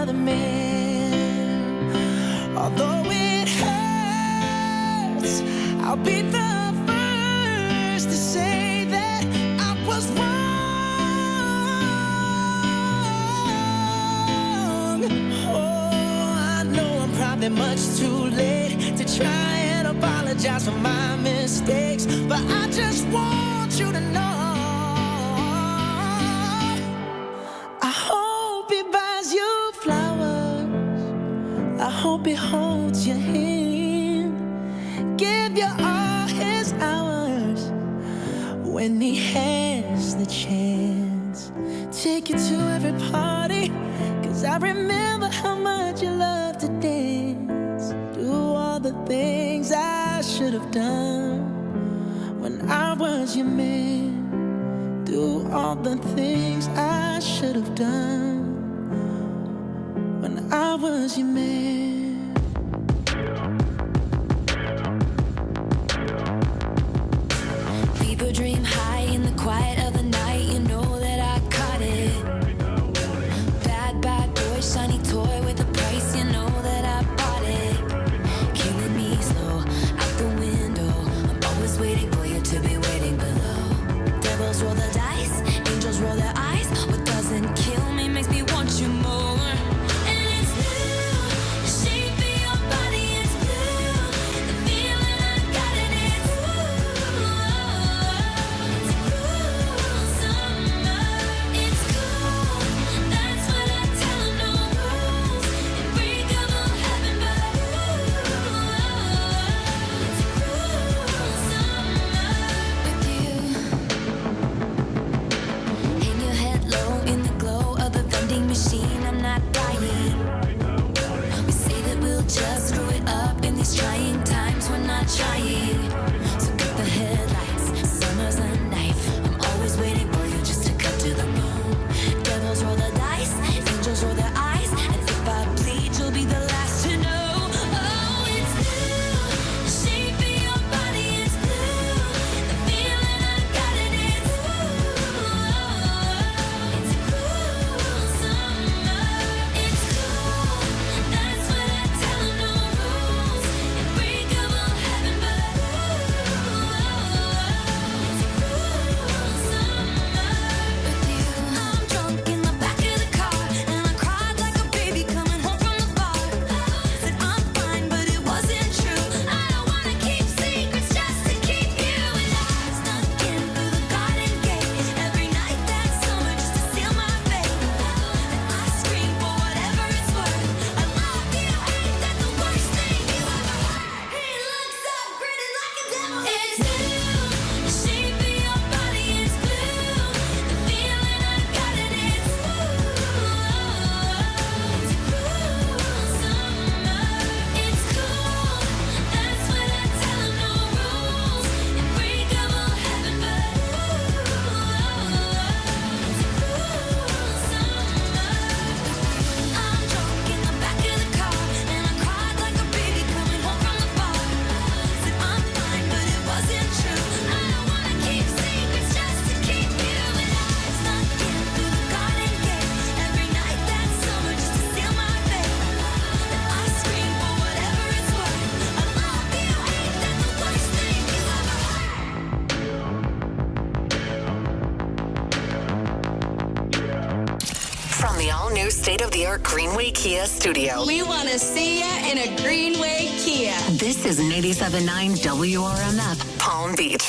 another man. Although it hurts, I'll be the first to say that I was wrong. Oh, I know I'm probably much too late to try and apologize for my mistakes, but I just want you to know I hope he buys you flowers, I hope he holds your hand, give you all his hours when he has the chance. Take you to every party, 'cause I remember how much you loved to dance. Do all the things I should have done when I was your man. Do all the things I should have done when I was your man. People dream high in the quiet of the night. You know that I caught it. Bad, bad boy, shiny toy with a price. You know that I bought it. Killing me slow, out the window. I'm always waiting for you to be waiting below. Devils roll the dice, angels roll their eyes. What doesn't kill me makes me want you more. And it's blue, the shape of your body is blue. The feeling I got it is it's cool summer. It's cool, that's what I tell 'em, no rules. Unbreakable heaven, but it's cool summer with you. Hang your head low in the glow of the vending machine. I'm not dying. We say that we'll just screw it up in these trying times. We're not trying. So cut the headlights. Summer's a knife. I'm always waiting for you just to cut to the bone. Devils roll the dice. Angels roll their eyes. And if I bleed, you'll be the last to know. Oh, it's blue. The shape of your body is blue. The feeling I got it is it's cool summer. It's cool. That's what I tell 'em, no rules. Unbreakable heaven, but it's cool summer with you. I'm drunk in the back of the car, and I cried like a baby coming home from the bar. Said I'm fine, but it wasn't true. I don't wanna keep secrets just to keep you. And I snuck in through the garden gate every night that summer just to seal my fate. And I scream for whatever it's worth. I love you, ain't that the worst thing you ever heard? He looks up, grinning like a devil. It's blue, the shape of your body is blue. The feeling I got it is it's cool summer. It's cool, that's what I tell 'em, no rules. Unbreakable heaven, but it's cool summer. I'm drunk in the back of the car, and I cried like a baby coming home from the bar. Said I'm fine, but it wasn't true. I don't wanna keep secrets just to keep you. And I snuck in through the garden gate every night that summer just to seal my fate. And I scream for whatever it's worth. I love you, ain't that the worst thing you ever heard? From the all-new state-of-the-art Greenway Kia studio, We want to see ya in a Greenway Kia. this is 97.9 WRMF, Palm Beach.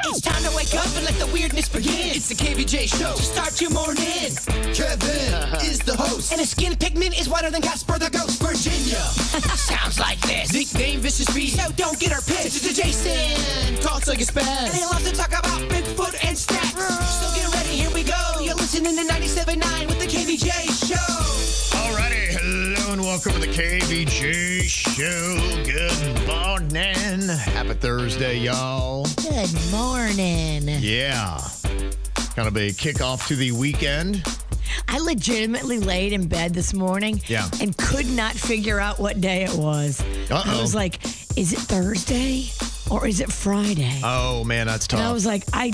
It's time to wake up and let the weirdness begin. It's the KVJ Show to start your morning. Kevin is the host, and his skin pigment is whiter than Casper the Ghost. Virginia sounds like this. Nickname Vicious Beast, so don't get her pissed. It's Jason, talks like a spaz, and he loves to talk about Bigfoot and stats. So get ready, here we go. You're listening to 97.9 with the KVJ Show. Alrighty, hello and welcome to the KVJ Show. Good morning. Happy Thursday, y'all. Good morning. Yeah. Kind of a kickoff to the weekend. I legitimately laid in bed this morning and could not figure out what day it was. I was like, is it Thursday or is it Friday? Oh, man, that's tough. And I was like, I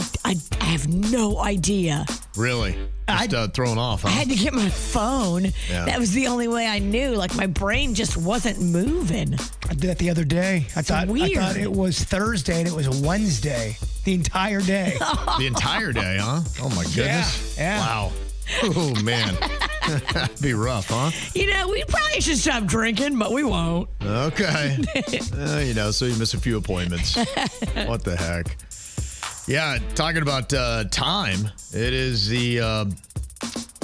have no idea. Really? Just thrown off, huh? I had to get my phone. Yeah. That was the only way I knew. Like, my brain just wasn't moving. I did that the other day. I thought it was Thursday and it was Wednesday. The entire day. The entire day, huh? Oh, my goodness. Yeah. Wow. Oh, man. That'd be rough, huh? You know, we probably should stop drinking, but we won't. Okay. So you miss a few appointments. What the heck? Yeah, talking about time, it is the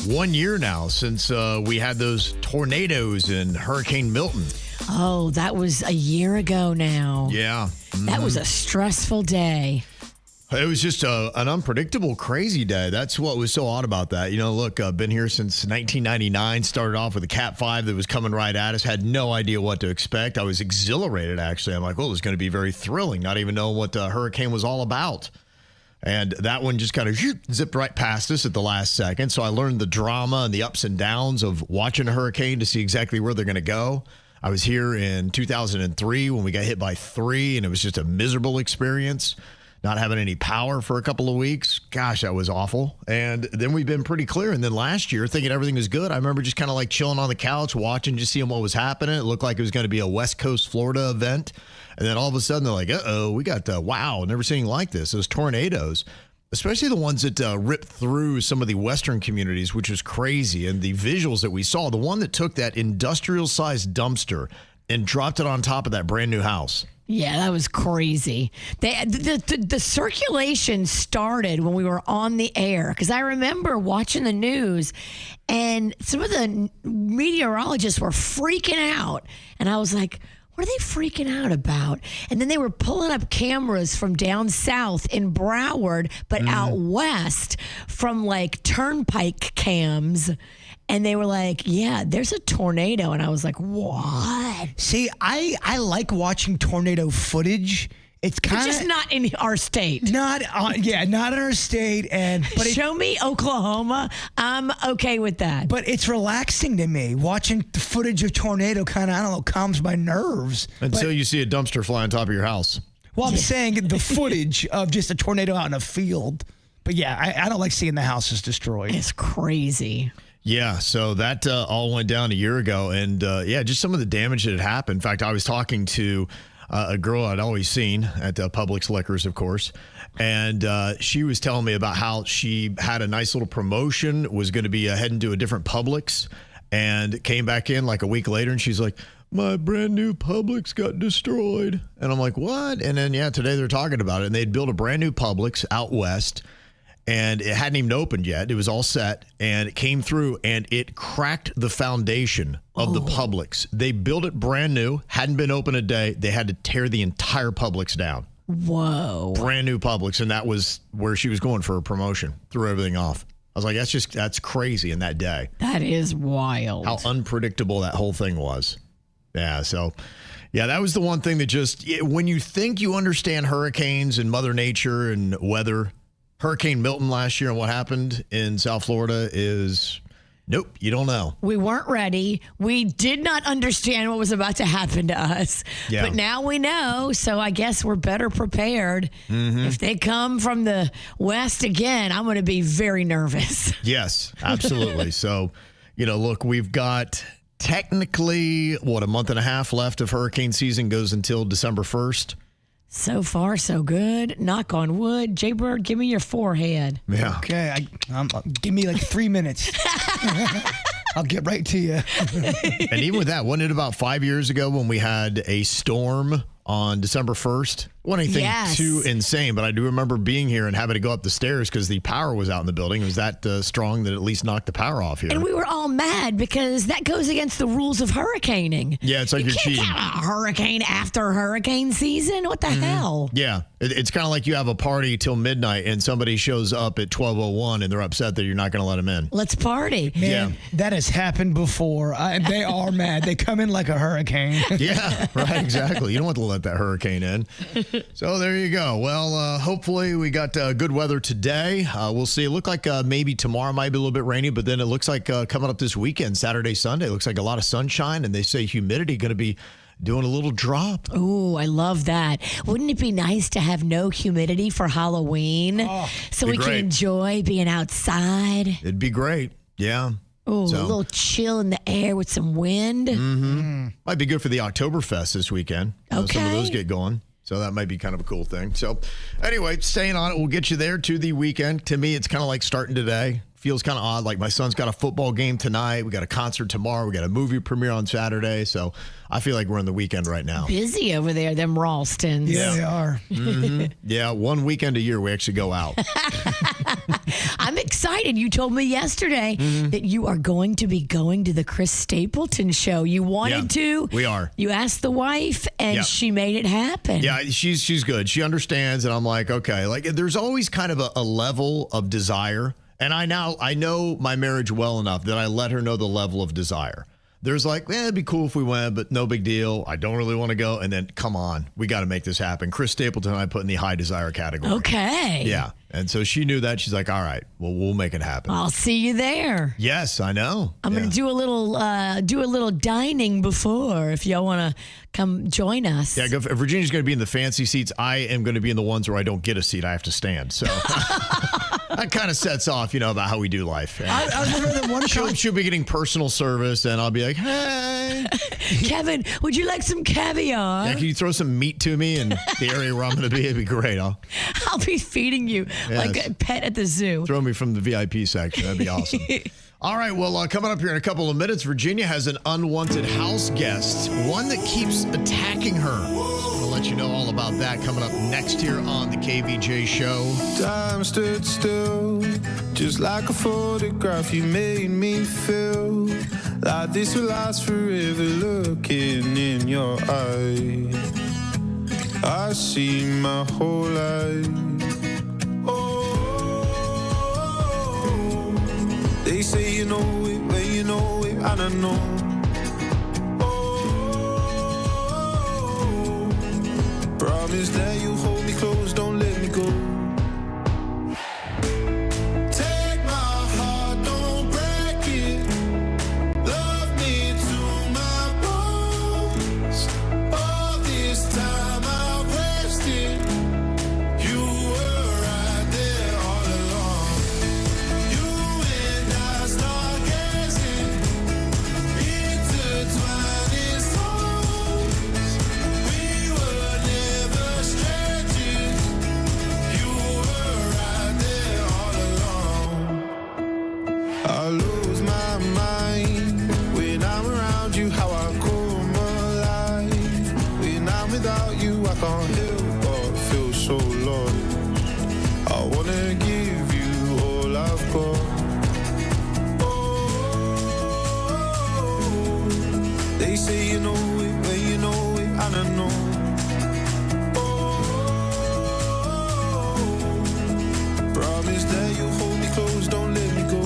1 year now since we had those tornadoes in Hurricane Milton. Oh, that was a year ago now. Yeah. That was a stressful day. It was just an unpredictable, crazy day. That's what was so odd about that. Look, I've been here since 1999, started off with a Cat 5 that was coming right at us, had no idea what to expect. I was exhilarated, actually. I'm like, well, it was going to be very thrilling, not even knowing what the hurricane was all about. And that one just kind of zipped right past us at the last second. So I learned the drama and the ups and downs of watching a hurricane to see exactly where they're going to go. I was here in 2003 when we got hit by 3, and it was just a miserable experience. Not having any power for a couple of weeks. Gosh, that was awful. And then we've been pretty clear. And then last year, thinking everything was good, I remember just kind of like chilling on the couch, watching, just seeing what was happening. It looked like it was going to be a West Coast Florida event. And then all of a sudden, they're like, uh-oh, we got, wow, never seen anything like this. Those tornadoes, especially the ones that ripped through some of the western communities, which was crazy. And the visuals that we saw, the one that took that industrial-sized dumpster and dropped it on top of that brand new house. Yeah, that was crazy. The circulation started when we were on the air, because I remember watching the news and some of the meteorologists were freaking out. And I was like, what are they freaking out about? And then they were pulling up cameras from down south in Broward, but out west from like turnpike cams. And they were like, yeah, there's a tornado. And I was like, what? See, I like watching tornado footage. It's kind of just not in our state. Not in our state. But show me Oklahoma. I'm okay with that. But it's relaxing to me. Watching the footage of tornado kind of, I don't know, calms my nerves. Until you see a dumpster fly on top of your house. Well, I'm saying the footage of just a tornado out in a field. But yeah, I don't like seeing the houses destroyed. It's crazy. Yeah, so that all went down a year ago. And just some of the damage that had happened. In fact, I was talking to a girl I'd always seen at Publix Liquors, of course. And she was telling me about how she had a nice little promotion, was going to be heading to a different Publix, and came back in like a week later. And she's like, my brand new Publix got destroyed. And I'm like, what? And then, today they're talking about it. And they'd built a brand new Publix out west. And it hadn't even opened yet. It was all set, and it came through, and it cracked the foundation of the Publix. They built it brand new, hadn't been open a day. They had to tear the entire Publix down. Whoa. Brand new Publix, and that was where she was going for a promotion. Threw everything off. I was like, that's crazy in that day. That is wild. How unpredictable that whole thing was. Yeah, so... yeah, that was the one thing that just... when you think you understand hurricanes and Mother Nature and weather... Hurricane Milton last year and what happened in South Florida is, nope, you don't know. We weren't ready. We did not understand what was about to happen to us. Yeah. But now we know, so I guess we're better prepared. If they come from the west again, I'm going to be very nervous. Yes, absolutely. So, look, we've got technically, a month and a half left of hurricane season, goes until December 1st. So far, so good. Knock on wood. Jaybird, give me your forehead. Yeah. Okay, give me like 3 minutes. I'll get right to you. And even with that, wasn't it about 5 years ago when we had a storm on December 1st? Wasn't anything too insane, but I do remember being here and having to go up the stairs because the power was out in the building. It was that strong that it at least knocked the power off here. And we were all mad because that goes against the rules of hurricaning. Yeah, it's like you're cheating. You can't have a hurricane after hurricane season. What the hell? Yeah, it's kind of like you have a party till midnight and somebody shows up at 12:01 and they're upset that you're not going to let them in. Let's party. Man, that has happened before. They are mad. They come in like a hurricane. Yeah, right, exactly. You don't want to let that hurricane in. So there you go. Well, hopefully we got good weather today. We'll see. It looked like maybe tomorrow might be a little bit rainy, but then it looks like coming up this weekend, Saturday, Sunday, looks like a lot of sunshine, and they say humidity going to be doing a little drop. Ooh, I love that. Wouldn't it be nice to have no humidity for Halloween so we can great. enjoy being outside? It'd be great. Yeah. Ooh, a little chill in the air with some wind. Might be good for the Oktoberfest this weekend. Some of Okay. those get going. So that might be kind of a cool thing. So anyway, staying on it, we'll get you there to the weekend. To me, it's kind of like starting today. Feels kind of odd. Like my son's got a football game tonight. We got a concert tomorrow. We got a movie premiere on Saturday. So I feel like we're in the weekend right now. Busy over there, them Ralstons. Yeah, they are. Yeah, one weekend a year we actually go out. I'm excited. You told me yesterday that you are going to be going to the Chris Stapleton show. You wanted to. We are. You asked the wife, and Yeah. she made it happen. Yeah, she's good. She understands, and I'm like, okay. Like, there's always kind of a level of desire, and I know my marriage well enough that I let her know the level of desire. There's like, it'd be cool if we went, but no big deal. I don't really want to go. And then, come on, we got to make this happen. Chris Stapleton and I put in the high desire category. Okay. Yeah, and so she knew that. She's like, all right, well, we'll make it happen. I'll see you there. Yes, I know. I'm going to do a little dining before if y'all want to come join us. Yeah, if Virginia's going to be in the fancy seats, I am going to be in the ones where I don't get a seat. I have to stand. So that kind of sets off, about how we do life. I remember that one time. She'll be getting personal service, and I'll be like, hey. Kevin, would you like some caviar? Yeah, can you throw some meat to me in the area where I'm going to be? It'd be great. I'll I'll be feeding you like a pet at the zoo. throw me from the VIP section. That'd be awesome. All right, well, coming up here in a couple of minutes, Virginia has an unwanted house guest, one that keeps attacking her. I'll let you know all about that coming up next here on the KVJ Show. Time stood still, just like a photograph. You made me feel like this will last forever. Looking in your eyes, I see my whole life. Oh, they say you know it when you know it, and I know. Promise that you hold me close, don't let me go. Take my heart, don't break it. Love me to my bones. All this time I wasted. You were right there all along. You and I start gazing, intertwining souls. We were never strangers. You were right there all along. I lose my mind when I'm around you. How I come alive when I'm without you. I can't help but feel so lost. I wanna give you all I've got. Oh, they say you know it when you know it, and I know. Promise that you'll hold me close, don't let me go.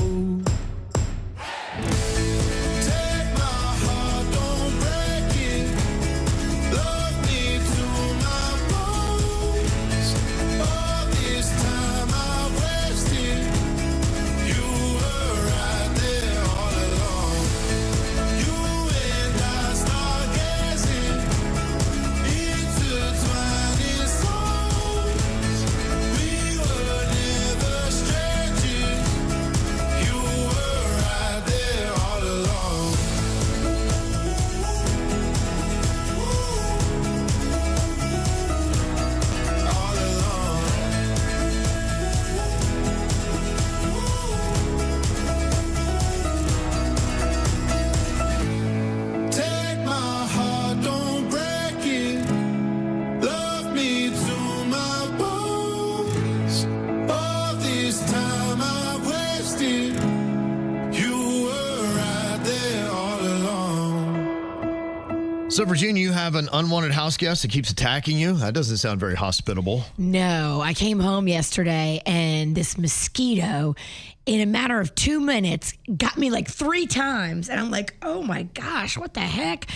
Take my heart, don't break it. Love me to my bones. All this time I wasted. You were right there all along. You and I start gazing, intertwining souls. We were never strangers. You were right there all along. All along. Take my heart, don't break it. Love me to my bones. All this time I wasted. You were right there all along. So, Virginia, you have an unwanted house guest that keeps attacking you? That doesn't sound very hospitable. No, I came home yesterday and this mosquito in a matter of 2 minutes, got me like 3 times. And I'm like, oh my gosh, what the heck?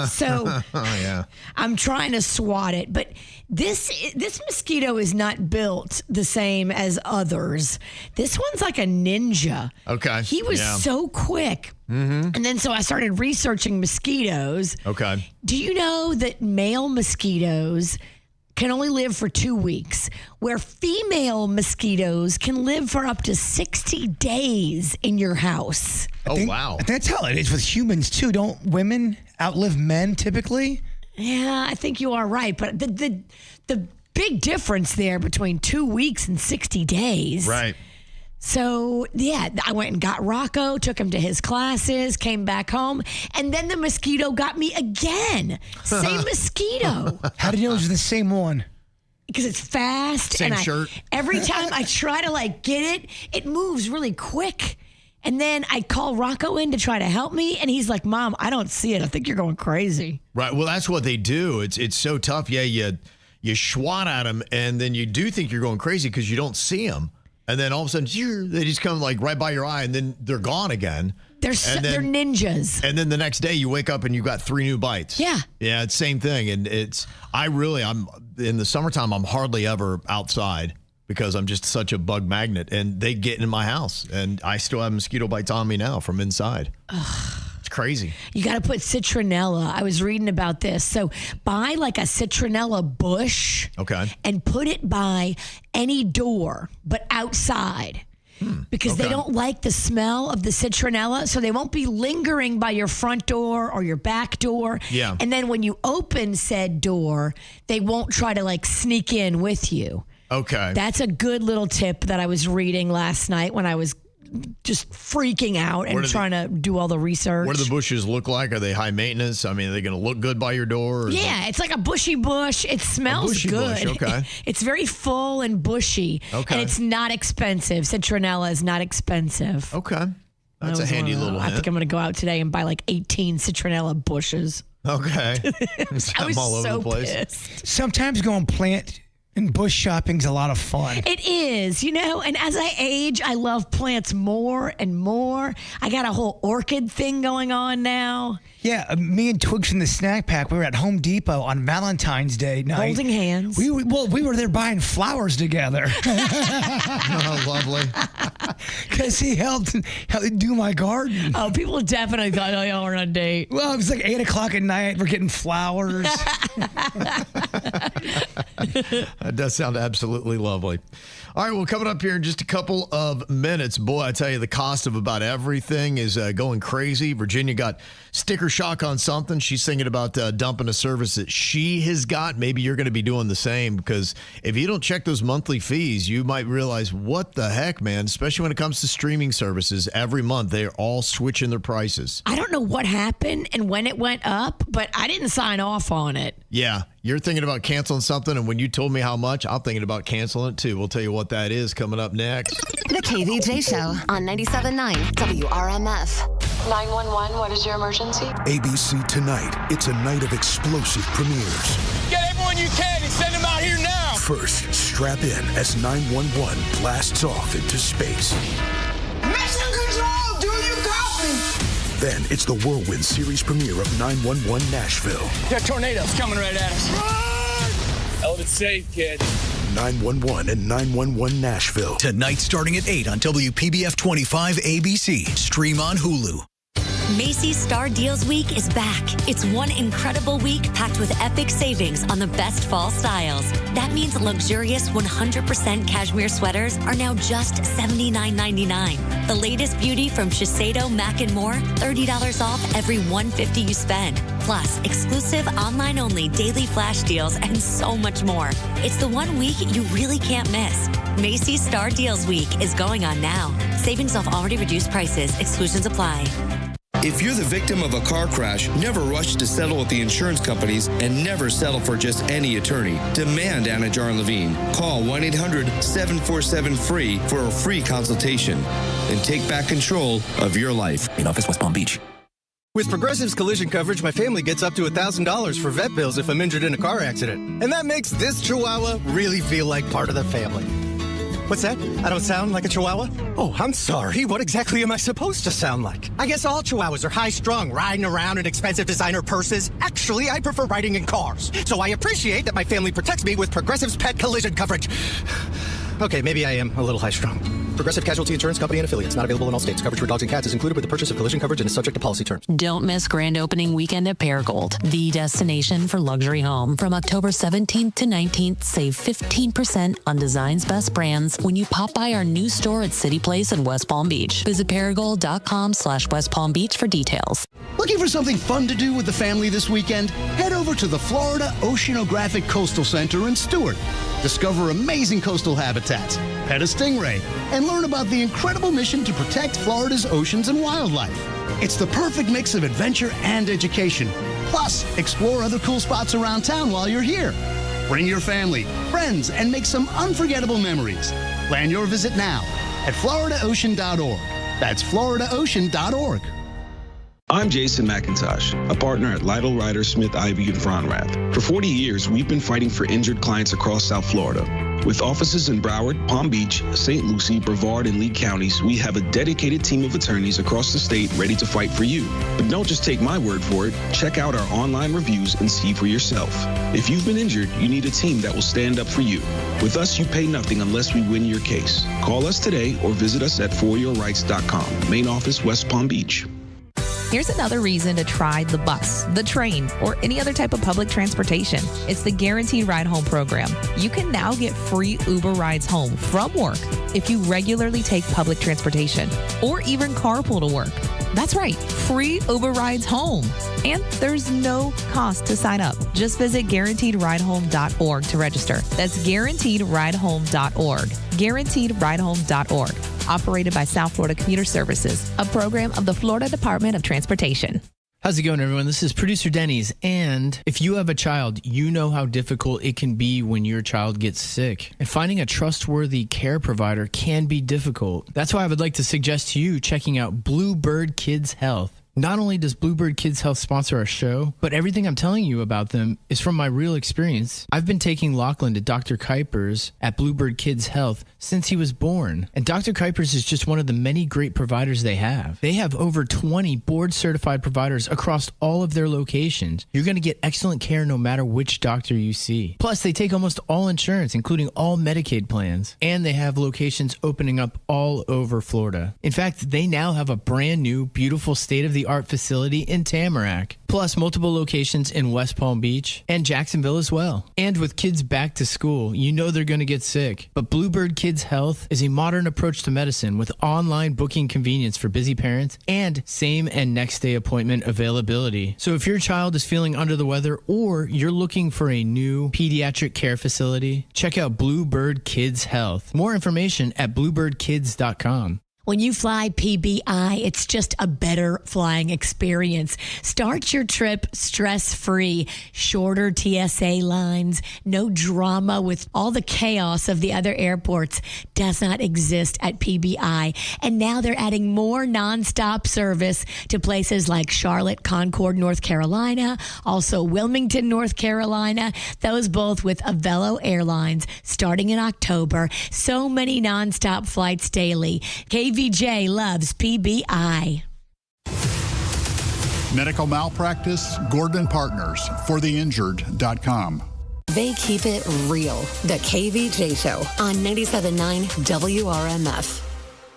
So I'm trying to swat it. But this mosquito is not built the same as others. This one's like a ninja. Okay. He was so quick. Mm-hmm. And then so I started researching mosquitoes. Okay. Do you know that male mosquitoes can only live for 2 weeks, where female mosquitoes can live for up to 60 days in your house? Wow. That's how it is with humans, too. Don't women outlive men typically? Yeah, I think you are right. But the big difference there between 2 weeks and 60 days. Right. So, yeah, I went and got Rocco, took him to his classes, came back home, and then the mosquito got me again. Same mosquito. How did you know it was the same one? Because it's fast. Same and shirt. Every time I try to get it, it moves really quick. And then I call Rocco in to try to help me, and he's like, Mom, I don't see it. I think you're going crazy. Right. Well, that's what they do. It's so tough. Yeah, you swat at them, and then you do think you're going crazy because you don't see them. And then all of a sudden, they just come like right by your eye, and then they're gone again. They're ninjas. And then the next day, you wake up and you've got 3 new bites. Yeah. Yeah, it's same thing. And I'm in the summertime, I'm hardly ever outside because I'm just such a bug magnet. And they get in my house, and I still have mosquito bites on me now from inside. Ugh. It's crazy. You got to put citronella. I was reading about this. So buy like a citronella bush. Okay. And put it by any door, but outside. Because they don't like the smell of the citronella, so they won't be lingering by your front door or your back door. Yeah. And then when you open said door, they won't try to like sneak in with you. Okay. That's a good little tip that I was reading last night when I was just freaking out and trying to do all the research. What do the bushes look like? Are they high maintenance? I mean, are they going to look good by your door? Or It's like a bushy bush. It smells bushy good. bush, okay. It's very full and bushy. Okay. And it's not expensive. Citronella is not expensive. Okay. That's a handy little I hint. think I'm going to go out today and buy like 18 citronella bushes. Okay. I was all over so the place. pissed. Sometimes going plant and bush shopping's a lot of fun. It is, and as I age, I love plants more and more. I got a whole orchid thing going on now. Yeah, me and Twigs from the Snack Pack, we were at Home Depot on Valentine's Day night. Holding hands. We were there buying flowers together. Oh, lovely. Because he helped do my garden. Oh, people definitely thought, y'all were on a date. Well, it was like 8 o'clock at night. We're getting flowers. That does sound absolutely lovely. All right, well, coming up here in just a couple of minutes, boy, I tell you, the cost of about everything is going crazy. Virginia got sticker shock on something. She's thinking about dumping a service that she has got. Maybe you're going to be doing the same, because if you don't check those monthly fees, you might realize, what the heck, man, especially when it comes to streaming services. Every month, they're all switching their prices. I don't know what happened and when it went up, but I didn't sign off on it. Yeah, you're thinking about canceling something, and when you told me how much, I'm thinking about canceling it too. We'll tell you what that is coming up next. The KVJ Show on 97.9 WRMF. 911, what is your emergency? ABC Tonight. It's a night of explosive premieres. Get everyone you can and send them out here now. First, strap in as 911 blasts off into space. Mission control, do you copy? Then it's the Whirlwind series premiere of 911 Nashville. That tornado's coming right at us. Run! Held it safe, kid. 911 and 911 Nashville. Tonight starting at 8 on WPBF 25 ABC. Stream on Hulu. Macy's Star Deals Week is back. It's one incredible week packed with epic savings on the best fall styles. That means luxurious 100% cashmere sweaters are now just $79.99. The latest beauty from Shiseido, Mac & More, $30 off every $150 you spend. Plus, exclusive online-only daily flash deals and so much more. It's the one week you really can't miss. Macy's Star Deals Week is going on now. Savings off already reduced prices. Exclusions apply. If you're the victim of a car crash, never rush to settle with the insurance companies and never settle for just any attorney. Demand Anna Jar and Levine. Call 1-800-747-FREE for a free consultation and take back control of your life. In office, West Palm Beach. With Progressive's collision coverage, my family gets up to $1,000 for vet bills if I'm injured in a car accident. And that makes this Chihuahua really feel like part of the family. What's that? I don't sound like a chihuahua? Oh, I'm sorry. What exactly am I supposed to sound like? I guess all chihuahuas are high-strung, riding around in expensive designer purses. Actually, I prefer riding in cars. So I appreciate that my family protects me with Progressive's pet collision coverage. Okay, maybe I am a little high-strung. Progressive Casualty Insurance Company and affiliates. Not available in all states. Coverage for dogs and cats is included with the purchase of collision coverage and is subject to policy terms. Don't miss grand opening weekend at Paragold, the destination for luxury home. From October 17th to 19th, save 15% on design's best brands when you pop by our new store at City Place in West Palm Beach. Visit paragold.com/West Palm Beach for details. Looking for something fun to do with the family this weekend? Head over to the Florida Oceanographic Coastal Center in Stewart. Discover amazing coastal habitats, pet a stingray, and learn about the incredible mission to protect Florida's oceans and wildlife. It's the perfect mix of adventure and education. Plus, explore other cool spots around town while you're here. Bring your family, friends, and make some unforgettable memories. Plan your visit now at floridaocean.org. That's floridaocean.org. I'm Jason McIntosh, a partner at Lytle Ryder Smith Ivy in Fronrath. For 40 years, we've been fighting for injured clients across South Florida. With offices in Broward, Palm Beach, St. Lucie, Brevard, and Lee counties, we have a dedicated team of attorneys across the state ready to fight for you. But don't just take my word for it. Check out our online reviews and see for yourself. If you've been injured, you need a team that will stand up for you. With us, you pay nothing unless we win your case. Call us today or visit us at foryourrights.com. Main office, West Palm Beach. Here's another reason to try the bus, the train, or any other type of public transportation. It's the Guaranteed Ride Home program. You can now get free Uber rides home from work if you regularly take public transportation or even carpool to work. That's right, free Uber rides home. And there's no cost to sign up. Just visit guaranteedridehome.org to register. That's guaranteedridehome.org. Guaranteedridehome.org. Operated by South Florida Commuter Services, a program of the Florida Department of Transportation. How's it going, everyone? This is producer Denny's, and if you have a child, you know how difficult it can be when your child gets sick. And finding a trustworthy care provider can be difficult. That's why I would like to suggest to you checking out Bluebird Kids Health. Not only does Bluebird Kids Health sponsor our show, but everything I'm telling you about them is from my real experience. I've been taking Lachlan to Dr. Kuipers at Bluebird Kids Health since he was born. And Dr. Kuipers is just one of the many great providers they have. They have over 20 board-certified providers across all of their locations. You're going to get excellent care no matter which doctor you see. Plus, they take almost all insurance, including all Medicaid plans. And they have locations opening up all over Florida. In fact, they now have a brand new, beautiful state-of-the-art facility in Tamarack, plus multiple locations in West Palm Beach and Jacksonville as well. And with kids back to school, you know they're going to get sick. But Bluebird Kids Health is a modern approach to medicine with online booking convenience for busy parents and same and next day appointment availability. So if your child is feeling under the weather or you're looking for a new pediatric care facility, check out Bluebird Kids Health. More information at bluebirdkids.com. When you fly PBI, it's just a better flying experience. Start your trip stress-free. Shorter TSA lines, no drama with all the chaos of the other airports does not exist at PBI. And now they're adding more nonstop service to places like Charlotte, Concord, North Carolina, also Wilmington, North Carolina, those both with Avelo Airlines starting in October. So many nonstop flights daily. KVJ loves PBI. Medical malpractice, Gordon Partners, fortheinjured.com. They keep it real. The KVJ Show on 97.9 WRMF.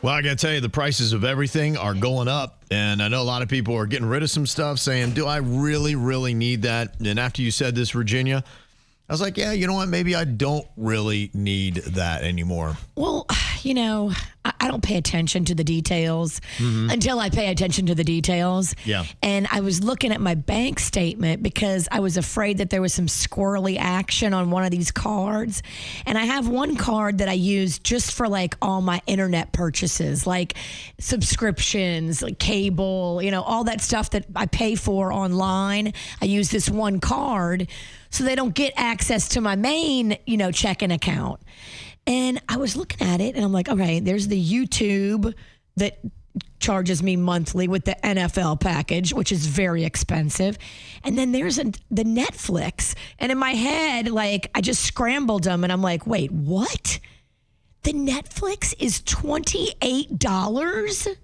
Well, I got to tell you, the prices of everything are going up. And I know a lot of people are getting rid of some stuff saying, do I really, really need that? And after you said this, Virginia, I was like, yeah, you know what? Maybe I don't really need that anymore. Well, you know, I don't pay attention to the details until I pay attention to the details. Yeah. And I was looking at my bank statement because I was afraid that there was some squirrely action on one of these cards. And I have one card that I use just for like all my internet purchases, like subscriptions, like cable, you know, all that stuff that I pay for online. I use this one card so they don't get access to my main, you know, checking account. And I was looking at it and I'm like, okay, there's the YouTube that charges me monthly with the NFL package, which is very expensive. And then there's the Netflix. And in my head, like, I just scrambled them and I'm like, wait, what? The Netflix is $28.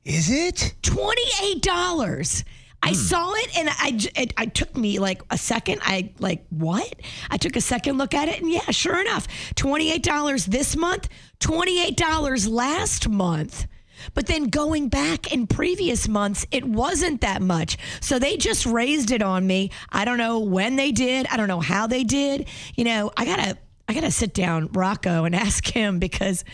Is it? $28. I saw it and it took me like a second. What? I took a second look at it and yeah, sure enough, $28 this month, $28 last month. But then going back in previous months, it wasn't that much. So they just raised it on me. I don't know when they did. I don't know how they did. You know, I gotta sit down Rocco and ask him because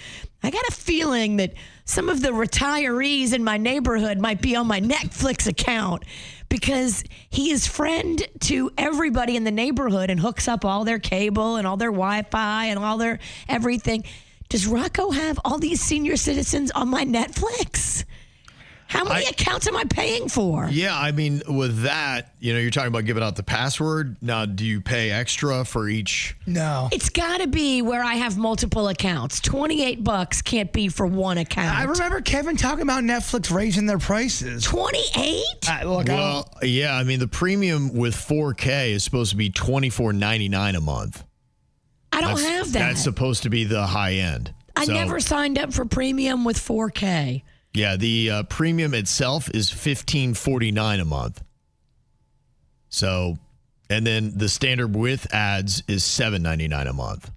I got a feeling that some of the retirees in my neighborhood might be on my Netflix account because he is friend to everybody in the neighborhood and hooks up all their cable and all their Wi-Fi and all their everything. Does Rocco have all these senior citizens on my Netflix? How many accounts am I paying for? Yeah, I mean, with that, you're talking about giving out the password. Now, do you pay extra for each? No. It's got to be where I have multiple accounts. $28 can't be for one account. I remember Kevin talking about Netflix raising their prices. 28? Yeah, I mean, the premium with 4K is supposed to be $24.99 a month. I don't have that. That's supposed to be the high end. I never signed up for premium with 4K. Yeah, the premium itself is $15.49 a month. So, and then the standard with ads is $7.99 a month.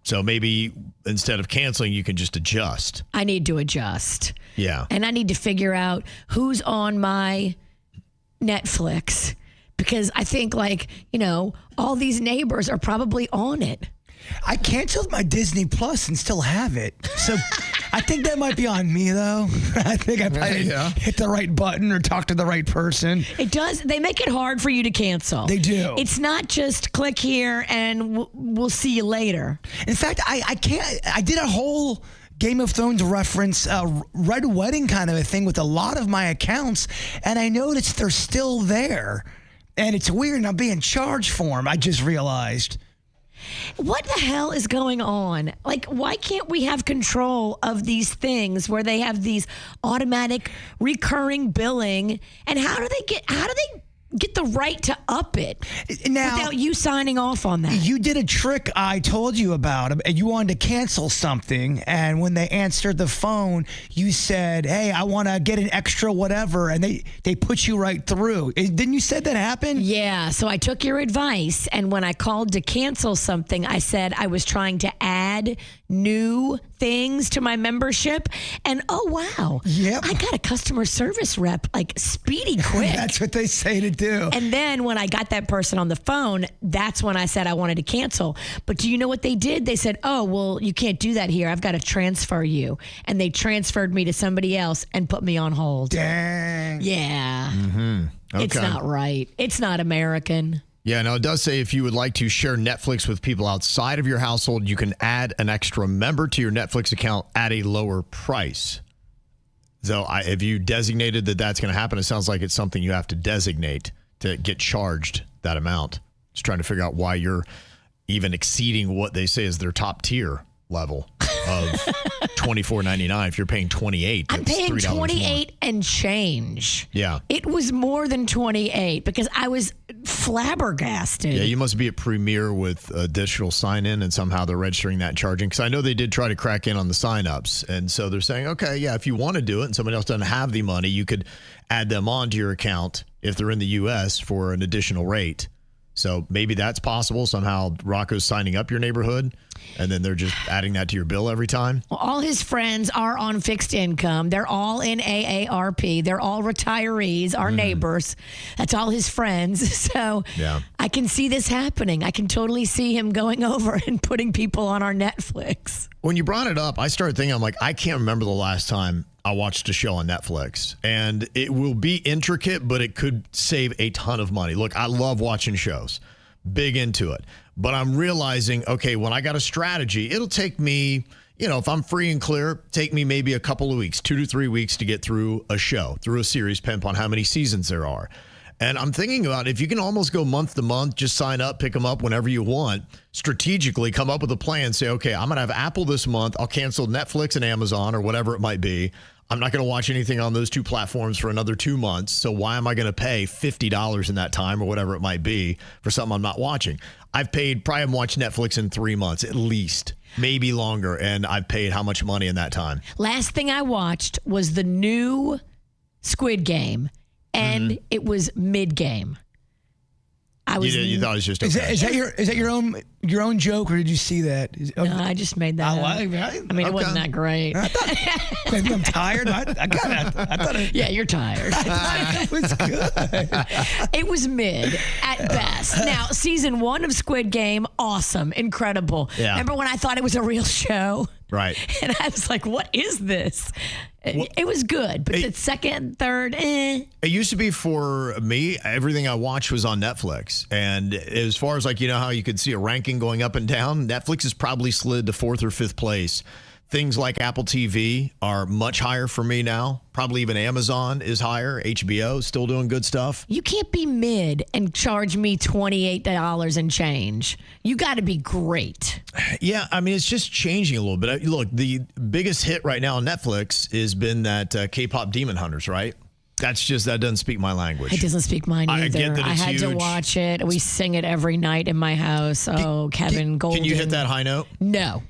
So maybe instead of canceling, you can just adjust. I need to adjust. Yeah. And I need to figure out who's on my Netflix because I think all these neighbors are probably on it. I canceled my Disney Plus and still have it. So I think that might be on me, though. I think I probably didn't hit the right button or talk to the right person. It does. They make it hard for you to cancel. They do. It's not just click here and we'll see you later. In fact, I did a whole Game of Thrones reference, Red Wedding kind of a thing with a lot of my accounts, and I noticed they're still there. And it's weird, and I'm being charged for them, I just realized. What the hell is going on? Why can't we have control of these things where they have these automatic recurring billing? And how do they get the right to up it now, without you signing off on that? You did a trick I told you about, and you wanted to cancel something, and when they answered the phone, you said, hey, I want to get an extra whatever, and they put you right through. Didn't you say that happened? Yeah, so I took your advice, and when I called to cancel something, I said I was trying to add new things to my membership, and oh wow, I got a customer service rep speedy quick. That's what they say to do. And then when I got that person on the phone, that's when I said I wanted to cancel. But do you know what they did? They said, oh, well, you can't do that here. I've got to transfer you. And they transferred me to somebody else and put me on hold. Dang. Yeah. Mm-hmm. Okay. It's not right. It's not American. Yeah, now it does say if you would like to share Netflix with people outside of your household, you can add an extra member to your Netflix account at a lower price. So if you designated that that's going to happen, it sounds like it's something you have to designate to get charged that amount. Just trying to figure out why you're even exceeding what they say is their top tier level of $24.99. If you're paying $28, I'm paying $3 $28 more. and change. Yeah. It was more than $28 because I was flabbergasted. Yeah, you must be at Premier with digital sign-in, and somehow they're registering that and charging. Because I know they did try to crack in on the sign-ups. And so they're saying, okay, yeah, if you want to do it and somebody else doesn't have the money, you could add them onto your account if they're in the U.S. for an additional rate. So maybe that's possible. Somehow Rocco's signing up your neighborhood, and then they're just adding that to your bill every time. Well, all his friends are on fixed income. They're all in AARP. They're all retirees, our neighbors. That's all his friends. So I can see this happening. I can totally see him going over and putting people on our Netflix. When you brought it up, I started thinking, I'm like, I can't remember the last time I watched a show on Netflix, and it will be intricate, but it could save a ton of money. Look, I love watching shows, big into it, but I'm realizing, okay, when I got a strategy, it'll take me, if I'm free and clear, take me maybe a couple of weeks, 2 to 3 weeks to get through a show, through a series, depending upon how many seasons there are. And I'm thinking about if you can almost go month to month, just sign up, pick them up whenever you want, strategically come up with a plan, say, okay, I'm going to have Apple this month. I'll cancel Netflix and Amazon or whatever it might be. I'm not going to watch anything on those two platforms for another 2 months. So why am I going to pay $50 in that time or whatever it might be for something I'm not watching? I've paid, probably haven't watched Netflix in 3 months at least. maybe longer, and I've paid how much money in that time? Last thing I watched was the new Squid Game, and it was mid-game. You thought it was just okay. Is that your own joke, or did you see that? No, I just made that up. I mean, it wasn't that great. Maybe I'm tired. I thought it. Yeah, you're tired. It was good. It was mid at best. Now, season 1 of Squid Game, awesome, incredible. Yeah. Remember when I thought it was a real show? Right. And I was like, what is this? It was good, but the second, third, It used to be for me, everything I watched was on Netflix. And as far as how you could see a ranking going up and down, Netflix has probably slid to 4th or 5th place. Things like Apple TV are much higher for me now. Probably even Amazon is higher. HBO is still doing good stuff. You can't be mid and charge me $28 and change. You got to be great. Yeah, I mean, it's just changing a little bit. Look, the biggest hit right now on Netflix has been that K-pop Demon Hunters, right? That doesn't speak my language. It doesn't speak mine either. I get that it's had to huge. watch it. We sing it every night in my house. Oh, Kevin Golden. Can you hit that high note? No.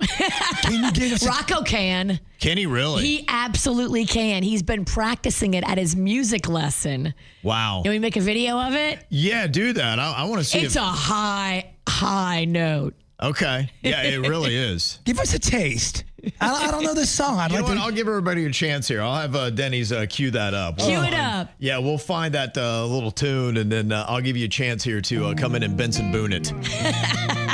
Can you give us Rocco can. Can he really? He absolutely can. He's been practicing it at his music lesson. Wow. Can we make a video of it? Yeah, do that. I want to see It's a high note. Okay. Yeah, it really is. Give us a taste. I don't know this song. I'll give everybody a chance here. I'll have Denny's cue that up. Cue it up. Yeah, we'll find that little tune, and then I'll give you a chance here to come in and Benson Boone it.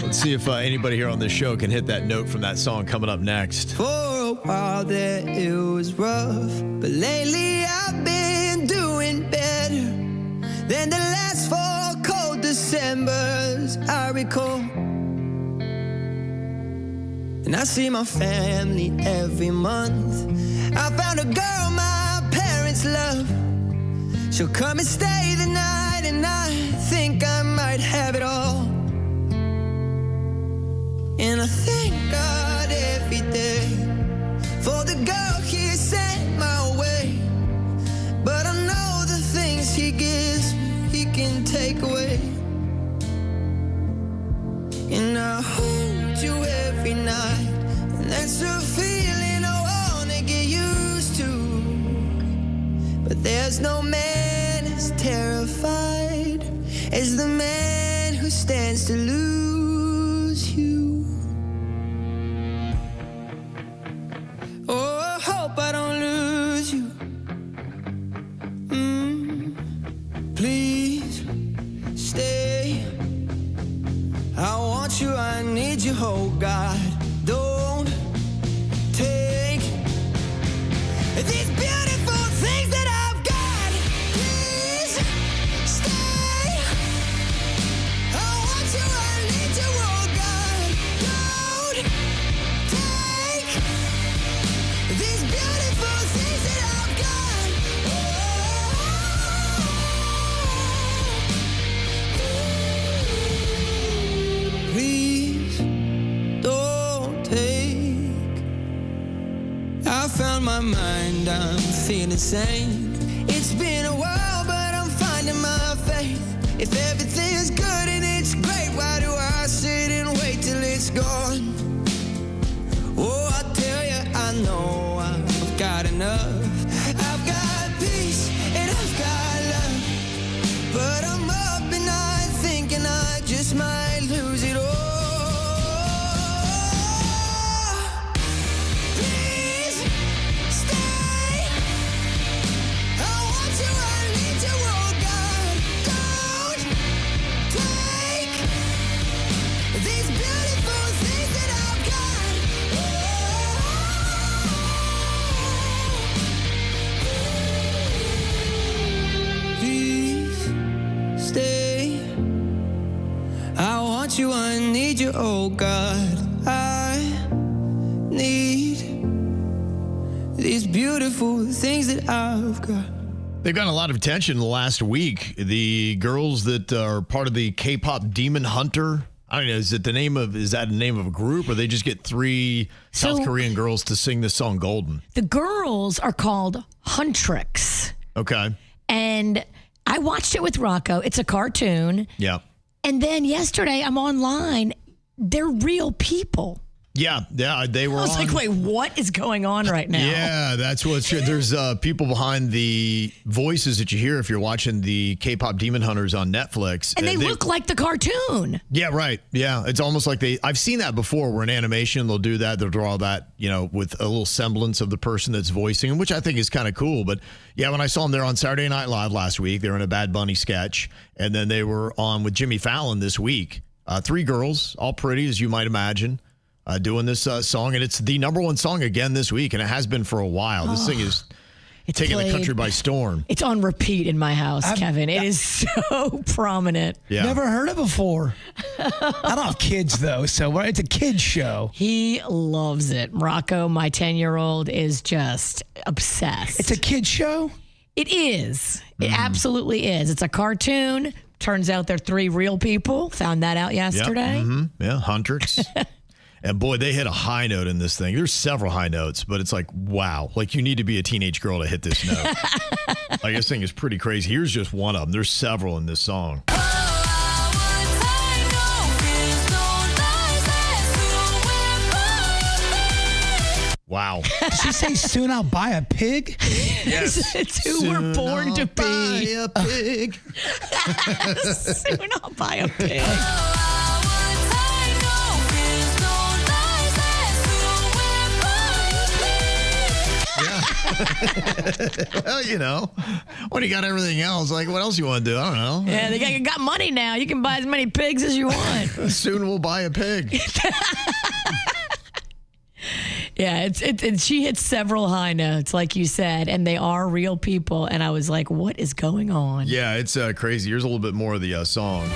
Let's see if anybody here on this show can hit that note from that song coming up next. For a while there it was rough, but lately I've been doing better than the last 4 cold Decembers I recall. And I see my family every month. I found a girl my parents love. She'll come and stay the night, and I think I might have it all. And I thank God every day for the girl He sent my way. But I know the things He gives me, He can take away. And I hold you every night, and that's a feeling I wanna get used to. But there's no man as terrified as the man who stands to lose you. Oh, I hope I don't lose you. Please stay. I want you, I need you, oh God. Don't take these beautiful things that I've got. Please stay. I want you, I need you, oh God. Don't take these beautiful things that I've got. Please don't take. I found my mind, I'm feeling sane. It's been a while, but I'm finding my faith. If everything's good and it's great, why do I sit and wait till it's gone? Oh, I tell you, I know I've got enough. I've got peace and I've got love, but I'm up and night thinking I just might lose it all. Please stay. I want you, I need you, oh God. Don't take these beautiful things that I've got. Please stay. I want you, I need you, oh God. I need these beautiful things that I've got. They've gotten a lot of attention in the last week. The girls that are part of the K-pop Demon Hunter. I don't know. Is that the name of a group, or they just get 3 South Korean girls to sing this song "Golden"? The girls are called Huntrix. Okay. And I watched it with Rocco. It's a cartoon. Yeah. And then yesterday I'm online. They're real people. Yeah, they were I was on. like, wait, what is going on right now? Yeah, that's what's true. There's people behind the voices that you hear if you're watching the K-pop Demon Hunters on Netflix. And they look like the cartoon. Yeah, right. Yeah, it's almost like I've seen that before where in animation they'll do that. They'll draw that, with a little semblance of the person that's voicing, which I think is kind of cool. But yeah, when I saw them there on Saturday Night Live last week, they were in a Bad Bunny sketch. And then they were on with Jimmy Fallon this week. 3 girls, all pretty as you might imagine. Doing this song, and it's the number 1 song again this week, and it has been for a while. This thing is taking the country by storm. It's on repeat in my house, Kevin. It is so prominent. Yeah. Never heard it before. I don't have kids, though, so it's a kid's show. He loves it. Rocco, my 10-year-old, is just obsessed. It's a kid's show? It is. It absolutely is. It's a cartoon. Turns out they're 3 real people. Found that out yesterday. Yep. Mm-hmm. Yeah, Huntrix. And boy, they hit a high note in this thing. There's several high notes, but it's like, wow. Like, you need to be a teenage girl to hit this note. Like, this thing is pretty crazy. Here's just one of them. There's several in this song. Wow. Did she say soon I'll buy a pig? Yes. It's who we're born to be. Buy a pig. Soon I'll buy a pig. Well, when you got everything else, like, what else you want to do? I don't know. Yeah, they got money now. You can buy as many pigs as you want. Soon we'll buy a pig. Yeah, she hit several high notes, like you said, and they are real people. And I was like, what is going on? Yeah, it's crazy. Here's a little bit more of the song.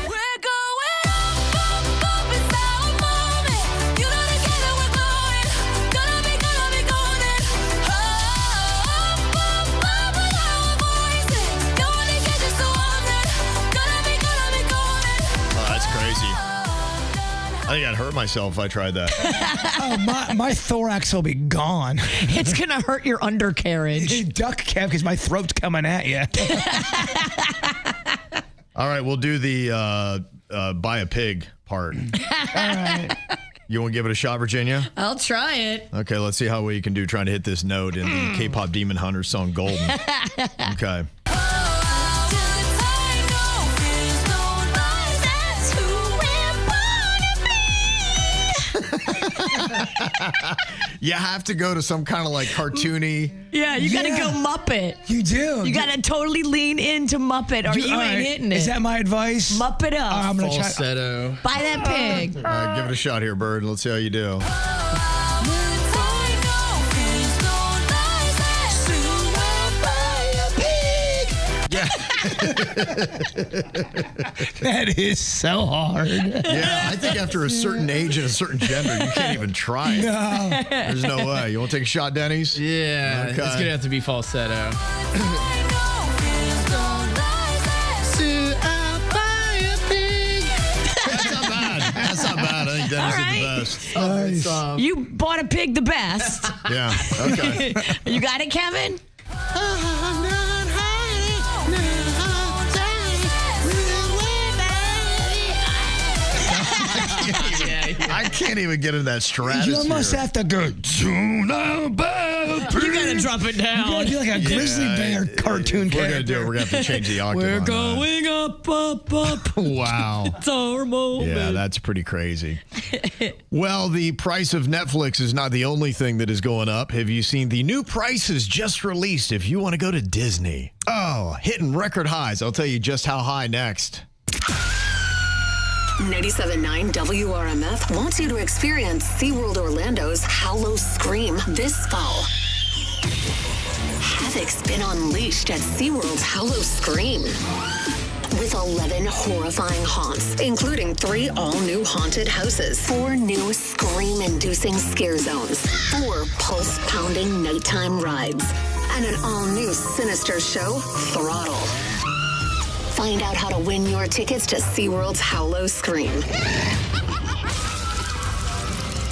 I think I'd hurt myself if I tried that. My thorax will be gone. It's going to hurt your undercarriage. Duck, Kev, because my throat's coming at you. All right, we'll do the buy a pig part. All right. You want to give it a shot, Virginia? I'll try it. Okay, let's see how well you can do trying to hit this note in the K-pop Demon Hunter song Golden. Okay. You have to go to some kind of like cartoony. Yeah, you got to go Muppet. You do. You got to totally lean into Muppet or you ain't hitting it. Is that my advice? Muppet up. I'm gonna Falsetto. Buy that pig. All right, give it a shot here, Bird. Let's see how you do. Yeah. That is so hard. Yeah, I think after a certain age and a certain gender, you can't even try it. No. There's no way. You want to take a shot, Denny's? Yeah, Okay. it's going to have to be falsetto. That's not bad. That's not bad. I think Denny's did the best. Nice. You bought a pig the best. Yeah, okay. You got it, Kevin? I can't even get into that stratosphere. You must have to go. You got to drop it down. You gotta do like a grizzly bear cartoon We're character. going to do it. We're going to have to change the octave. We're on that. going up, up, up. Wow. It's our moment. Yeah, that's pretty crazy. Well, the price of Netflix is not the only thing that is going up. Have you seen the new prices just released if you want to go to Disney? Oh, hitting record highs. I'll tell you just how high next. 97.9 WRMF wants you to experience SeaWorld Orlando's Hallow Scream this fall. Havoc's been unleashed at SeaWorld's Hallow Scream. With 11 horrifying haunts, including 3 all-new haunted houses, 4 new scream-inducing scare zones, 4 pulse-pounding nighttime rides, and an all-new sinister show, Throttle. Find out how to win your tickets to SeaWorld's Hallow Scream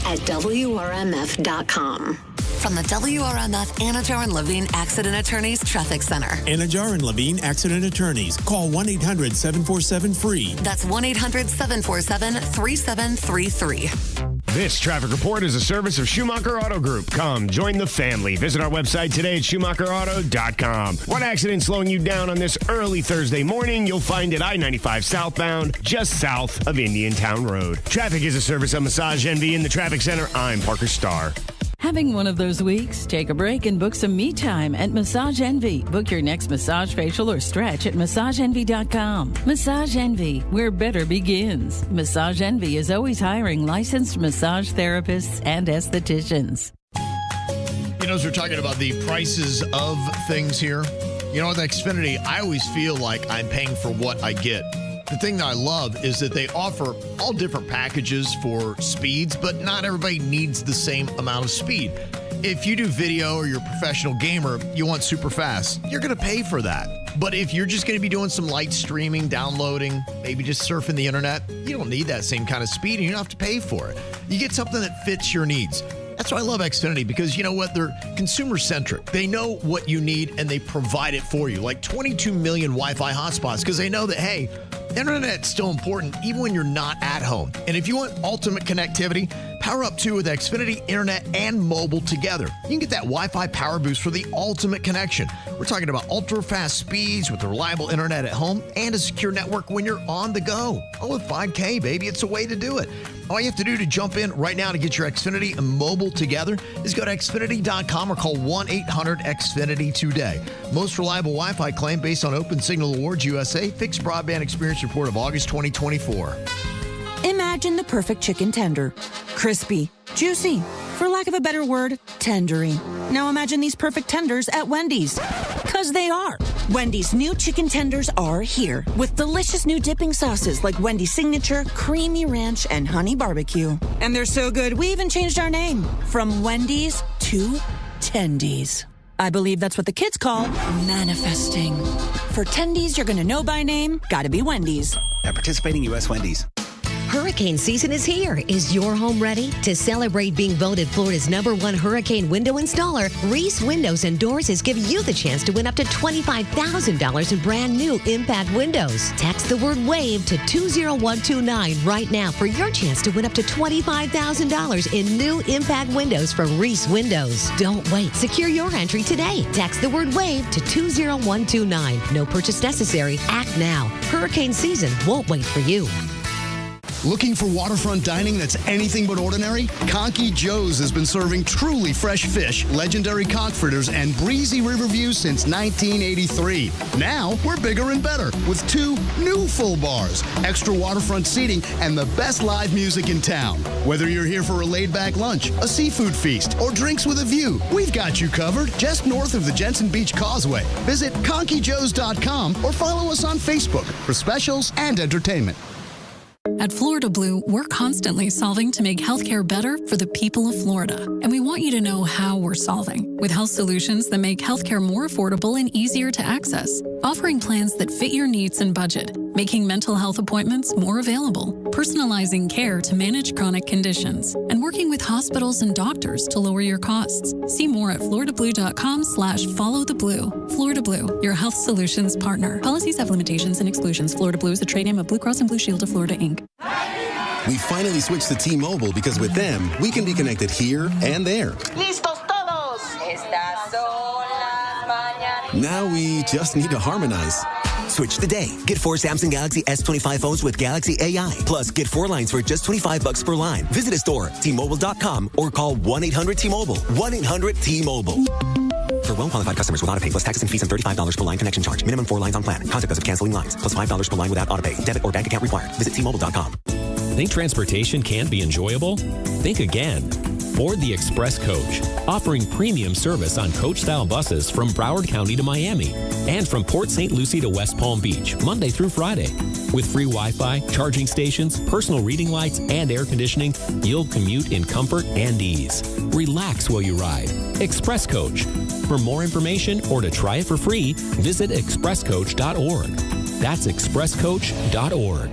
at WRMF.com. From the WRMF Anajar and Levine Accident Attorneys Traffic Center. Anajar and Levine Accident Attorneys. Call 1-800-747-FREE. That's 1-800-747-3733. This traffic report is a service of Schumacher Auto Group. Come, join the family. Visit our website today at SchumacherAuto.com. One accident slowing you down on this early Thursday morning, you'll find at I-95 southbound, just south of Indiantown Road. Traffic is a service of Massage Envy in the Traffic Center. I'm Parker Starr. Having one of those weeks? Take a break and book some me time at Massage Envy. Book your next massage, facial, or stretch at MassageEnvy.com. Massage Envy, where better begins. Massage Envy is always hiring licensed massage therapists and estheticians. You know, as we're talking about the prices of things here, you know, with Xfinity, I always feel like I'm paying for what I get. The thing that I love is that they offer all different packages for speeds, but not everybody needs the same amount of speed. If you do video or you're a professional gamer, you want super fast, you're going to pay for that. But if you're just going to be doing some light streaming, downloading, maybe just surfing the internet, you don't need that same kind of speed and you don't have to pay for it. You get something that fits your needs. That's why I love Xfinity, because you know what? They're consumer-centric. They know what you need and they provide it for you. Like 22 million Wi-Fi hotspots, because they know that, hey, internet's still important even when you're not at home. And if you want ultimate connectivity, power up 2 with Xfinity Internet and mobile together. You can get that Wi-Fi power boost for the ultimate connection. We're talking about ultra-fast speeds with reliable internet at home and a secure network when you're on the go. Oh, with 5K, baby, it's a way to do it. All you have to do to jump in right now to get your Xfinity and mobile together is go to Xfinity.com or call 1-800-XFINITY today. Most reliable Wi-Fi claim based on Open Signal Awards USA Fixed Broadband Experience Report of August 2024. Imagine the perfect chicken tender. Crispy, juicy, for lack of a better word, tendery. Now imagine these perfect tenders at Wendy's. 'Cause they are. Wendy's new chicken tenders are here with delicious new dipping sauces like Wendy's Signature, Creamy Ranch, and Honey Barbecue. And they're so good, we even changed our name from Wendy's to Tendies. I believe that's what the kids call manifesting. For Tendies you're gonna know by name, gotta be Wendy's. At participating U.S. Wendy's. Hurricane season is here. Is your home ready? To celebrate being voted Florida's #1 hurricane window installer, Reese Windows and Doors is giving you the chance to win up to $25,000 in brand new impact windows. Text the word WAVE to 20129 right now for your chance to win up to $25,000 in new impact windows from Reese Windows. Don't wait. Secure your entry today. Text the word WAVE to 20129. No purchase necessary. Act now. Hurricane season won't wait for you. Looking for waterfront dining that's anything but ordinary? Conky Joe's has been serving truly fresh fish, legendary conch fritters, and breezy river views since 1983. Now, we're bigger and better with 2 new full bars, extra waterfront seating, and the best live music in town. Whether you're here for a laid-back lunch, a seafood feast, or drinks with a view, we've got you covered just north of the Jensen Beach Causeway. Visit conkyjoes.com or follow us on Facebook for specials and entertainment. At Florida Blue, we're constantly solving to make healthcare better for the people of Florida. And we want you to know how we're solving, with health solutions that make healthcare more affordable and easier to access, offering plans that fit your needs and budget, making mental health appointments more available, personalizing care to manage chronic conditions, and working with hospitals and doctors to lower your costs. See more at floridablue.com/followtheblue. Florida Blue, your health solutions partner. Policies have limitations and exclusions. Florida Blue is a trade name of Blue Cross and Blue Shield of Florida, Inc. We finally switched to T-Mobile because with them, we can be connected here and there. ¡Listos todos! Estas son las mañanitas. Now we just need to harmonize. Switch today. Get 4 Samsung Galaxy S25 phones with Galaxy AI. Plus, get 4 lines for just $25 per line. Visit a store, T-Mobile.com, or call 1-800-T-Mobile. 1-800-T-Mobile. For well-qualified customers with autopay plus taxes and fees and $35 per line connection charge. Minimum 4 lines on plan. Contact us if canceling lines. Plus $5 per line without autopay. Debit or bank account required. Visit T-Mobile.com. Think transportation can't be enjoyable? Think again. Board the Express Coach, offering premium service on coach-style buses from Broward County to Miami and from Port St. Lucie to West Palm Beach, Monday through Friday. With free Wi-Fi, charging stations, personal reading lights, and air conditioning, you'll commute in comfort and ease. Relax while you ride. Express Coach. For more information or to try it for free, visit expresscoach.org. That's expresscoach.org.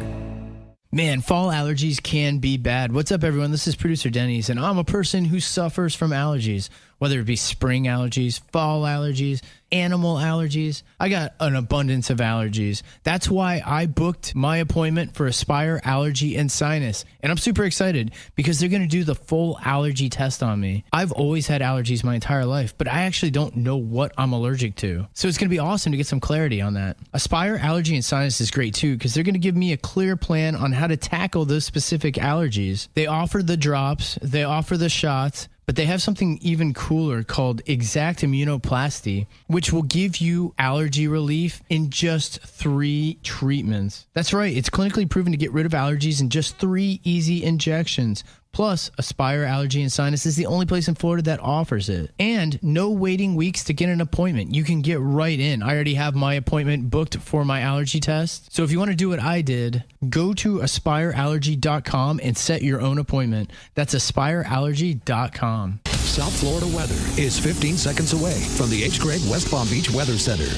Man, fall allergies can be bad. What's up, everyone? This is producer Denny's, and I'm a person who suffers from allergies. whether it be spring allergies, fall allergies, animal allergies. I got an abundance of allergies. That's why I booked my appointment for Aspire Allergy and Sinus. And I'm super excited because they're going to do the full allergy test on me. I've always had allergies my entire life, but I actually don't know what I'm allergic to. So it's going to be awesome to get some clarity on that. Aspire Allergy and Sinus is great too because they're going to give me a clear plan on how to tackle those specific allergies. They offer the drops, they offer the shots, but they have something even cooler called Exact Immunoplasty, which will give you allergy relief in just 3 treatments. That's right, it's clinically proven to get rid of allergies in just 3 easy injections. Plus, Aspire Allergy and Sinus is the only place in Florida that offers it. And no waiting weeks to get an appointment. You can get right in. I already have my appointment booked for my allergy test. So if you want to do what I did, go to aspireallergy.com and set your own appointment. That's aspireallergy.com. South Florida weather is 15 seconds away from the H. Gregg West Palm Beach Weather Center.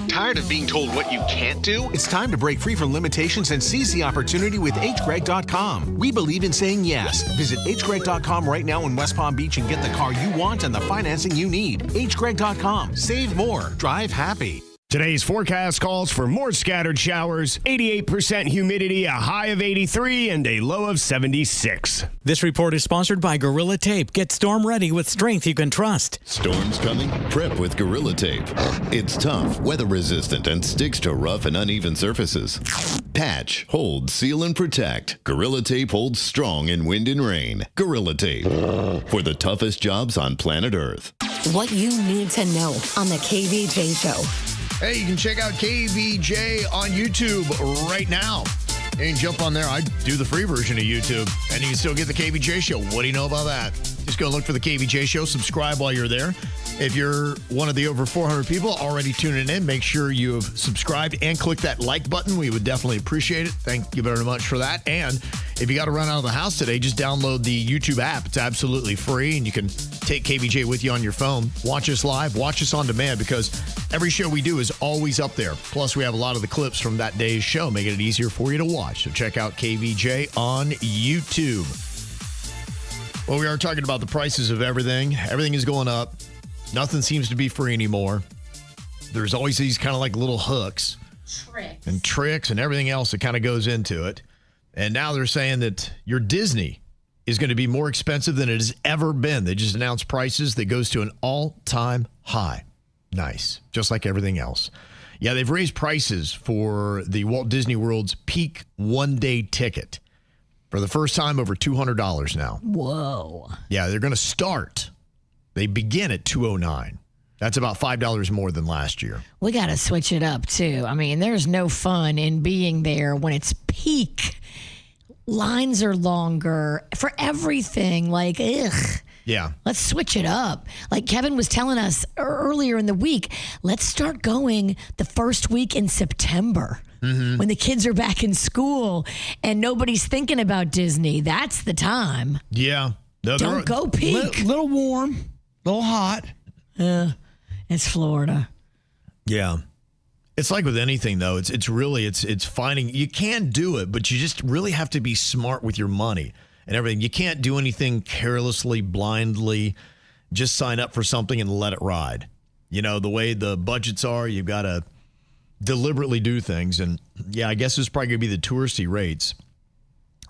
Tired of being told what you can't do? It's time to break free from limitations and seize the opportunity with hgreg.com. We believe in saying yes. Visit hgreg.com right now in West Palm Beach and get the car you want and the financing you need. hgreg.com. Save more. Drive happy. Today's forecast calls for more scattered showers, 88% humidity, a high of 83, and a low of 76. This report is sponsored by Gorilla Tape. Get storm ready with strength you can trust. Storms coming? Prep with Gorilla Tape. It's tough, weather resistant, and sticks to rough and uneven surfaces. Patch, hold, seal, and protect. Gorilla Tape holds strong in wind and rain. Gorilla Tape. For the toughest jobs on planet Earth. What you need to know on the KVJ Show. Hey, you can check out KVJ on YouTube right now. You can jump on there. I do the free version of YouTube, and you can still get the KVJ Show. What do you know about that? Just go look for the KVJ Show. Subscribe while you're there. If you're one of the over 400 people already tuning in, make sure you have subscribed and click that like button. We would definitely appreciate it. Thank you very much for that. And if you got to run out of the house today, just download the YouTube app. It's absolutely free, and you can take KVJ with you on your phone. Watch us live. Watch us on demand because every show we do is always up there. Plus, we have a lot of the clips from that day's show, making it easier for you to watch. So check out KVJ on YouTube. Well, we are talking about the prices of everything. Everything is going up. Nothing seems to be free anymore. There's always these kind of like little hooks and tricks and everything else that kind of goes into it. And now they're saying that your Disney is going to be more expensive than it has ever been. They just announced prices that goes to an all-time high. Nice. Just like everything else. Yeah, they've raised prices for the Walt Disney World's peak one-day ticket. For the first time, over $200 now. Whoa. Yeah, they're going to start. They begin at $209. That's about $5 more than last year. We got to switch it up, too. I mean, there's no fun in being there when it's peak. Lines are longer for everything. Like, ugh. Yeah. Let's switch it up. Like Kevin was telling us earlier in the week, let's start going the first week in September. Mm-hmm. When the kids are back in school and nobody's thinking about Disney. That's the time. Yeah. No, don't go peak. Little warm, little hot. It's Florida. Yeah. It's like with anything, though. It's really finding, you can do it, but you just really have to be smart with your money and everything. You can't do anything carelessly, blindly, just sign up for something and let it ride. You know, the way the budgets are, you've got to deliberately do things. And yeah, I guess it's probably going to be the touristy rates.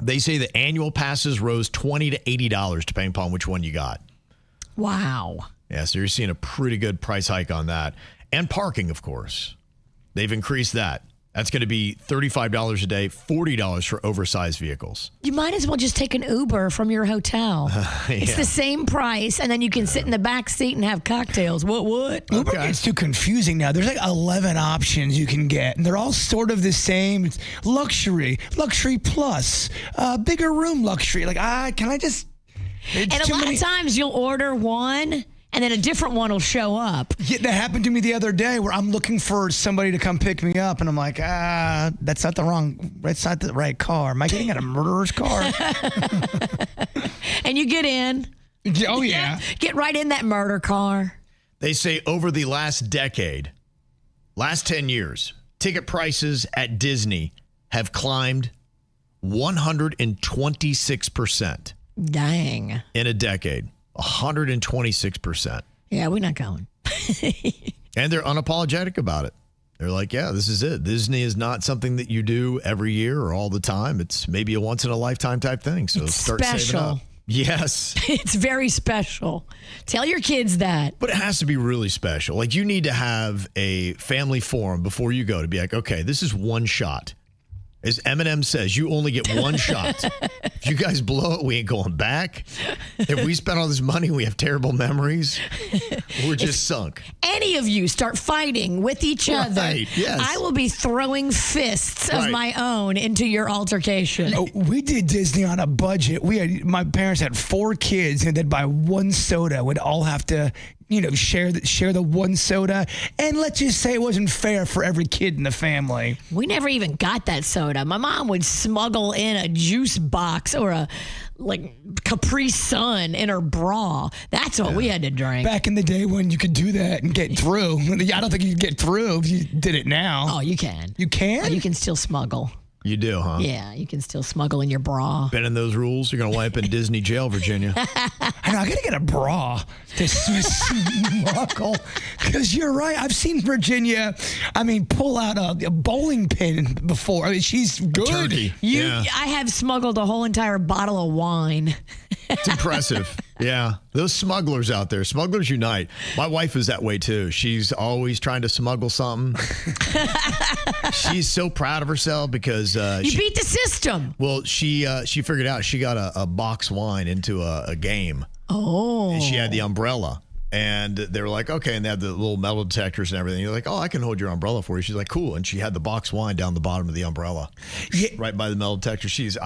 They say the annual passes rose $20 to $80 depending upon which one you got. Wow. Yeah, so you're seeing a pretty good price hike on that. And parking, of course. They've increased that. That's going to be $35 a day, $40 for oversized vehicles. You might as well just take an Uber from your hotel. It's the same price, and then you can sit in the back seat and have cocktails. What? Uber gets too confusing now. There's like 11 options you can get, and they're all sort of the same. It's luxury plus, bigger room luxury. Like, can I just... And a lot of times you'll order one, and then a different one will show up. Yeah, that happened to me the other day where I'm looking for somebody to come pick me up, and I'm like, that's not the right car. Am I getting in a murderer's car? And you get in. Oh, yeah. Get right in that murder car. They say over the last decade, last 10 years, ticket prices at Disney have climbed 126%. Dang. In a decade. 126%. Yeah, we're not going. And they're unapologetic about it. They're like, yeah, this is it. Disney is not something that you do every year or all the time. It's maybe a once-in-a-lifetime type thing. So start saving up. Yes. It's very special. Tell your kids that. But it has to be really special. Like, you need to have a family forum before you go to be like, okay, this is one shot. As Eminem says, you only get one shot. If you guys blow it, we ain't going back. If we spend all this money, we have terrible memories. We're just sunk. Any of you start fighting with each other, yes. I will be throwing fists of my own into your altercation. Oh, we did Disney on a budget. My parents had 4 kids, and they'd buy one soda. We'd all have to, share the one soda. And let's just say it wasn't fair for every kid in the family. We never even got that soda. My mom would smuggle in a juice box or a Capri Sun in her bra. That's what we had to drink. Back in the day when you could do that and get through. I don't think you could get through if you did it now. Oh, you can. You can? Oh, you can still smuggle. You do, huh? Yeah, you can still smuggle in your bra. Bending those rules, you're going to wind up in Disney jail, Virginia. I know, I got to get a bra to smuggle. Because you're right. I've seen Virginia, pull out a bowling pin before. She's good. Turkey. I have smuggled a whole entire bottle of wine. It's impressive. Yeah. Those smugglers out there, smugglers unite. My wife is that way too. She's always trying to smuggle something. She's so proud of herself because you beat the system. Well, she figured out she got a box wine into a game. Oh. And she had the umbrella. And they were like, okay, and they had the little metal detectors and everything. You're like, oh, I can hold your umbrella for you. She's like, cool. And she had the box wine down the bottom of the umbrella, right by the metal detector. She's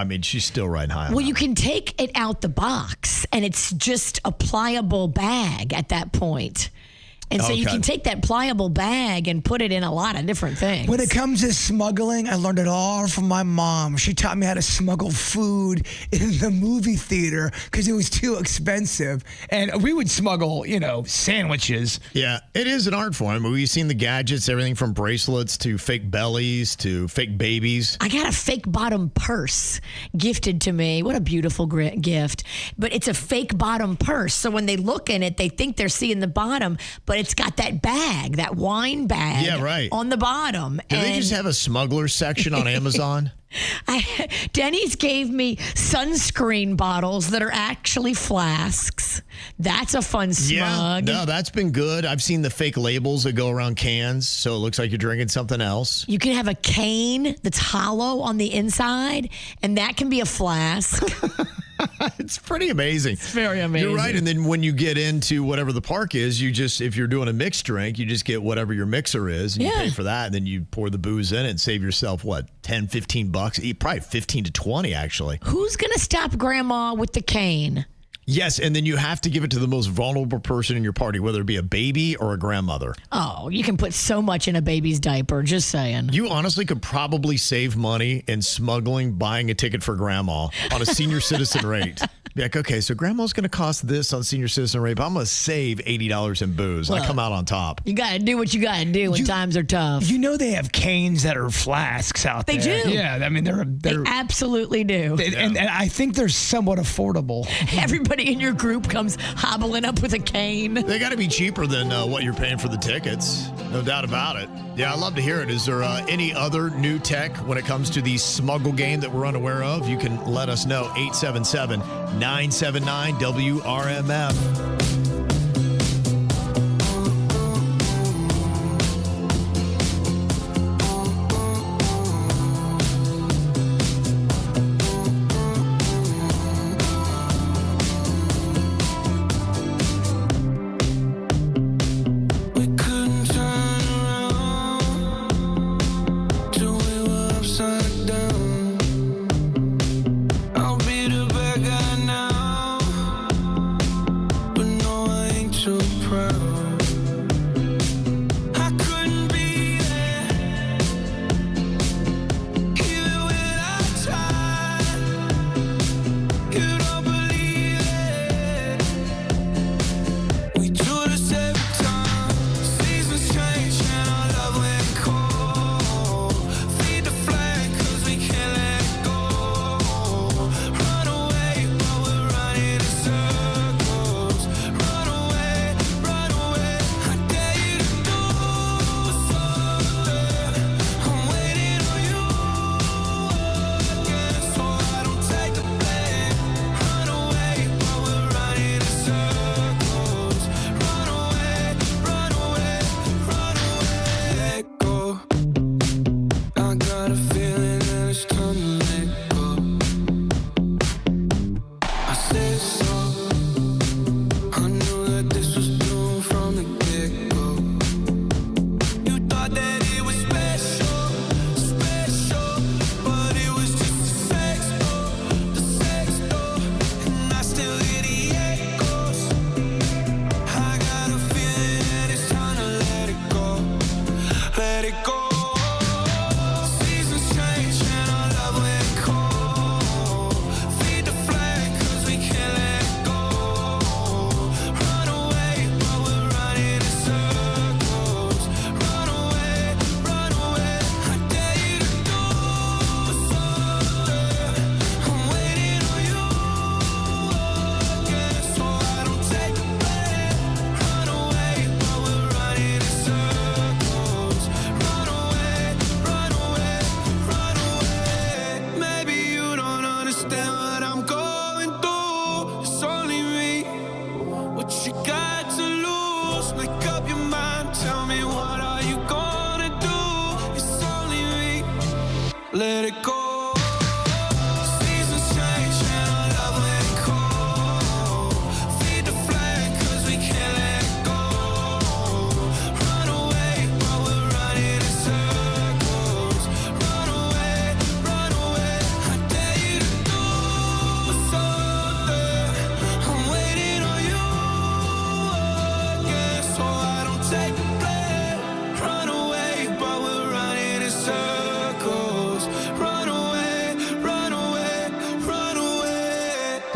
still riding high. Well, you can take it out the box, and it's just a pliable bag at that point. And so you can take that pliable bag and put it in a lot of different things. When it comes to smuggling, I learned it all from my mom. She taught me how to smuggle food in the movie theater because it was too expensive. And we would smuggle, sandwiches. Yeah, it is an art form. We've seen the gadgets, everything from bracelets to fake bellies to fake babies. I got a fake bottom purse gifted to me. What a beautiful gift. But it's a fake bottom purse. So when they look in it, they think they're seeing the bottom, but it's got that bag, that wine bag on the bottom. Do they just have a smuggler section on Amazon? Denny's gave me sunscreen bottles that are actually flasks. That's a fun smug. Yeah, no, that's been good. I've seen the fake labels that go around cans, so it looks like you're drinking something else. You can have a cane that's hollow on the inside, and that can be a flask. It's pretty amazing. It's very amazing. You're right. And then when you get into whatever the park is, if you're doing a mixed drink, you just get whatever your mixer is and you pay for that. And then you pour the booze in it and save yourself, $10, $15? Probably 15 to 20, actually. Who's going to stop grandma with the cane? Yes, and then you have to give it to the most vulnerable person in your party, whether it be a baby or a grandmother. Oh, you can put so much in a baby's diaper, just saying. You honestly could probably save money in smuggling, buying a ticket for grandma on a senior citizen rate. Be like, okay, so grandma's going to cost this on senior citizen rate, but I'm going to save $80 in booze. Well, I come out on top. You got to do what you got to do when times are tough. You know they have canes that are flasks out there. They do. Yeah, they absolutely do. And I think they're somewhat affordable. Everybody in your group comes hobbling up with a cane. They got to be cheaper than what you're paying for the tickets. No doubt about it. Yeah, I'd love to hear it. Is there any other new tech when it comes to the smuggle game that we're unaware of? You can let us know. 877-979-WRMF. I'll be the bad guy now, but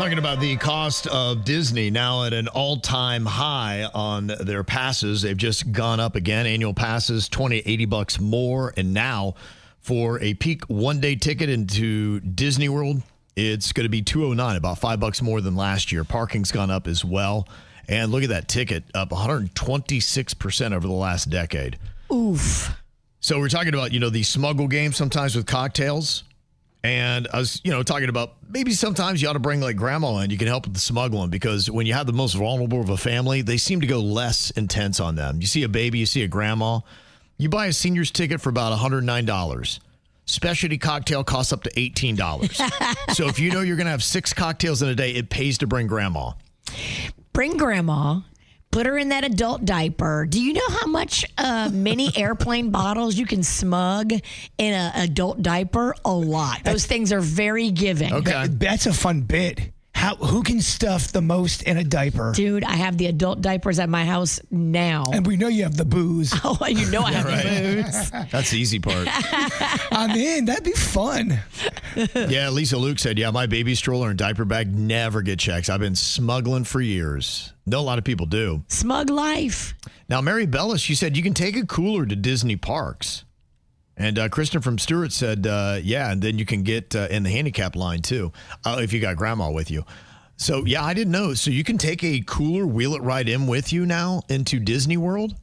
Talking about the cost of Disney now at an all-time high on their passes. They've just gone up again. Annual passes, $20-$80 more. And now for a peak one-day ticket into Disney World, it's going to be $209, about $5 more than last year. Parking's gone up as well. And look at that ticket, up 126% over the last decade. Oof. So we're talking about, these smuggle games sometimes with cocktails. And I was, talking about maybe sometimes you ought to bring like grandma in. You can help with the smuggling because when you have the most vulnerable of a family, they seem to go less intense on them. You see a baby, you see a grandma. You buy a senior's ticket for about $109. Specialty cocktail costs up to $18. So if you know you're going to have 6 cocktails in a day, it pays to bring grandma. Bring grandma. Put her in that adult diaper. Do you know how much mini airplane bottles you can smug in an adult diaper? A lot. Those things are very giving. Okay. That's a fun bit. Who can stuff the most in a diaper? Dude, I have the adult diapers at my house now. And we know you have the booze. Oh, you know I have the booze. That's the easy part. I'm in. That'd be fun. Yeah, Lisa Luke said, my baby stroller and diaper bag never get checks. I've been smuggling for years. No, a lot of people do. Smug life. Now, Mary Bella, she said you can take a cooler to Disney parks. And Kristen from Stewart said, and then you can get in the handicap line, too, if you got grandma with you. So, I didn't know. So you can take a cooler, wheel it right in with you now into Disney World?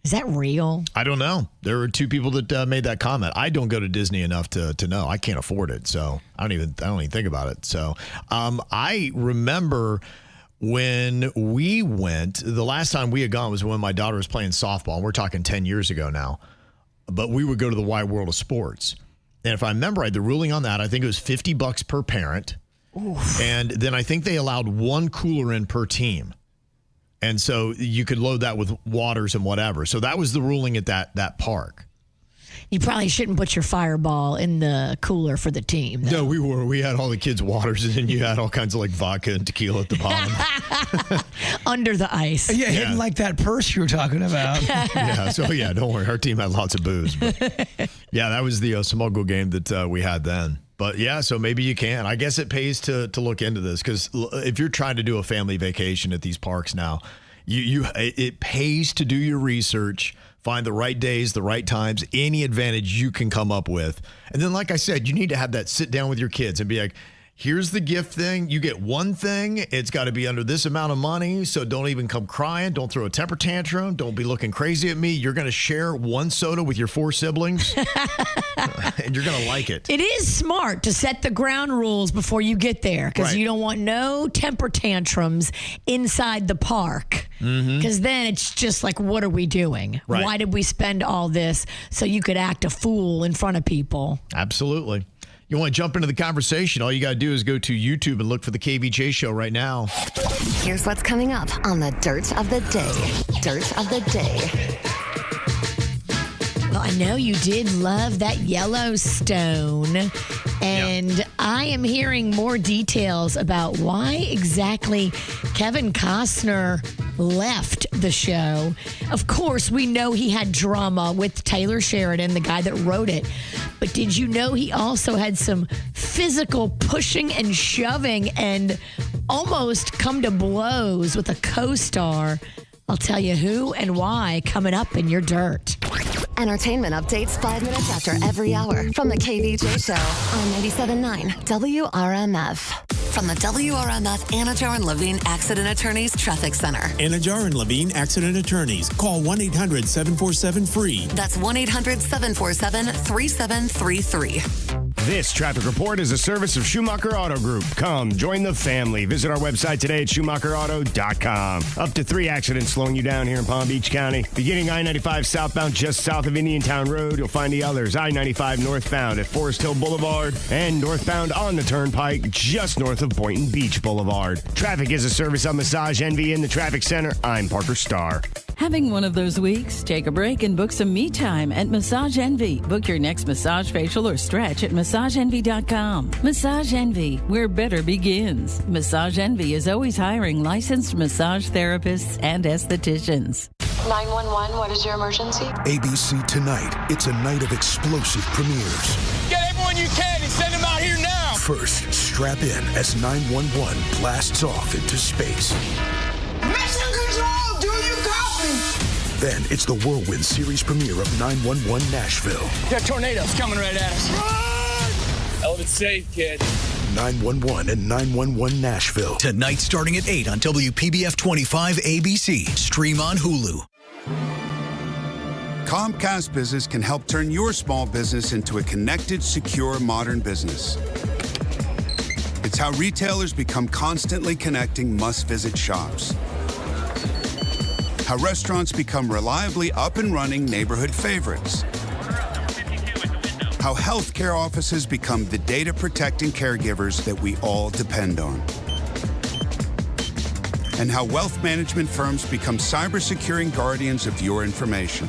Is that real? I don't know. There were 2 people that made that comment. I don't go to Disney enough to know. I can't afford it, so I don't even think about it. So I remember when we went, the last time we had gone was when my daughter was playing softball. And we're talking 10 years ago now. But we would go to the Wide World of Sports. And if I remember right, the ruling on that, I think it was $50 per parent. Oof. And then I think they allowed 1 cooler in per team. And so you could load that with waters and whatever. So that was the ruling at that park. You probably shouldn't put your Fireball in the cooler for the team, though. No, we had all the kids' waters, and then you had all kinds of like vodka and tequila at the bottom. Under the ice. Yeah, hidden like that purse you were talking about. Don't worry. Our team had lots of booze. But that was the smuggle game that we had then. But so maybe you can. I guess it pays to look into this because if you're trying to do a family vacation at these parks now, it pays to do your research. Find the right days, the right times, any advantage you can come up with. And then, like I said, you need to have that sit down with your kids and be like, here's the gift thing. You get one thing. It's got to be under this amount of money. So don't even come crying. Don't throw a temper tantrum. Don't be looking crazy at me. You're going to share 1 soda with your 4 siblings. And you're going to like it. It is smart to set the ground rules before you get there because you don't want no temper tantrums inside the park. Because then it's just like, what are we doing? Right. Why did we spend all this so you could act a fool in front of people? Absolutely. You want to jump into the conversation, all you got to do is go to YouTube and look for the KVJ Show right now. Here's what's coming up on the Dirt of the Day. Dirt of the Day. Well, I know you did love that Yellowstone, and I am hearing more details about why exactly Kevin Costner left the show. Of course, we know he had drama with Taylor Sheridan, the guy that wrote it. But did you know he also had some physical pushing and shoving and almost come to blows with a co-star? I'll tell you who and why coming up in your dirt. Entertainment updates 5 minutes after every hour from the KVJ Show on 97.9 WRMF. From the WRMF Anajar and Levine Accident Attorneys Traffic Center. Anajar and Levine Accident Attorneys. Call 1-800-747-FREE. That's 1-800-747-3733. This traffic report is a service of Schumacher Auto Group. Come, join the family. Visit our website today at SchumacherAuto.com. Up to 3 accidents slowing you down here in Palm Beach County. Beginning I-95 southbound just south of Indiantown Road. You'll find the others. I-95 northbound at Forest Hill Boulevard and northbound on the Turnpike just north of Boynton Beach Boulevard. Traffic is a service of Massage Envy in the Traffic Center. I'm Parker Starr. Having one of those weeks? Take a break and book some me time at Massage Envy. Book your next massage, facial, or stretch at MassageEnvy.com. Massage Envy, where better begins. Massage Envy is always hiring licensed massage therapists and estheticians. 911, what is your emergency? ABC Tonight. It's a night of explosive premieres. Get everyone you can and send them out here now. 1st, strap in as 911 blasts off into space. Mission Control, do you copy? Then it's the Whirlwind series premiere of 911 Nashville. That tornado's coming right at us. Run! Hell of it's safe, kid. 911 and 911 Nashville. Tonight starting at 8 on WPBF 25 ABC. Stream on Hulu. Comcast Business can help turn your small business into a connected, secure, modern business. It's how retailers become constantly connecting must-visit shops. How restaurants become reliably up and running neighborhood favorites. How healthcare offices become the data-protecting caregivers that we all depend on. And how wealth management firms become cyber-securing guardians of your information.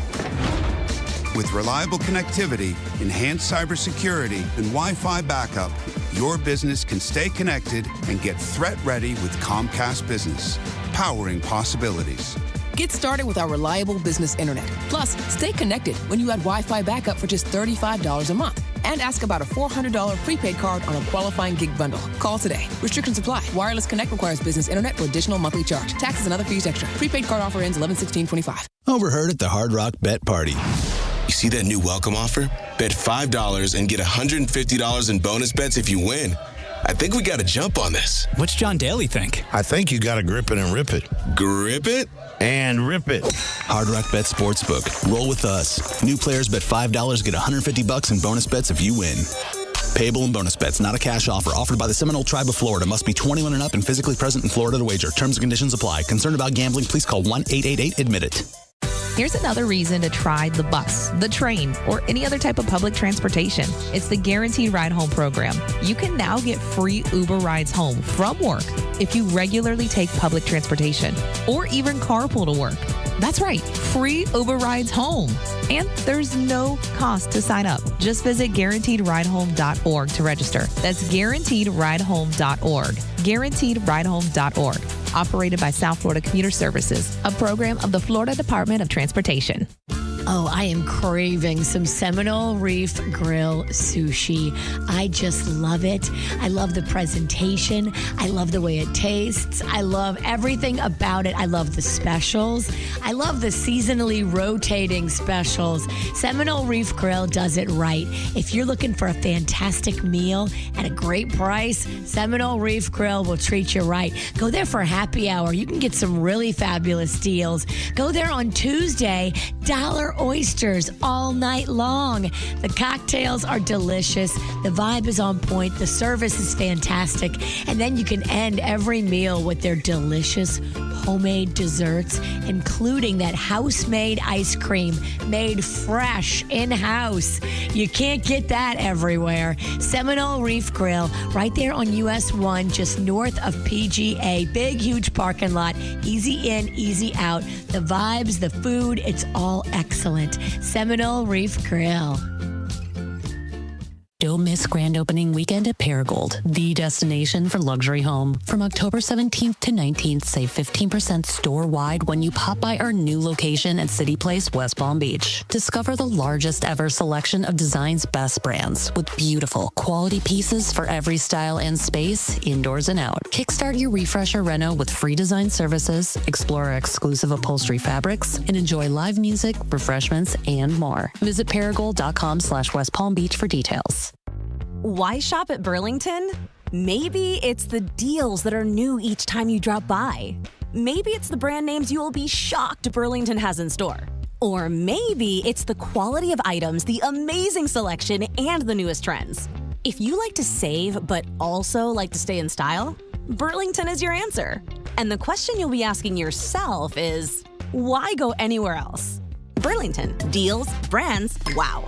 With reliable connectivity, enhanced cybersecurity, and Wi-Fi backup, your business can stay connected and get threat-ready with Comcast Business, powering possibilities. Get started with our reliable business internet. Plus, stay connected when you add Wi-Fi backup for just $35 a month. And ask about a $400 prepaid card on a qualifying gig bundle. Call today. Restrictions apply. Wireless Connect requires business internet for additional monthly charge. Taxes and other fees extra. Prepaid card offer ends 11/16/25. Overheard at the Hard Rock Bet Party. You see that new welcome offer? Bet $5 and get $150 in bonus bets if you win. I think we got to jump on this. What's John Daly think? I think you got to grip it and rip it. Grip it? And rip it. Hard Rock Bet Sportsbook. Roll with us. New players bet $5, get $150 in bonus bets if you win. Payable in bonus bets, not a cash offer. Offered by the Seminole Tribe of Florida. Must be 21 and up and physically present in Florida to wager. Terms and conditions apply. Concerned about gambling? Please call 1-888-ADMIT-IT. Here's another reason to try the bus, the train, or any other type of public transportation. It's the Guaranteed Ride Home program. You can now get free Uber rides home from work if you regularly take public transportation or even carpool to work. That's right, free Uber rides home. And there's no cost to sign up. Just visit guaranteedridehome.org to register. That's guaranteedridehome.org. Guaranteedridehome.org. Operated by South Florida Commuter Services, a program of the Florida Department of Transportation. Oh, I am craving some Seminole Reef Grill sushi. I just love it. I love the presentation. I love the way it tastes. I love everything about it. I love the specials. I love the seasonally rotating specials. Seminole Reef Grill does it right. If you're looking for a fantastic meal at a great price, Seminole Reef Grill will treat you right. Go there for happy hour. You can get some really fabulous deals. Go there on Tuesday, $1 oysters all night long. The cocktails are delicious. The vibe is on point. The service is fantastic. And then you can end every meal with their delicious homemade desserts, including that house-made ice cream made fresh in-house. You can't get that everywhere. Seminole Reef Grill, right there on US 1, just north of PGA. Big, huge parking lot. Easy in, easy out. The vibes, the food, it's all excellent. Seminole Reef Grill. Don't miss grand opening weekend at Paragold, the destination for luxury home. From October 17th to 19th, save 15% store-wide when you pop by our new location at City Place, West Palm Beach. Discover the largest ever selection of design's best brands with beautiful, quality pieces for every style and space, indoors and out. Kickstart your refresh or reno with free design services, explore our exclusive upholstery fabrics, and enjoy live music, refreshments, and more. Visit paragold.com/West Palm Beach for details. Why shop at Burlington? Maybe it's the deals that are new each time you drop by. Maybe it's the brand names you'll be shocked Burlington has in store. Or maybe it's the quality of items, the amazing selection, and the newest trends. If you like to save but also like to stay in style, Burlington is your answer. And the question you'll be asking yourself is, why go anywhere else? Burlington. Deals, brands, wow.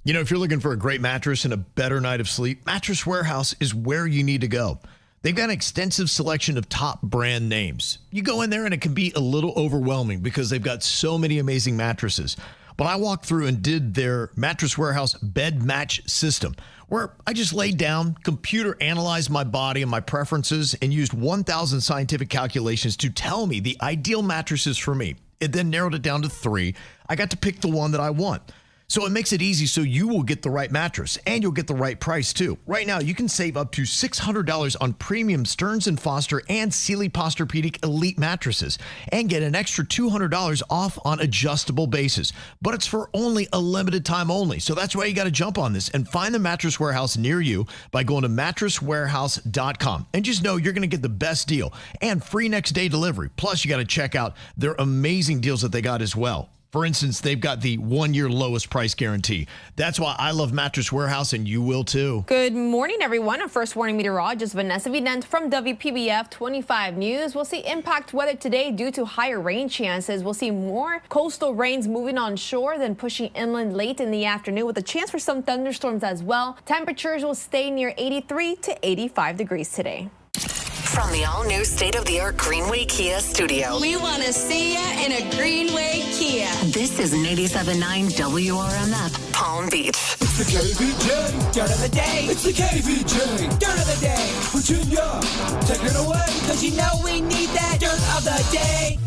You know, if you're looking for a great mattress and a better night of sleep, Mattress Warehouse is where you need to go. They've got an extensive selection of top brand names. You go in there and it can be a little overwhelming because they've got so many amazing mattresses. But I walked through and did their Mattress Warehouse bed match system, where I just laid down, computer analyzed my body and my preferences, and used 1,000 scientific calculations to tell me the ideal mattresses for me. It then narrowed it down to 3. I got to pick the one that I want. So it makes it easy so you will get the right mattress and you'll get the right price too. Right now, you can save up to $600 on premium Stearns & Foster and Sealy Posturepedic Elite mattresses and get an extra $200 off on adjustable bases. But it's for only a limited time only. So that's why you got to jump on this and find the Mattress Warehouse near you by going to mattresswarehouse.com. And just know you're going to get the best deal and free next day delivery. Plus, you got to check out their amazing deals that they got as well. For instance, they've got the 1-year lowest price guarantee. That's why I love Mattress Warehouse, and you will too. Good morning, everyone. Our first warning meteorologist Vanessa Vident from WPBF 25 News. We'll see impact weather today due to higher rain chances. We'll see more coastal rains moving on shore, then pushing inland late in the afternoon with a chance for some thunderstorms as well. Temperatures will stay near 83 to 85 degrees today. From the all-new state-of-the-art Greenway Kia studio. We want to see you in a Greenway Kia. This is 87.9 WRMF, Palm Beach. It's the KVJ Dirt of the Day. It's the KVJ Dirt of the Day. Virginia, take it away. Because you know we need that Dirt of the Day.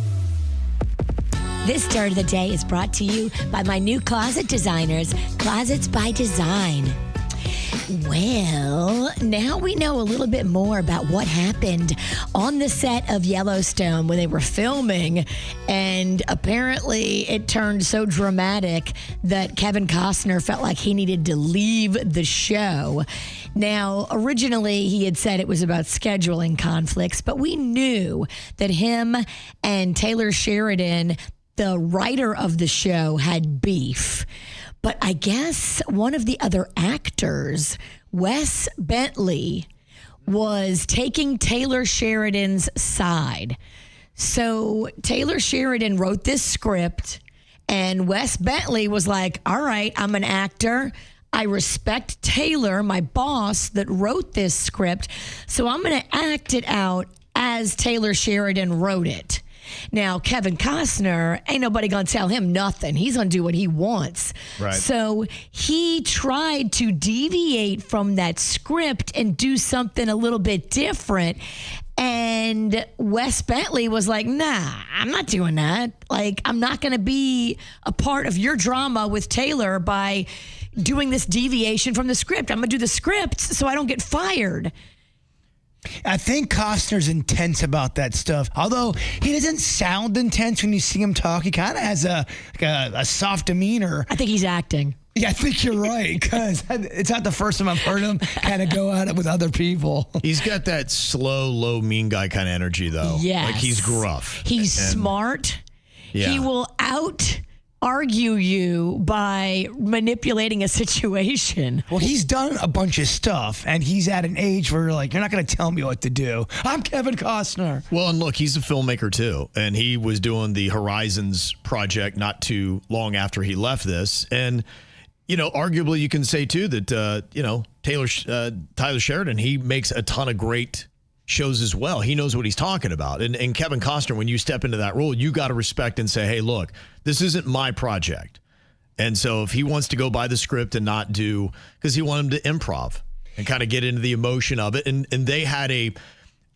This Dirt of the Day is brought to you by my new closet designers, Closets by Design. Well, now we know a little bit more about what happened on the set of Yellowstone when they were filming, and apparently it turned so dramatic that Kevin Costner felt like he needed to leave the show. Now, originally he had said it was about scheduling conflicts, but we knew that him and Taylor Sheridan, the writer of the show, had beef. But I guess one of the other actors, Wes Bentley, was taking Taylor Sheridan's side. So Taylor Sheridan wrote this script, and Wes Bentley was like, all right, I'm an actor. I respect Taylor, my boss, that wrote this script, so I'm going to act it out as Taylor Sheridan wrote it. Now, Kevin Costner, ain't nobody going to tell him nothing. He's going to do what he wants. Right. So he tried to deviate from that script and do something a little bit different. And Wes Bentley was like, nah, I'm not doing that. Like, I'm not going to be a part of your drama with Taylor by doing this deviation from the script. I'm going to do the script so I don't get fired. I think Costner's intense about that stuff. Although he doesn't sound intense when you see him talk. He kind of has a soft demeanor. I think he's acting. Yeah, I think you're right, because it's not the first time I've heard him kind of go at it with other people. He's got that slow, low, mean guy kind of energy, though. Yes. Like, he's gruff. He's smart. Yeah. He will out-argue you by manipulating a situation. Well, he's done a bunch of stuff, and he's at an age where, like, you're not going to tell me what to do. I'm Kevin Costner. Well, and look, he's a filmmaker, too. And he was doing the Horizons project not too long after he left this. And, you know, arguably you can say, too, that, Tyler Sheridan, he makes a ton of great shows as well. He knows what he's talking about. And Kevin Costner, when you step into that role, you got to respect and say, hey, look, this isn't my project. And so if he wants to go by the script and not do, because he wanted him to improv and kind of get into the emotion of it. And they had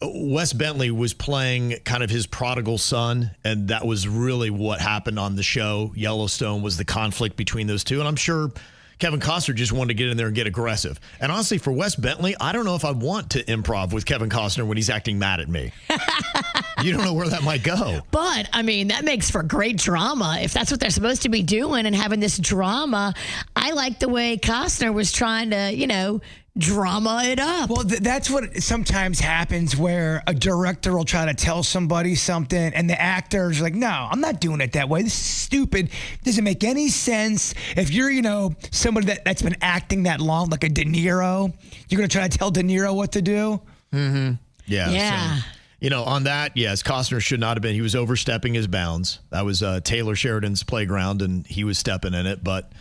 Wes Bentley was playing kind of his prodigal son. And that was really what happened on the show. Yellowstone was the conflict between those two. And I'm sure Kevin Costner just wanted to get in there and get aggressive. And honestly, for Wes Bentley, I don't know if I want to improv with Kevin Costner when he's acting mad at me. You don't know where that might go. But, I mean, that makes for great drama. If that's what they're supposed to be doing and having this drama, I like the way Costner was trying to, drama it up. Well, that's what sometimes happens, where a director will try to tell somebody something and the actor's like, no, I'm not doing it that way. This is stupid. Doesn't make any sense. If you're, somebody that's been acting that long, like a De Niro, you're going to try to tell De Niro what to do? Mm-hmm. Yeah. So, on that, yes, Costner should not have been. He was overstepping his bounds. That was Taylor Sheridan's playground, and he was stepping in it. But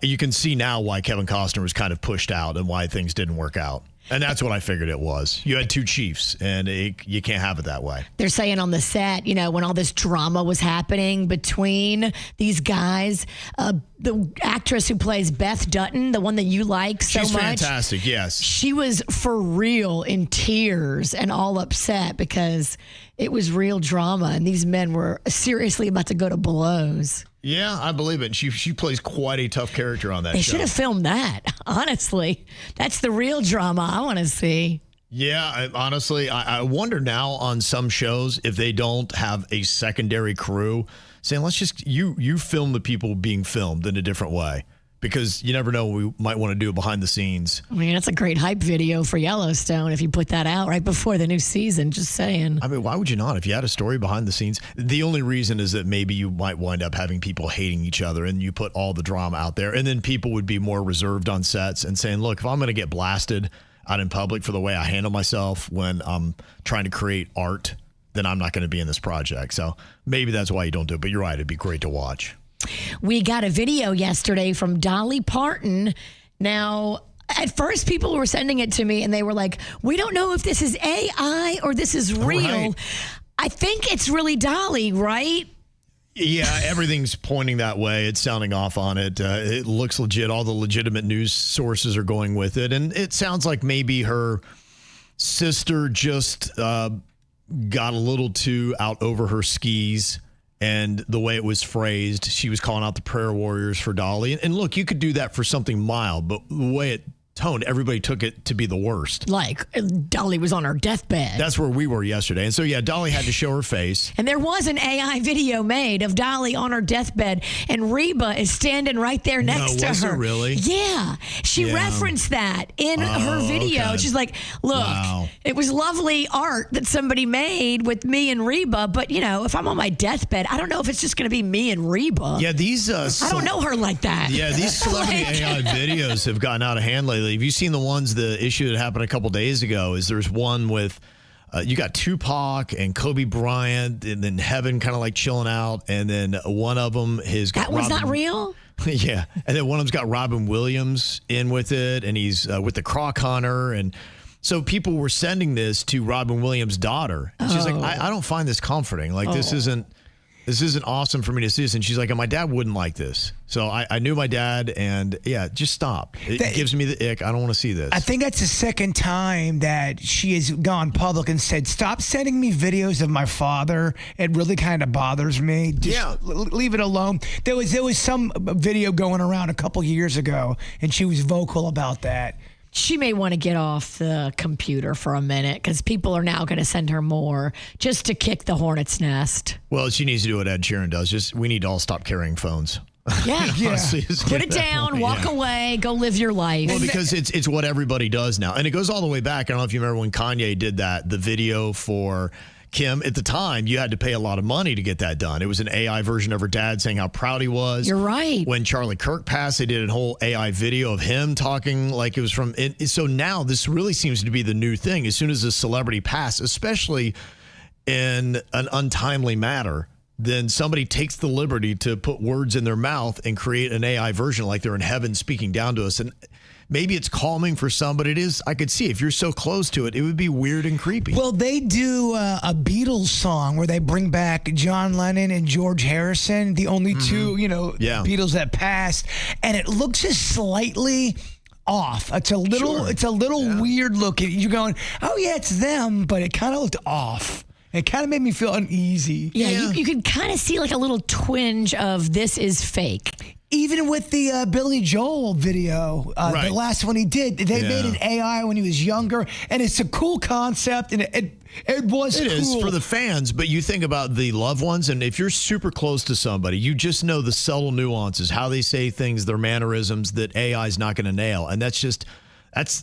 you can see now why Kevin Costner was kind of pushed out and why things didn't work out. And that's what I figured it was. You had two chiefs, and you can't have it that way. They're saying on the set, when all this drama was happening between these guys, the actress who plays Beth Dutton, the one that you like so much. She's fantastic, yes. She was for real in tears and all upset because it was real drama, and these men were seriously about to go to blows. Yeah, I believe it. She plays quite a tough character on that They show. should have filmed that, honestly. That's the real drama I want to see. Yeah, honestly, I wonder now on some shows if they don't have a secondary crew saying, let's just, you film the people being filmed in a different way. Because you never know, we might want to do behind the scenes. I mean, that's a great hype video for Yellowstone if you put that out right before the new season, just saying. I mean, why would you not? If you had a story behind the scenes, the only reason is that maybe you might wind up having people hating each other and you put all the drama out there. And then people would be more reserved on sets and saying, look, if I'm going to get blasted out in public for the way I handle myself when I'm trying to create art, then I'm not going to be in this project. So maybe that's why you don't do it. But you're right. It'd be great to watch. We got a video yesterday from Dolly Parton. Now, at first, people were sending it to me, and they were like, we don't know if this is AI or this is real. Right. I think it's really Dolly, right? Yeah, everything's pointing that way. It's sounding off on it. It looks legit. All the legitimate news sources are going with it. And it sounds like maybe her sister just got a little too out over her skis. And the way it was phrased, she was calling out the prayer warriors for Dolly. And look, you could do that for something mild, but the way it toned, everybody took it to be the worst. Like, Dolly was on her deathbed. That's where we were yesterday. And so, yeah, Dolly had to show her face. And there was an AI video made of Dolly on her deathbed, and Reba is standing right there next to her. Was it really? Yeah. She referenced that in her video. Okay. She's like, look, it was lovely art that somebody made with me and Reba, but, you know, if I'm on my deathbed, I don't know if it's just going to be me and Reba. Yeah, these... I don't know her like that. Yeah, these celebrity AI videos have gotten out of hand lately. Have you seen the issue that happened a couple days ago? Is there's one with you got Tupac and Kobe Bryant, and then Heaven kind of like chilling out, and then one of them has got that was not real. Yeah, and then one of them's got Robin Williams in with it, and he's with the Croc Hunter, and so people were sending this to Robin Williams' daughter, and she's like, I don't find this comforting. Like this isn't awesome for me to see this. And she's like, and my dad wouldn't like this. So I knew my dad, and yeah, just stop. It gives me the ick. I don't want to see this. I think that's the second time that she has gone public and said, stop sending me videos of my father. It really kind of bothers me. Just leave it alone. There was some video going around a couple years ago, and she was vocal about that. She may want to get off the computer for a minute because people are now going to send her more just to kick the hornet's nest. Well, she needs to do what Ed Sheeran does. We need to all stop carrying phones. Yeah. Put it down, walk away, go live your life. Well, because it's what everybody does now. And it goes all the way back. I don't know if you remember when Kanye did the video for Kim. At the time, you had to pay a lot of money to get that done. It was an AI version of her dad saying how proud he was. You're right. When Charlie Kirk passed, they did a whole AI video of him talking like it was from it. So now this really seems to be the new thing. As soon as a celebrity passes, especially in an untimely matter, then somebody takes the liberty to put words in their mouth and create an AI version like they're in heaven speaking down to us. And maybe it's calming for some, but it is, I could see if you're so close to it, it would be weird and creepy. Well, they do a Beatles song where they bring back John Lennon and George Harrison, the only two, Beatles that passed. And it looks just slightly off. It's a little weird looking. You're going, oh yeah, it's them, but it kind of looked off. It kind of made me feel uneasy. Yeah. You could kind of see like a little twinge of this is fake. Even with the Billy Joel video, the last one he did, they made an AI when he was younger, and it's a cool concept, and it was cool. It is for the fans, but you think about the loved ones, and if you're super close to somebody, you just know the subtle nuances, how they say things, their mannerisms that AI is not going to nail, and that's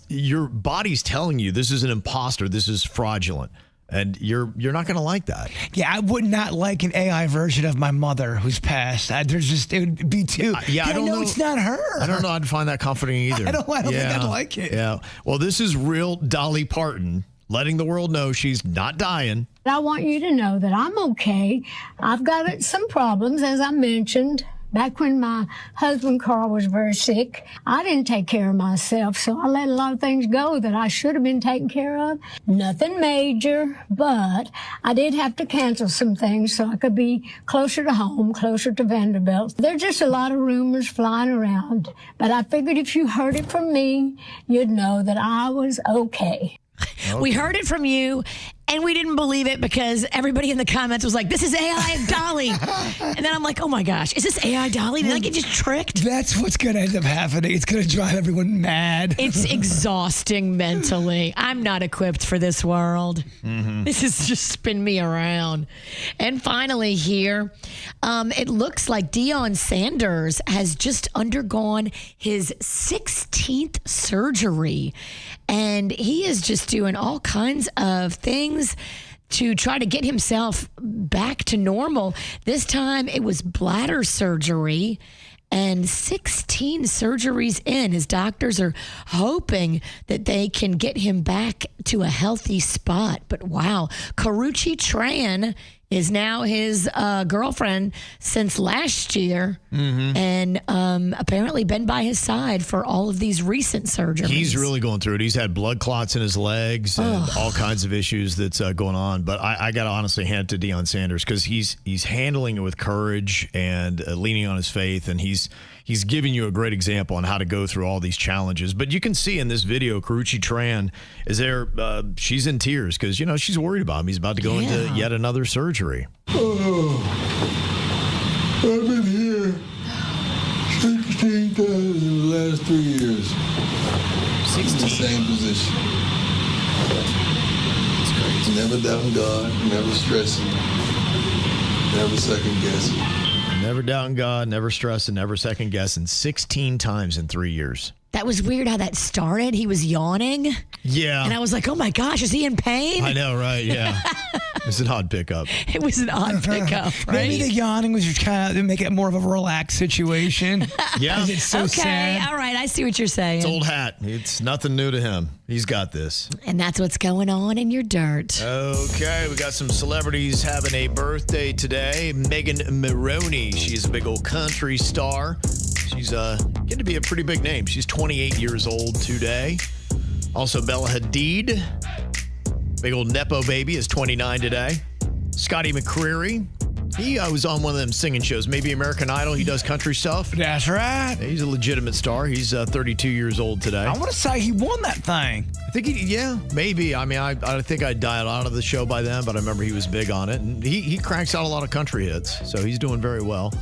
your body's telling you this is an imposter, this is fraudulent. And you're not going to like that. Yeah, I would not like an AI version of my mother who's passed. It would be too. I don't know. It's not her. I don't know. I'd find that comforting either. I don't think I'd like it. Yeah. Well, this is real Dolly Parton letting the world know she's not dying. I want you to know that I'm okay. I've got some problems, as I mentioned. Back when my husband, Carl, was very sick, I didn't take care of myself, so I let a lot of things go that I should have been taken care of. Nothing major, but I did have to cancel some things so I could be closer to home, closer to Vanderbilt. There's just a lot of rumors flying around, but I figured if you heard it from me, you'd know that I was okay. We heard it from you, And we didn't believe it because everybody in the comments was like, this is AI Dolly. And then I'm like, oh my gosh, is this AI Dolly? Did I get just tricked? That's what's going to end up happening. It's going to drive everyone mad. It's exhausting mentally. I'm not equipped for this world. This has just spin me around. And finally here, it looks like Deion Sanders has just undergone his 16th surgery. And he is just doing all kinds of things to try to get himself back to normal. This time it was bladder surgery. And 16 surgeries in. His doctors are hoping that they can get him back to a healthy spot. But wow, Karuchi Tran is now his girlfriend since last year, and apparently been by his side for all of these recent surgeries. He's really going through it. He's had blood clots in his legs and all kinds of issues that's going on. But I got to honestly hand it to Deion Sanders because he's handling it with courage and leaning on his faith, and he's giving you a great example on how to go through all these challenges. But you can see in this video, Karuchi Tran is there. She's in tears because, she's worried about him. He's about to go into yet another surgery. Oh, I've been here 16 times in the last 3 years. 16. In the same position. It's crazy. Never doubting God, never stressing, never second guessing. Never doubting God, never stressing, never second guessing. 16 times in 3 years. That was weird how that started. He was yawning. Yeah. And I was like, oh my gosh, is he in pain? I know, right? Yeah. It's an odd pickup. It was an odd pickup, right? Maybe the yawning was just kind of to make it more of a relaxed situation. Yeah. 'Cause it's so okay, sad. all right, I see what you're saying. It's old hat. It's nothing new to him. He's got this. And that's what's going on in your dirt. Okay, we got some celebrities having a birthday today. Megan Maroney, she's a big old country star. She's getting to be a pretty big name. She's 28 years old today. Also, Bella Hadid, big old Nepo baby, is 29 today. Scotty McCreery, he was on one of them singing shows, maybe American Idol. He does country stuff. That's right. He's a legitimate star. He's 32 years old today. I want to say he won that thing. I think maybe. I mean, I think I dialed out of the show by then, but I remember he was big on it. And he cranks out a lot of country hits, so he's doing very well.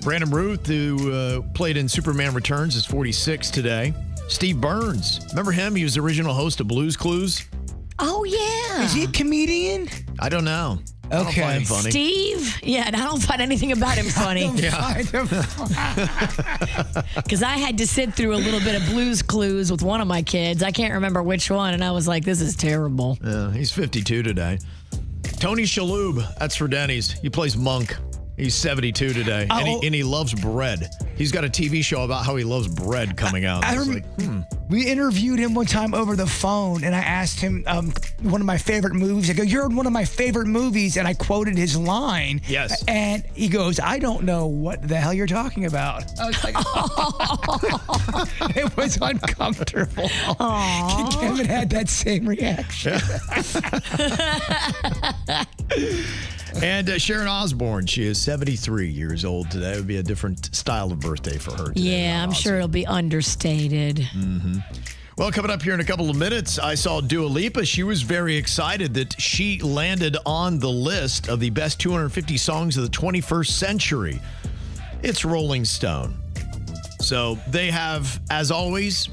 Brandon Ruth, who played in Superman Returns, is 46 today. Steve Burns, remember him? He was the original host of Blue's Clues. Oh, yeah. Is he a comedian? I don't know. I don't find him funny. Steve? Yeah, and I don't find anything about him funny. Because I had to sit through a little bit of Blue's Clues with one of my kids. I can't remember which one, and I was like, this is terrible. Yeah, he's 52 today. Tony Shalhoub, that's for Denny's. He plays Monk. He's 72 today, and he loves bread. He's got a TV show about how he loves bread coming out. We interviewed him one time over the phone, and I asked him one of my favorite movies. I go, you're in one of my favorite movies, and I quoted his line. Yes. And he goes, I don't know what the hell you're talking about. I was like, it was uncomfortable. Kevin had that same reaction. And Sharon Osbourne, she is 73 years old today. It would be a different style of birthday for her today. Yeah, I'm sure it'll be understated. Well, coming up here in a couple of minutes, I saw Dua Lipa. She was very excited that she landed on the list of the best 250 songs of the 21st century. It's Rolling Stone. So they have, as always,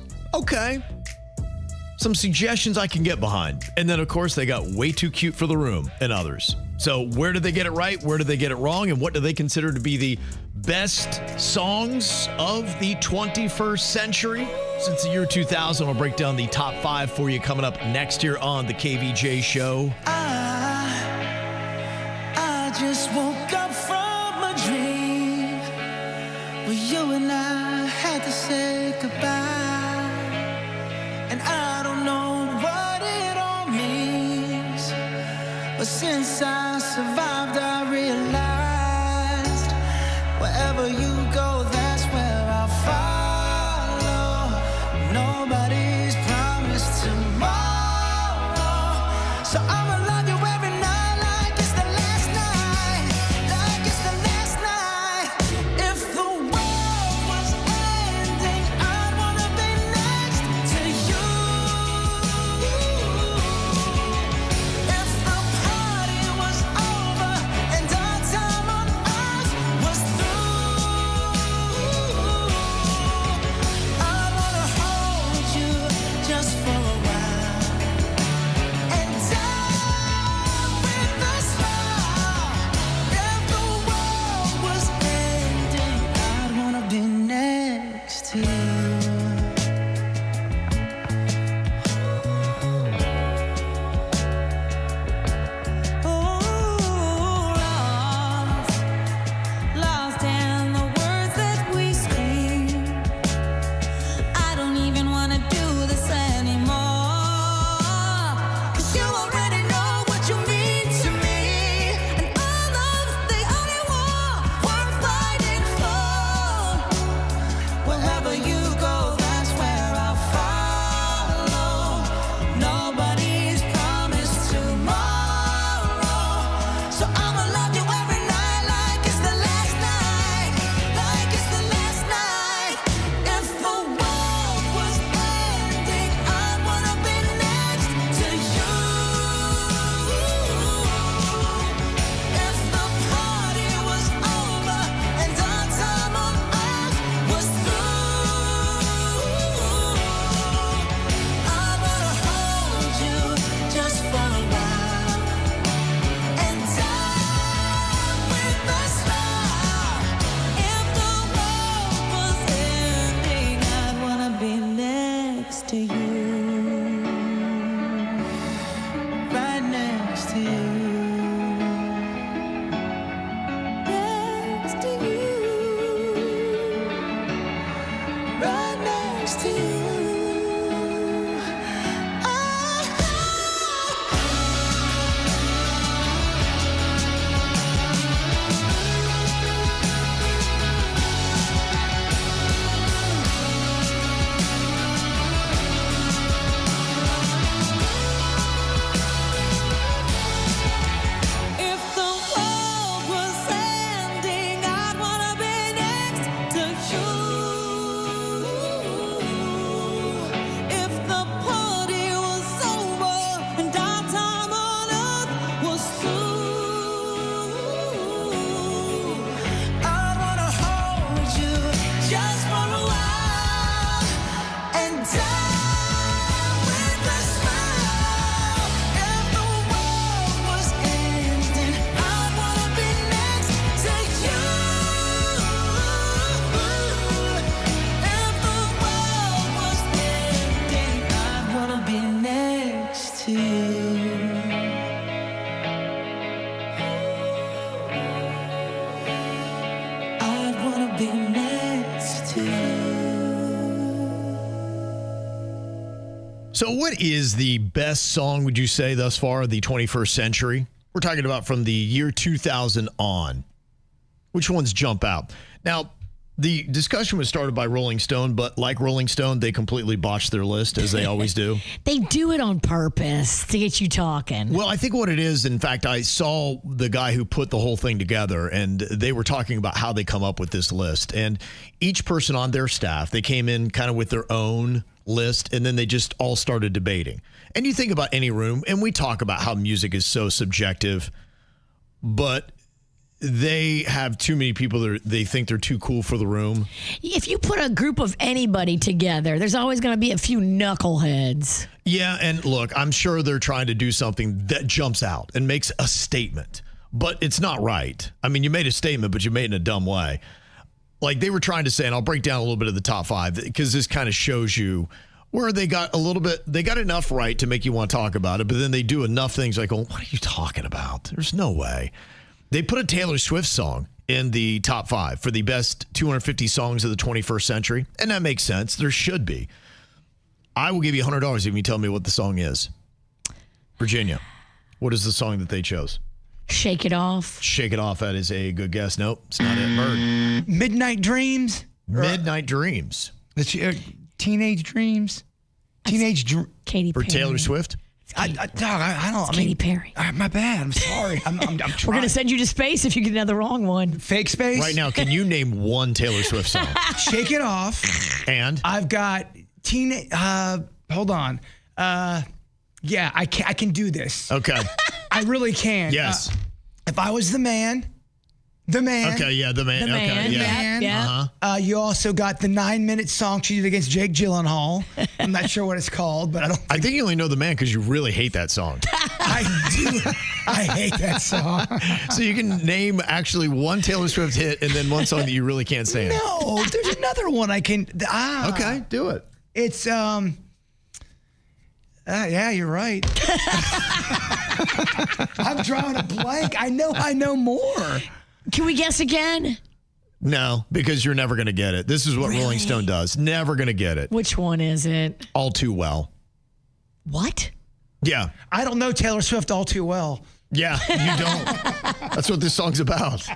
some suggestions I can get behind. And then, of course, they got Way Too Cute for the Room and others. So where did they get it right? Where did they get it wrong? And what do they consider to be the best songs of the 21st century? Since the year 2000, we'll break down the top 5 for you coming up next here on the KVJ Show. I just woke up from a dream where you and I had to say goodbye. And I don't know what it all means, but since I survived, I realized wherever you go, that's where I'll follow. Nobody's promised tomorrow, so I'ma love you every night like it's the last night, like it's the last night. If the world was ending, I'd wanna be next to you. If the So what is the best song, would you say, thus far of the 21st century? We're talking about from the year 2000 on. Which ones jump out? Now, the discussion was started by Rolling Stone, but like Rolling Stone, they completely botched their list, as they always do. They do it on purpose to get you talking. Well, I think what it is, in fact, I saw the guy who put the whole thing together, and they were talking about how they come up with this list. And each person on their staff, they came in kind of with their own list, and then they just all started debating. And you think about any room, and we talk about how music is so subjective, but they have too many people that they think they're too cool for the room. If you put a group of anybody together, there's always going to be a few knuckleheads. Yeah, and look, I'm sure they're trying to do something that jumps out and makes a statement, but it's not right. I mean, you made a statement, but you made it in a dumb way. Like they were trying to say, and I'll break down a little bit of the top five because this kind of shows you where they got a little bit, they got enough right to make you want to talk about it, but then they do enough things like, oh, what are you talking about? There's no way. They put a Taylor Swift song in the top five for the best 250 songs of the 21st century, and that makes sense. There should be. I will give you $100 if you tell me what the song is. Virginia, what is the song that they chose? Shake It Off. Shake It Off. That is a good guess. Nope, it's not it. Bird. Midnight Dreams. Midnight Dreams. Teenage Dreams. Katy Perry. For Taylor Swift? I don't. Katy Perry. My bad. I'm sorry. I'm trying. We're going to send you to space if you get another wrong one. Fake space? Right now, can you name one Taylor Swift song? Shake It Off. And? I've got hold on. Yeah, I can do this. Okay. I really can. Yes. If I was the man. Okay, yeah, the man. Okay, yeah. Yeah. You also got the 9-minute song she did against Jake Gyllenhaal. I'm not sure what it's called, but I think you only know the man because you really hate that song. I do. I hate that song. So you can name actually one Taylor Swift hit and then one song that you really can't stand. No, there's another one I can. Okay, do it. It's yeah, you're right. I'm drawing a blank. I know more. Can we guess again? No, because you're never going to get it. This is what Rolling Stone does. Never going to get it. Which one is it? All Too Well. What? Yeah. I don't know Taylor Swift all too well. Yeah, you don't. That's what this song's about.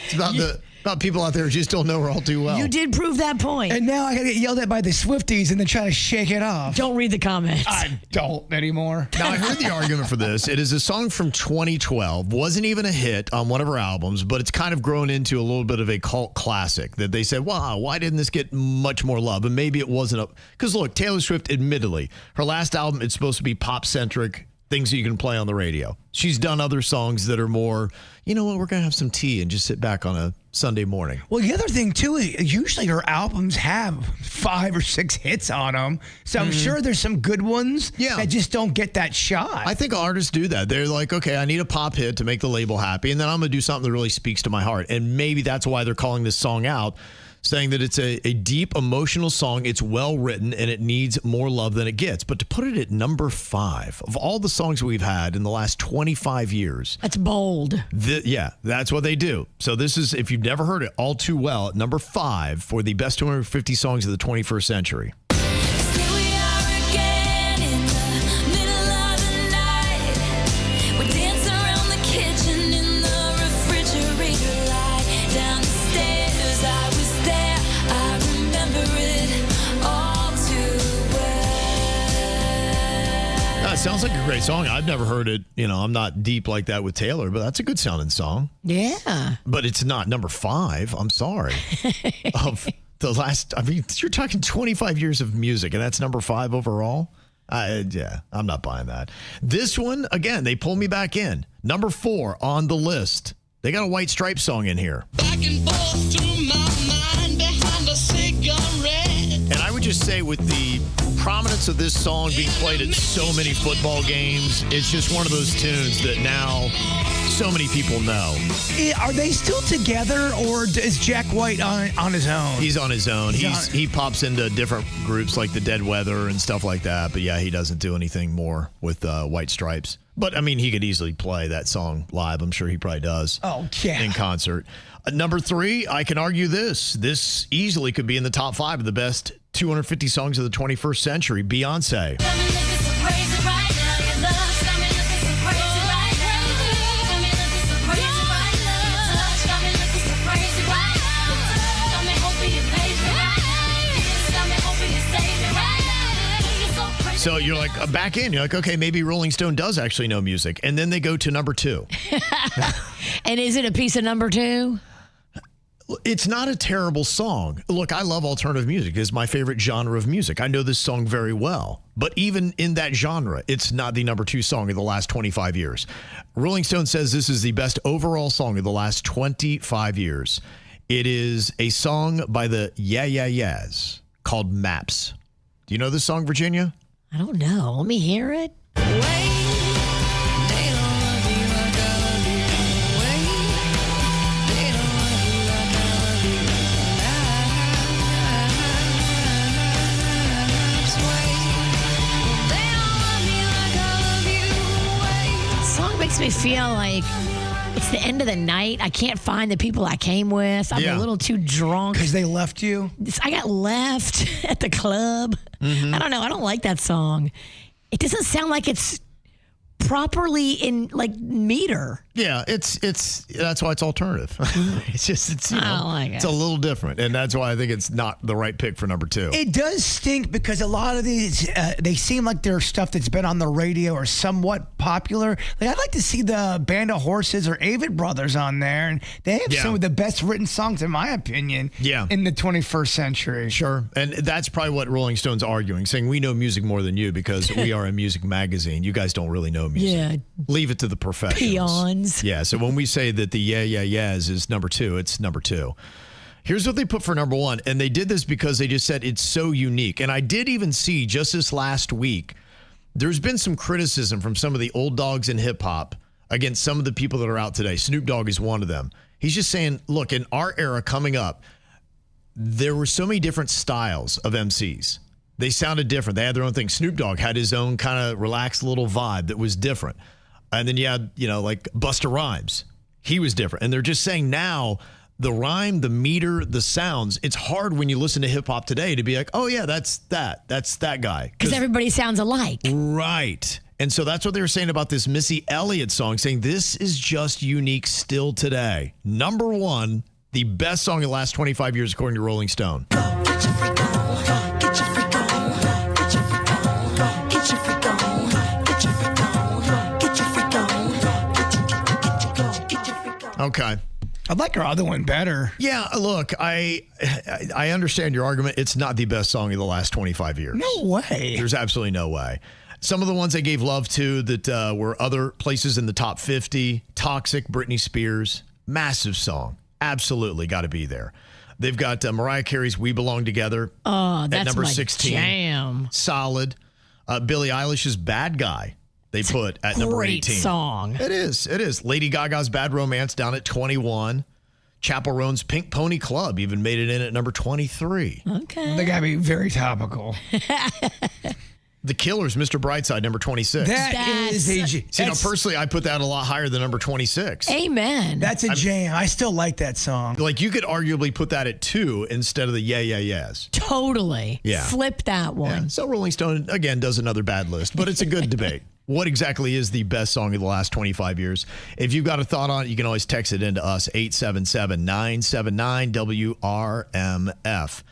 It's about people out there who just don't know her all too well. You did prove that point. And now I got to get yelled at by the Swifties and then try to shake it off. Don't read the comments. I don't anymore. Now, I heard the argument for this. It is a song from 2012. Wasn't even a hit on one of her albums, but it's kind of grown into a little bit of a cult classic that they said, wow, why didn't this get much more love? And maybe it wasn't because look, Taylor Swift, admittedly, her last album, it's supposed to be pop-centric, things that you can play on the radio. She's done other songs that are more, you know what, we're going to have some tea and just sit back on a Sunday morning. Well, the other thing, too, is usually her albums have 5 or 6 hits on them. So I'm sure there's some good ones that just don't get that shot. I think artists do that. They're like, okay, I need a pop hit to make the label happy, and then I'm going to do something that really speaks to my heart. And maybe that's why they're calling this song out, saying that it's a deep, emotional song. It's well written, and it needs more love than it gets. But to put it at number 5 of all the songs we've had in the last 25 years. That's bold. Yeah, that's what they do. So this is, if you've never heard it, All Too Well at number 5 for the best 250 songs of the 21st century. Sounds like a great song. I've never heard it. You know, I'm not deep like that with Taylor, but that's a good sounding song. Yeah. But it's not number 5. I'm sorry. Of the last, I mean, you're talking 25 years of music, and that's number 5 overall. Yeah, I'm not buying that. This one, again, they pull me back in. Number 4 on the list. They got a White Stripes song in here. Back and forth through my mind behind a cigarette. And I would just say with the prominence of this song being played at so many football games, it's just one of those tunes that now so many people know. Are they still together, or is Jack White on his own? He's on his own. He pops into different groups like the Dead Weather and stuff like that. But yeah, he doesn't do anything more with White Stripes. But I mean, he could easily play that song live. I'm sure he probably does. Oh, yeah. In concert. Number 3, I can argue this. This easily could be in the top 5 of the best 250 songs of the 21st century. Beyonce. like back in. You're like, okay, maybe Rolling Stone does actually know music. And then they go to number 2. And is it a piece of number 2? It's not a terrible song. Look, I love alternative music. It's my favorite genre of music. I know this song very well. But even in that genre, it's not the number 2 song of the last 25 years. Rolling Stone says this is the best overall song of the last 25 years. It is a song by the Yeah Yeah Yeahs called Maps. Do you know this song, Virginia? I don't know. Let me hear it. Makes me feel like it's the end of the night. I can't find the people I came with. I'm a little too drunk. Because they left you? I got left at the club. I don't know. I don't like that song. It doesn't sound like it's properly in like meter. Yeah, it's that's why it's alternative. it's I don't like it. It's a little different, and that's why I think it's not the right pick for number 2. It does stink because a lot of these they seem like they're stuff that's been on the radio or somewhat popular. Like I'd like to see the Band of Horses or Avett Brothers on there, and they have some of the best written songs, in my opinion, in the 21st century. Sure, and that's probably what Rolling Stone's arguing, saying we know music more than you because we are a music magazine. You guys don't really know music. Yeah, leave it to the professionals. Peons. Yeah, so when we say that the Yeah Yeah Yeahs is number 2, it's number 2. Here's what they put for number 1, and they did this because they just said it's so unique. And I did even see just this last week, there's been some criticism from some of the old dogs in hip hop against some of the people that are out today. Snoop Dogg is one of them. He's just saying, look, in our era coming up, there were so many different styles of MCs. They sounded different. They had their own thing. Snoop Dogg had his own kind of relaxed little vibe that was different. And then you had, like Busta Rhymes. He was different. And they're just saying now the rhyme, the meter, the sounds, it's hard when you listen to hip hop today to be like, oh, yeah, that's that guy. Because everybody sounds alike. Right. And so that's what they were saying about this Missy Elliott song, saying this is just unique still today. Number 1, the best song in the last 25 years, according to Rolling Stone. Okay. I like our other one better. Yeah, look, I understand your argument. It's not the best song of the last 25 years. No way. There's absolutely no way. Some of the ones they gave love to that were other places in the top 50, Toxic, Britney Spears, massive song. Absolutely got to be there. They've got Mariah Carey's We Belong Together that's at number my 16. Jam. Solid. Billie Eilish's Bad Guy. They put at number 18. Great song. It is. Lady Gaga's Bad Romance down at 21. Chappell Roan's Pink Pony Club even made it in at number 23. Okay. They gotta be very topical. The Killers, Mr. Brightside, number 26. That is a jam. See, now personally, I put that a lot higher than number 26. Amen. That's a jam. I still like that song. Like, you could arguably put that at 2 instead of the Yeah Yeah Yeahs. Totally. Yeah. Flip that one. Yeah. So Rolling Stone, again, does another bad list, but it's a good debate. What exactly is the best song of the last 25 years? If you've got a thought on it, you can always text it into us, 877-979-WRMF.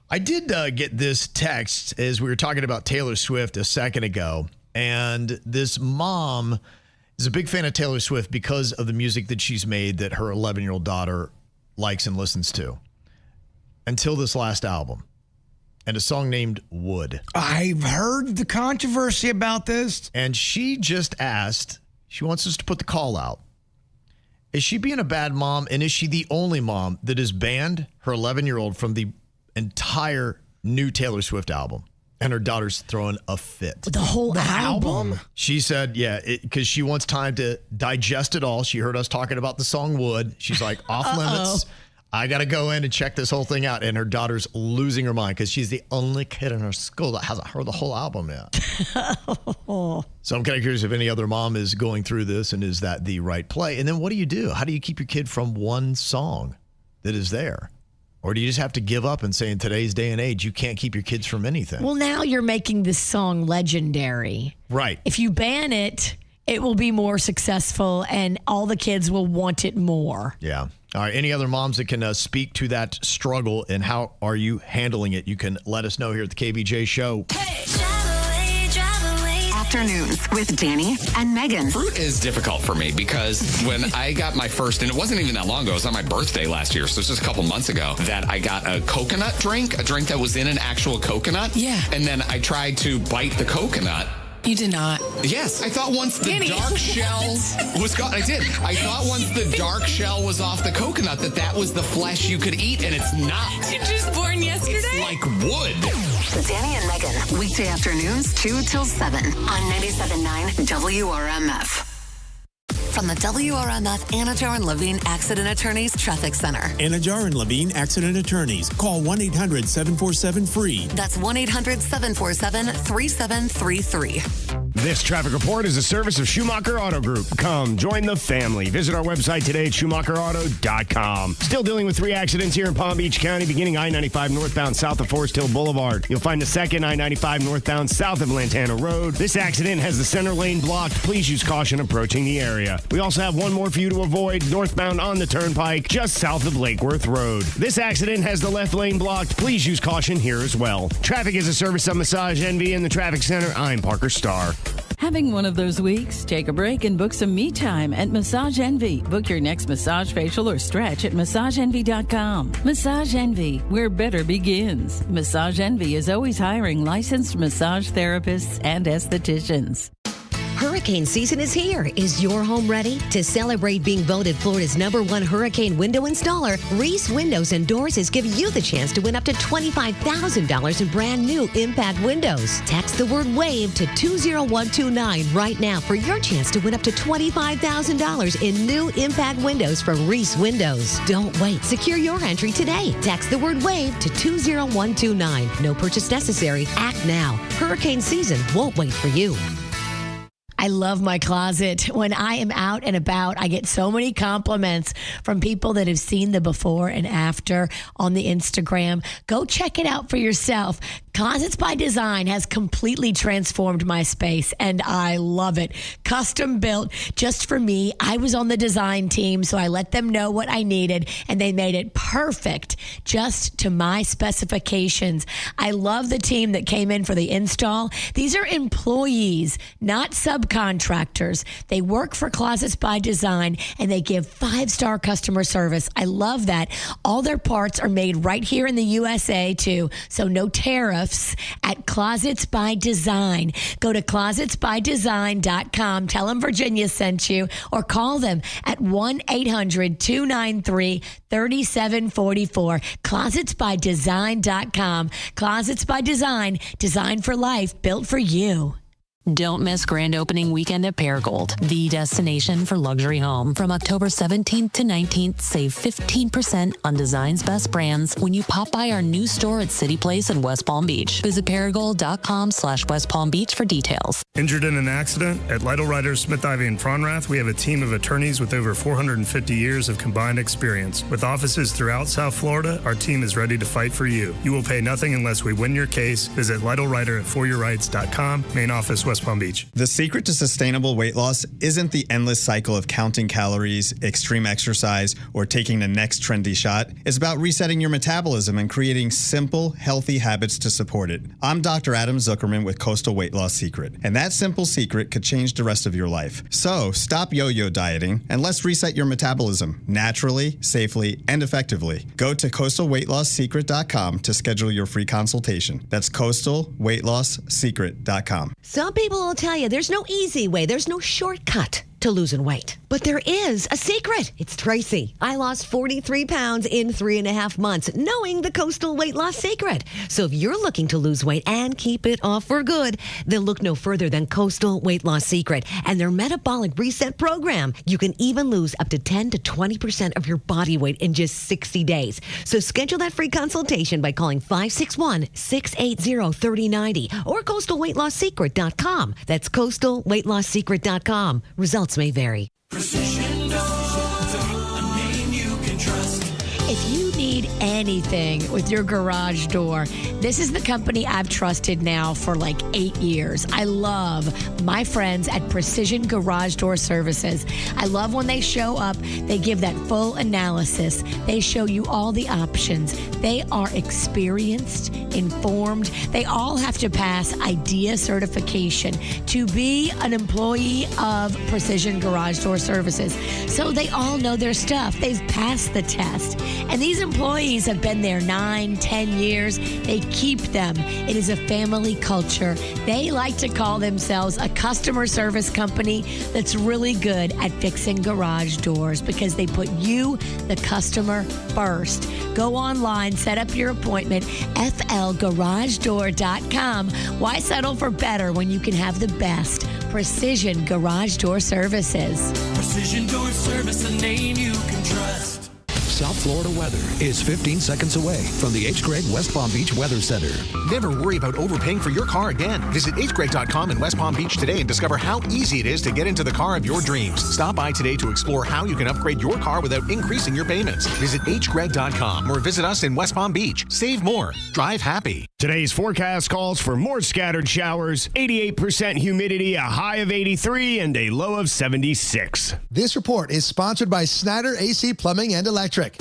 I did get this text as we were talking about Taylor Swift a second ago, and this mom is a big fan of Taylor Swift because of the music that she's made that her 11-year-old daughter likes and listens to until this last album. And a song named Wood. I've heard the controversy about this. And she just asked, she wants us to put the call out. Is she being a bad mom? And is she the only mom that has banned her 11-year-old from the entire new Taylor Swift album? And her daughter's throwing a fit. The whole album? She said, yeah, because she wants time to digest it all. She heard us talking about the song Wood. She's like, off limits. I got to go in and check this whole thing out. And her daughter's losing her mind because she's the only kid in her school that hasn't heard the whole album yet. So I'm kind of curious if any other mom is going through this and is that the right play? And then what do you do? How do you keep your kid from one song that is there? Or do you just have to give up and say in today's day and age, you can't keep your kids from anything? Well, now you're making this song legendary. Right. If you ban it, it will be more successful and all the kids will want it more. Yeah. All right. Any other moms that can speak to that struggle and how are you handling it? You can let us know here at the KVJ Show. Hey, drive away, Afternoons with Danny and Megan. Fruit is difficult for me because when I got my first, and it wasn't even that long ago, it was on my birthday last year, so it's just a couple months ago, that I got a coconut drink, a drink that was in an actual coconut. Yeah. And then I tried to bite the coconut. You did not. Yes, I thought once the dark shell was gone, I did. I thought once the dark shell was off the coconut that was the flesh you could eat, and it's not. You're just born yesterday. It's like wood. Danny and Megan, weekday afternoons 2 till 7 on 97.9 WRMF. From the WRMF Anajar and Levine Accident Attorneys Traffic Center. Anajar and Levine Accident Attorneys. Call 1-800-747-FREE. That's 1-800-747-3733. This traffic report is a service of Schumacher Auto Group. Come, join the family. Visit our website today at SchumacherAuto.com. Still dealing with 3 accidents here in Palm Beach County, beginning I-95 northbound south of Forest Hill Boulevard. You'll find the second I-95 northbound south of Lantana Road. This accident has the center lane blocked. Please use caution approaching the area. We also have one more for you to avoid, northbound on the Turnpike, just south of Lakeworth Road. This accident has the left lane blocked. Please use caution here as well. Traffic is a service of Massage Envy in the Traffic Center. I'm Parker Starr. Having one of those weeks? Take a break and book some me time at Massage Envy. Book your next massage, facial, or stretch at MassageEnvy.com. Massage Envy, where better begins. Massage Envy is always hiring licensed massage therapists and estheticians. Hurricane season is here. Is your home ready? To celebrate being voted Florida's #1 hurricane window installer, Reese Windows and Doors is giving you the chance to win up to $25,000 in brand new impact windows. Text the word WAVE to 20129 right now for your chance to win up to $25,000 in new impact windows from Reese Windows. Don't wait. Secure your entry today. Text the word WAVE to 20129. No purchase necessary. Act now. Hurricane season won't wait for you. I love my closet. When I am out and about, I get so many compliments from people that have seen the before and after on the Instagram. Go check it out for yourself. Closets by Design has completely transformed my space, and I love it. Custom built just for me. I was on the design team, so I let them know what I needed, and they made it perfect just to my specifications. I love the team that came in for the install. These are employees, not subcontractors. They work for Closets by Design, and they give 5-star customer service. I love that. All their parts are made right here in the USA, too, so no tariffs at Closets by Design. Go to closetsbydesign.com. Tell them Virginia sent you, or call them at 1-800-293-3744. Closetsbydesign.com. Closets by Design, designed for life, built for you. Don't miss grand opening weekend at Paragold, the destination for luxury home. From October 17th to 19th, save 15% on design's best brands when you pop by our new store at City Place in West Palm Beach. Visit paragold.com/West Palm Beach for details. Injured in an accident? At Lytle Writers, Smith, Ivy, and Fronrath, we have a team of attorneys with over 450 years of combined experience. With offices throughout South Florida, our team is ready to fight for you. You will pay nothing unless we win your case. Visit Lytle Writer at foryourrights.com. Main office, West Palm Beach. The secret to sustainable weight loss isn't the endless cycle of counting calories, extreme exercise, or taking the next trendy shot. It's about resetting your metabolism and creating simple, healthy habits to support it. I'm Dr. Adam Zuckerman with Coastal Weight Loss Secret, and that simple secret could change the rest of your life. So stop yo-yo dieting and let's reset your metabolism naturally, safely, and effectively. Go to coastalweightloss.secret.com to schedule your free consultation. That's coastalweightloss.secret.com. Some people will tell you there's no easy way, there's no shortcut to losing weight. But there is a secret. It's Tracy. I lost 43 pounds in 3.5 months, knowing the Coastal Weight Loss Secret. So if you're looking to lose weight and keep it off for good, then look no further than Coastal Weight Loss Secret and their Metabolic Reset Program. You can even lose up to 10 to 20% of your body weight in just 60 days. So schedule that free consultation by calling 561-680-3090 or coastalweightloss.secret.com. That's coastalweightloss.secret.com. Results may vary. Precision Door, a name you can trust. If you need anything with your garage door, this is the company I've trusted now for like 8 years. I love my friends at Precision Garage Door Services. I love when they show up, they give that full analysis. They show you all the options. They are experienced, informed. They all have to pass IDEA certification to be an employee of Precision Garage Door Services. So they all know their stuff. They've passed the test. And these employees have been there 9, 10 years. They keep them. It is a family culture. They like to call themselves a customer service company that's really good at fixing garage doors because they put you, the customer, first. Go online, set up your appointment, flgaragedoor.com. Why settle for better when you can have the best? Precision Garage Door Services. Precision Door Service, a name you can trust. South Florida weather is 15 seconds away from the H. Gregg West Palm Beach Weather Center. Never worry about overpaying for your car again. Visit hgregg.com in West Palm Beach today and discover how easy it is to get into the car of your dreams. Stop by today to explore how you can upgrade your car without increasing your payments. Visit hgregg.com or visit us in West Palm Beach. Save more. Drive happy. Today's forecast calls for more scattered showers, 88% humidity, a high of 83, and a low of 76. This report is sponsored by Snyder AC Plumbing and Electric.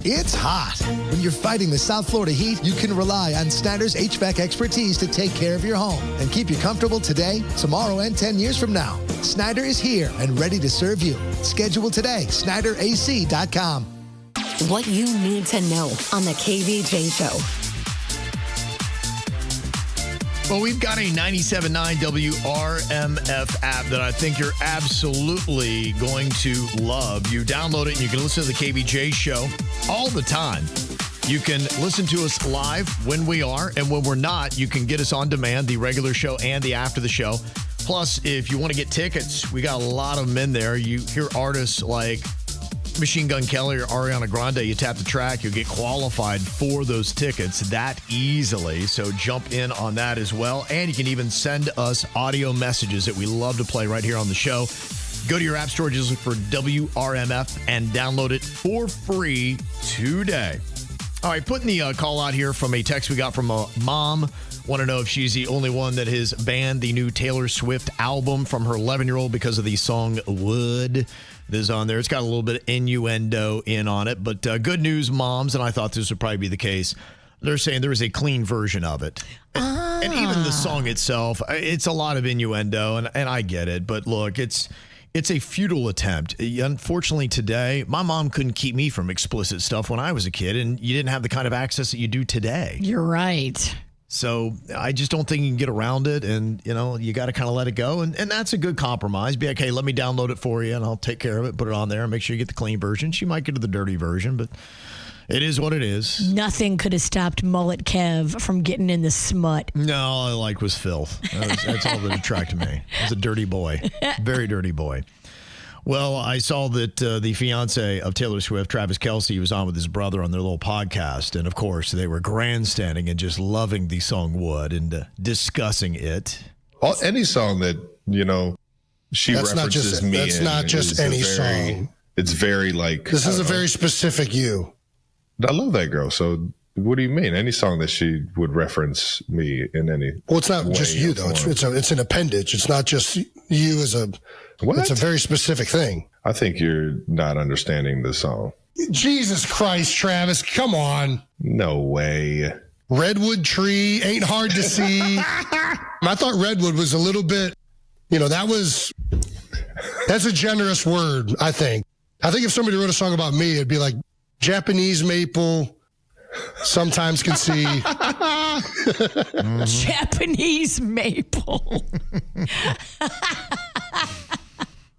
It's hot. When you're fighting the South Florida heat, you can rely on Snyder's HVAC expertise to take care of your home and keep you comfortable today, tomorrow, and 10 years from now. Snyder is here and ready to serve you. Schedule today, SnyderAC.com. What you need to know on the KVJ Show. Well, we've got a 97.9 WRMF app that I think you're absolutely going to love. You download it and you can listen to the KVJ Show all the time. You can listen to us live when we are, and when we're not, you can get us on demand, the regular show and the after the show. Plus, if you want to get tickets, we got a lot of them in there. You hear artists like Machine Gun Kelly or Ariana Grande, you tap the track, you'll get qualified for those tickets that easily. So jump in on that as well. And you can even send us audio messages that we love to play right here on the show. Go to your app store, just look for WRMF and download it for free today. All right, putting the call out here from a text we got from a mom. Want to know if she's the only one that has banned the new Taylor Swift album from her 11-year-old because of the song Would. That is on there. It's got a little bit of innuendo in on it, but good news, moms, and I thought this would probably be the case. They're saying there is a clean version of it. And even the song itself, it's a lot of innuendo, and I get it, but look, it's a futile attempt. Unfortunately, today, my mom couldn't keep me from explicit stuff when I was a kid, and you didn't have the kind of access that you do today. You're right. So I just don't think you can get around it, and, you know, you got to kind of let it go, and that's a good compromise. Be like, hey, let me download it for you, and I'll take care of it, put it on there, and make sure you get the clean version. She might get to the dirty version, but it is what it is. Nothing could have stopped Mullet Kev from getting in the smut. No, all I liked was filth. That's all that attracted me. I was a dirty boy, very dirty boy. Well, I saw that the fiance of Taylor Swift, Travis Kelce, was on with his brother on their little podcast. And, of course, they were grandstanding and just loving the song Would and discussing it. Any song that, you know, she references me in. That's not just any song. It's very like... This is a very specific you. I love that girl. So what do you mean? Any song that she would reference me in any Well, it's not just you, though. It's an appendage. It's not just you as a... What? It's a very specific thing. I think you're not understanding the song. Jesus Christ, Travis, come on. No way. Redwood tree ain't hard to see. I thought redwood was a little bit, you know, that's a generous word, I think. I think if somebody wrote a song about me, it'd be like Japanese maple, sometimes can see. Japanese maple.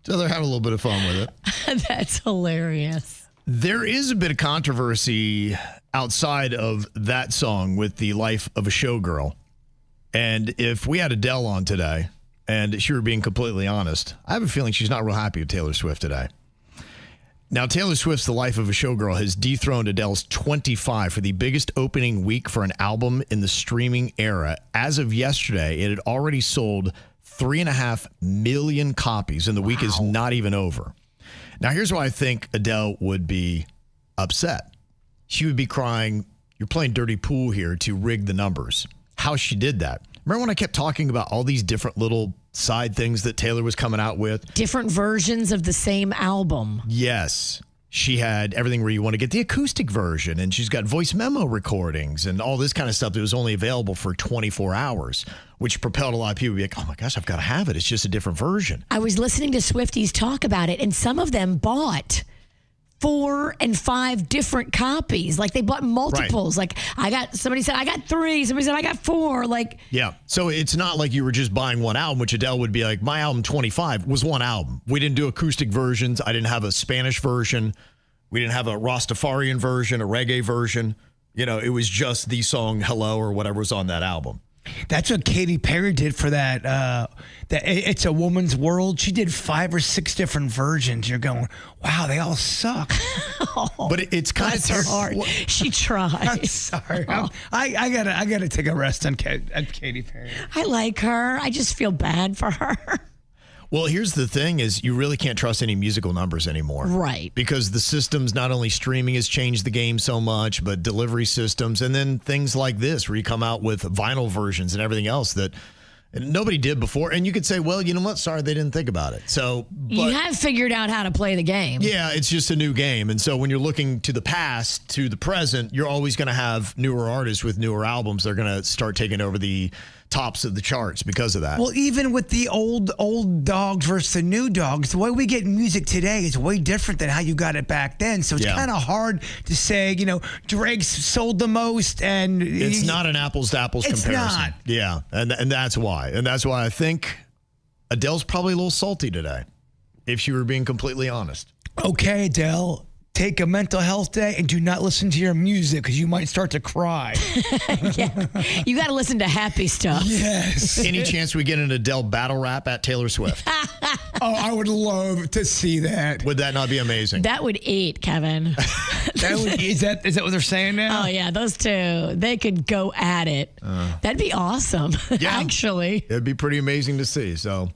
So they're having a little bit of fun with it. That's hilarious. There is a bit of controversy outside of that song with the life of a showgirl. And if we had Adele on today, and she were being completely honest, I have a feeling she's not real happy with Taylor Swift today. Now, Taylor Swift's The Life of a Showgirl has dethroned Adele's 25 for the biggest opening week for an album in the streaming era. As of yesterday, it had already sold 3.5 million copies, and the week is not even over. Now, here's why I think Adele would be upset. she would be crying, "You're playing dirty pool here to rig the numbers." How she did that. Remember when I kept talking about all these different little side things that Taylor was coming out with? Different versions of the same album. Yes. She had everything where you want to get the acoustic version, and she's got voice memo recordings and all this kind of stuff that was only available for 24 hours, which propelled a lot of people to be like, oh my gosh, I've got to have it. It's just a different version. I was listening to Swifties talk about it, and some of them bought 4 and 5 different copies. Like they bought multiples. Right. Like somebody said, I got 3. Somebody said, I got 4. Like, yeah. So it's not like you were just buying one album, which Adele would be like, my album 25 was one album. We didn't do acoustic versions. I didn't have a Spanish version. We didn't have a Rastafarian version, a reggae version. You know, it was just the song Hello or whatever was on that album. That's what Katy Perry did for that It's a Woman's World. She did 5 or 6 different versions. You're going, wow, they all suck. But it's kind of hard. She tried. I'm sorry. I gotta take a rest on Katy Perry. I like her. I just feel bad for her. Well, here's the thing is you really can't trust any musical numbers anymore. Right. Because the systems, not only streaming has changed the game so much, but delivery systems, and then things like this where you come out with vinyl versions and everything else that nobody did before. And you could say, well, you know what? Sorry, they didn't think about it. So you have figured out how to play the game. Yeah, it's just a new game. And so when you're looking to the past, to the present, you're always going to have newer artists with newer albums. They're going to start taking over the tops of the charts because of that. Well, even with the old dogs versus the new dogs, the way we get music today is way different than how you got it back then. So it's kind of hard to say, you know, Drake's sold the most, and it's not an apples to apples comparison. It's not. Yeah, and that's why. And that's why I think Adele's probably a little salty today, if she were being completely honest. Okay, Adele. Take a mental health day and do not listen to your music because you might start to cry. Yeah. You got to listen to happy stuff. Yes. Any chance we get an Adele battle rap at Taylor Swift? I would love to see that. Would that not be amazing? That would eat, Kevin. Is that what they're saying now? Oh, yeah. Those two, they could go at it. That'd be awesome, actually. It'd be pretty amazing to see. So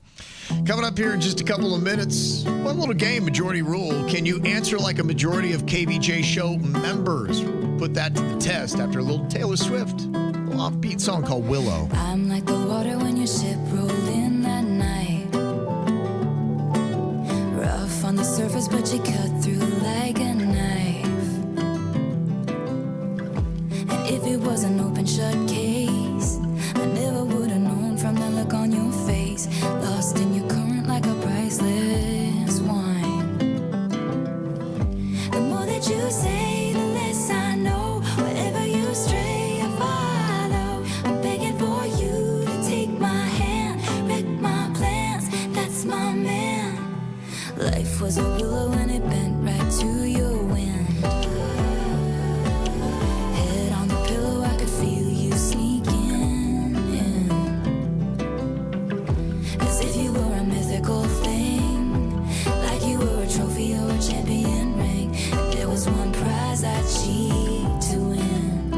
coming up here in just a couple of minutes, one little game, Majority Rule. Can you answer like a majority of KVJ Show members? Put that to the test after a little Taylor Swift, a little offbeat song called Willow. I'm like the water when your ship rolled in that night. Rough on the surface, but you cut through like a knife. And if it was an open shut case, I never would have known from the look on your face. Lost in your current like a priceless wine. The more that you say, the less I know. Wherever you stray, I follow. I'm begging for you to take my hand, wreck my plans. That's my man. Life was a willow and it bent right to your wind. Head on the pillow, I could feel you sneaking in. As if you were a mythical thing, like you were a trophy or a champion ring. If there was one prize I'd cheat to win.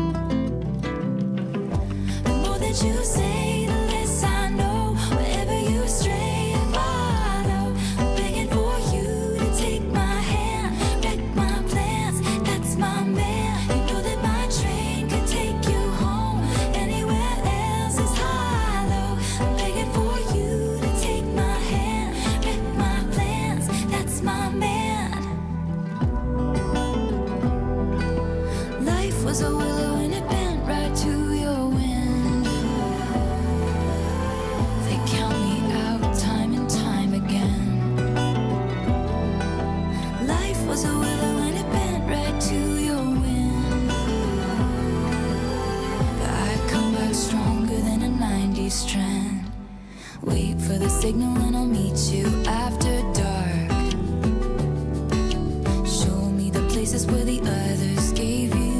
The more that you say, the less I know. Wherever you stray, I follow. I'm begging for you to take my hand, wreck my plans. That's my man. You know that my train could take you home. Anywhere else is hollow. I'm begging for you to take my hand, wreck my plans. That's my man. Life was a willow and it bent right to your wind. They count me out time and time again. Life was a willow and it bent right to your wind. But I come back stronger than a 90s trend. Wait for the signal and I'll meet you after dark. Show me the places where the others gave you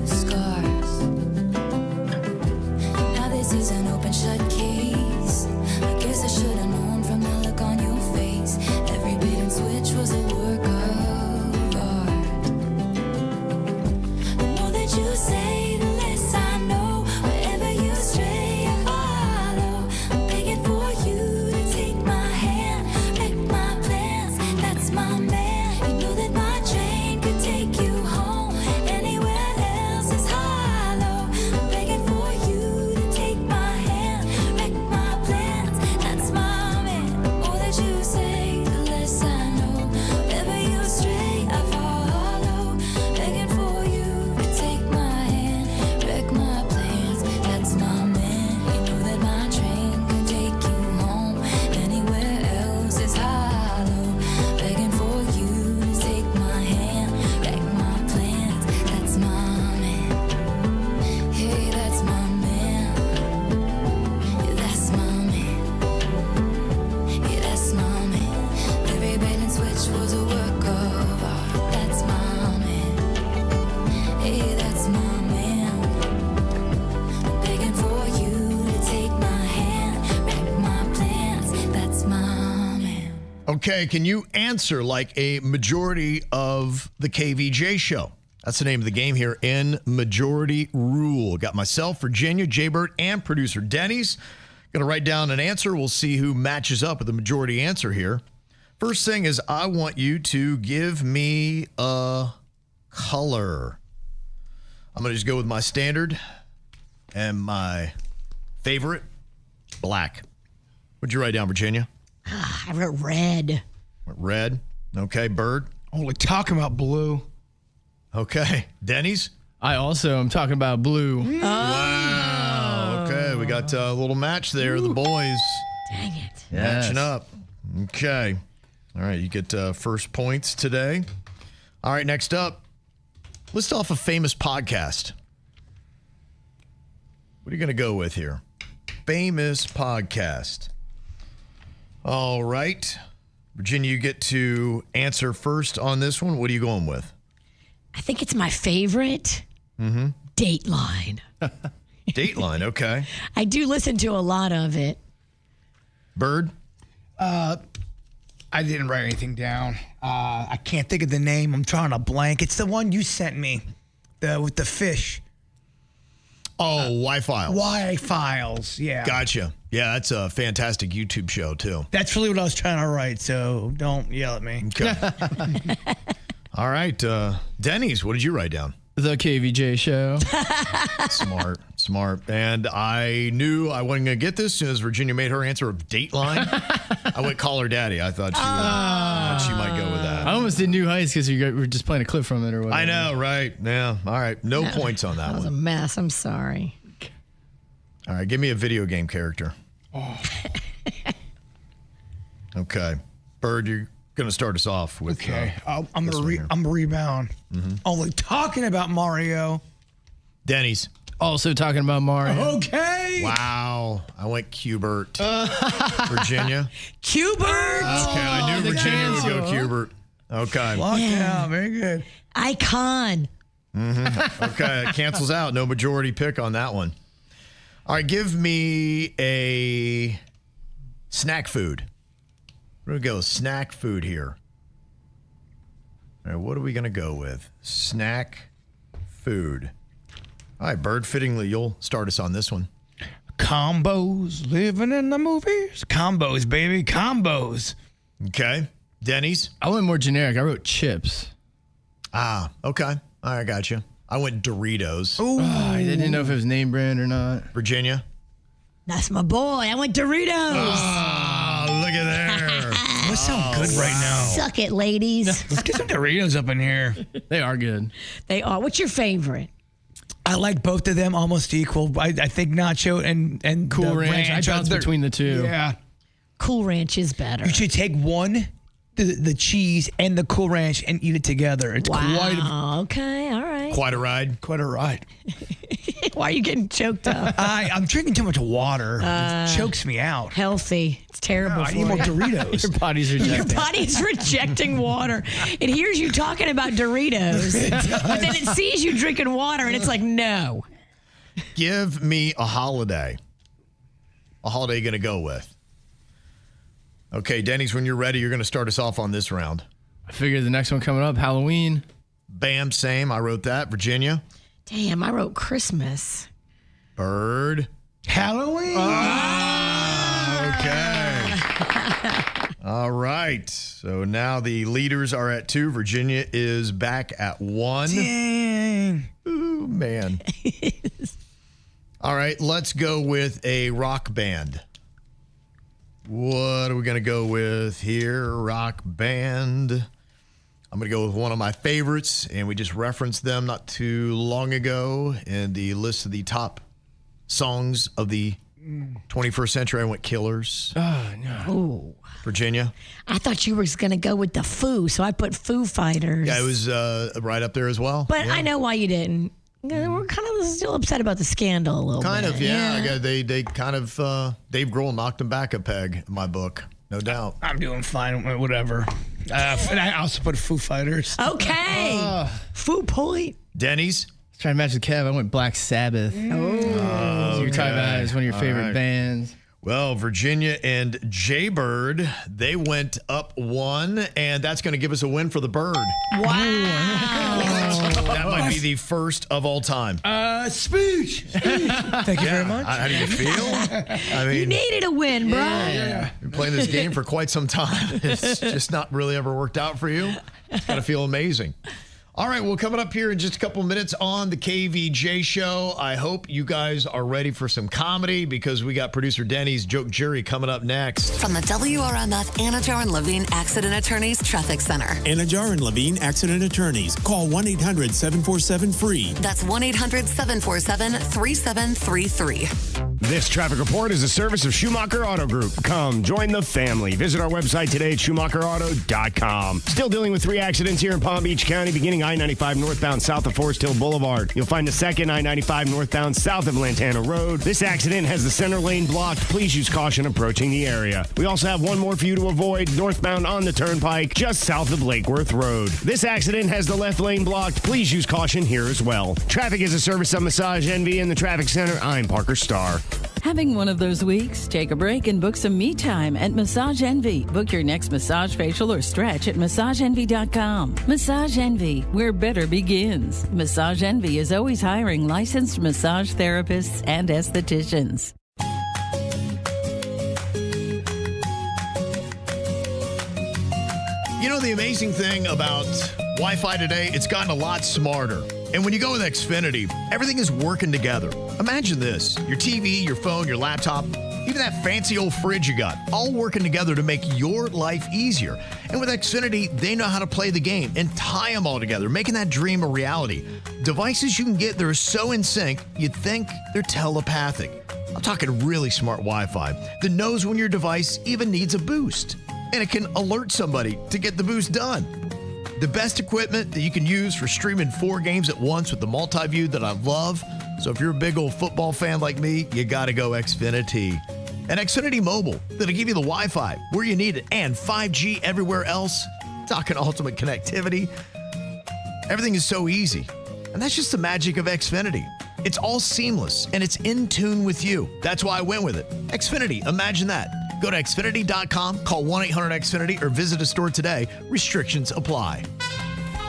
scars. Now this is an open shut case. I guess I should have known from the look on your face. Every bait and switch was a work of art. The more that you say, the less I know. Wherever you stray, I follow. I'm begging for you to take my Okay, can you answer like a majority of the KVJ show? That's the name of the game here in Majority Rule. Got myself, Virginia, Jaybird, and producer Denny's. Going to write down an answer. We'll see who matches up with the majority answer here. First thing is I want you to give me a color. I'm going to just go with my standard and my favorite, black. What'd you write down, Virginia? I wrote red. Red. Okay, Bird. Only talking about blue. Okay. Denny's? I also am talking about blue. Wow. Okay, we got a little match there, the boys. Dang it. Matching up. Okay. All right, you get first points today. All right, next up, list off a famous podcast. What are you going to go with here? Famous podcast. All right. Virginia, you get to answer first on this one. What are you going with? I think it's my favorite. Mm-hmm. Dateline. Dateline, okay. I do listen to a lot of it. Bird? I didn't write anything down. I can't think of the name. I'm trying to blank. It's the one you sent me, with the fish. Oh, Y-Files. Y-Files, yeah. Gotcha. Yeah, that's a fantastic YouTube show, too. That's really what I was trying to write, so don't yell at me. Okay. All right. Denny's, what did you write down? The KVJ show. Smart. And I knew I wasn't going to get this as soon as Virginia made her answer of Dateline. I went Call Her Daddy. I thought she might go with that. I almost did New Heights because you were just playing a clip from it or whatever. I know, right? Yeah. All right. No points on that That was a one. mess. I'm sorry. All right. Give me a video game character. Okay. Bird, you're going to start us off with. Okay. I'm gonna rebound. Mm-hmm. Only talking about Mario. Denny's. Also talking about Mario. Okay. Wow. I went Qbert. Virginia. Qbert. Okay. I knew Virginia would go Qbert. Okay. Lockdown. Very good. Icon. Mm-hmm. Okay. It cancels out. No majority pick on that one. All right. Give me a snack food. We're going to go snack food here. All right, what are we going to go with? Snack food. All right, Bird, fittingly, you'll start us on this one. Combos, living in the movies. Combos, baby, combos. Okay. Denny's? I went more generic. I wrote chips. Ah, okay. All right, I got you. I went Doritos. Ooh. I didn't know if it was name brand or not. Virginia? That's my boy. I went Doritos. Oh, look at there. That sounds good right now. Suck it, ladies. Let's get some Doritos up in here. They are good. They are. What's your favorite? I like both of them almost equal. I think Nacho and Cool the Ranch. I bounce between the two. Yeah. Cool Ranch is better. You should take one, the cheese and the Cool Ranch, and eat it together. It's Okay, all right. Quite a ride. Quite a ride. Why are you getting choked up? I'm drinking too much water. It chokes me out. Healthy. It's terrible I for need more you. Doritos. Your body's Your rejecting. body's rejecting water. It hears you talking about Doritos, but then it sees you drinking water, and it's like, no. Give me a holiday. A holiday you're going to go with. Okay, Denny's, when you're ready, you're going to start us off on this round. I figured the next one coming up, Halloween. Bam, same. I wrote that. Virginia? Damn, I wrote Christmas. Bird? Halloween. Okay. All right. So now the leaders are at 2. Virginia is back at 1. Dang. Ooh, man. All right. Let's go with a rock band. What are we going to go with here? Rock band. I'm going to go with one of my favorites, and we just referenced them not too long ago in the list of the top songs of the 21st century. I went Killers. Oh, no. Ooh. Virginia? I thought you were going to go with the Foo, so I put Foo Fighters. Yeah, it was right up there as well. But yeah. I know why you didn't. We're kind of still upset about the scandal a little Kind bit. of, yeah. They kind of, Dave Grohl knocked him back a peg in my book. No doubt. I'm doing fine, whatever. And I also put Foo Fighters. Okay. Foo point. Denny's? Trying to match with Kev. I went Black Sabbath. Oh. So you're talking about it as one of your favorite bands. Well, Virginia and Jaybird, they went up 1, and that's going to give us a win for the Bird. Wow. That might be the first of all time. Speech. Thank you very much. How do you feel? I mean, You needed a win, bro. Been playing this game for quite some time. It's just not really ever worked out for you. It's got to feel amazing. All right, well, coming up here in just a couple minutes on the KVJ Show, I hope you guys are ready for some comedy because we got producer Denny's Joke Jury coming up next. From the WRMF Anajar and Levine Accident Attorneys Traffic Center. Anajar and Levine Accident Attorneys. Call 1-800-747-FREE. That's 1-800-747-3733. This traffic report is a service of Schumacher Auto Group. Come join the family. Visit our website today at SchumacherAuto.com. Still dealing with 3 accidents here in Palm Beach County, beginning I-95 northbound south of Forest Hill Boulevard. You'll find the second I-95 northbound south of Lantana Road. This accident has the center lane blocked. Please use caution approaching the area. We also have one more for you to avoid, northbound on the Turnpike, just south of Lake Worth Road. This accident has the left lane blocked. Please use caution here as well. Traffic is a service of Massage Envy in the Traffic Center. I'm Parker Starr. Having one of those weeks? Take a break and book some me time at Massage Envy. Book your next massage, facial, or stretch at MassageEnvy.com. Massage Envy, where better begins. Massage Envy is always hiring licensed massage therapists and estheticians. You know, the amazing thing about Wi-Fi today, it's gotten a lot smarter. And when you go with Xfinity, everything is working together. Imagine this, your TV, your phone, your laptop, even that fancy old fridge you got, all working together to make your life easier. And with Xfinity, they know how to play the game and tie them all together, making that dream a reality. Devices you can get that are so in sync, you'd think they're telepathic. I'm talking really smart Wi-Fi that knows when your device even needs a boost. And it can alert somebody to get the boost done. The best equipment that you can use for streaming 4 games at once with the multi-view that I love. So if you're a big old football fan like me, you got to go Xfinity. And Xfinity Mobile, that'll give you the Wi-Fi where you need it and 5G everywhere else. Talking ultimate connectivity. Everything is so easy. And that's just the magic of Xfinity. It's all seamless and it's in tune with you. That's why I went with it. Xfinity, imagine that. Go to Xfinity.com, call 1-800-XFINITY, or visit a store today. Restrictions apply.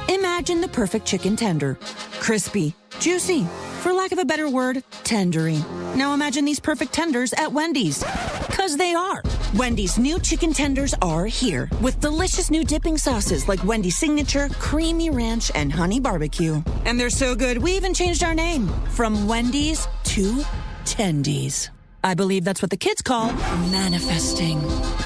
Imagine the perfect chicken tender. Crispy, juicy, for lack of a better word, tendery. Now imagine these perfect tenders at Wendy's. 'Cause they are. Wendy's new chicken tenders are here with delicious new dipping sauces like Wendy's Signature, Creamy Ranch, and Honey Barbecue. And they're so good, we even changed our name from Wendy's to Tendies. I believe that's what the kids call manifesting.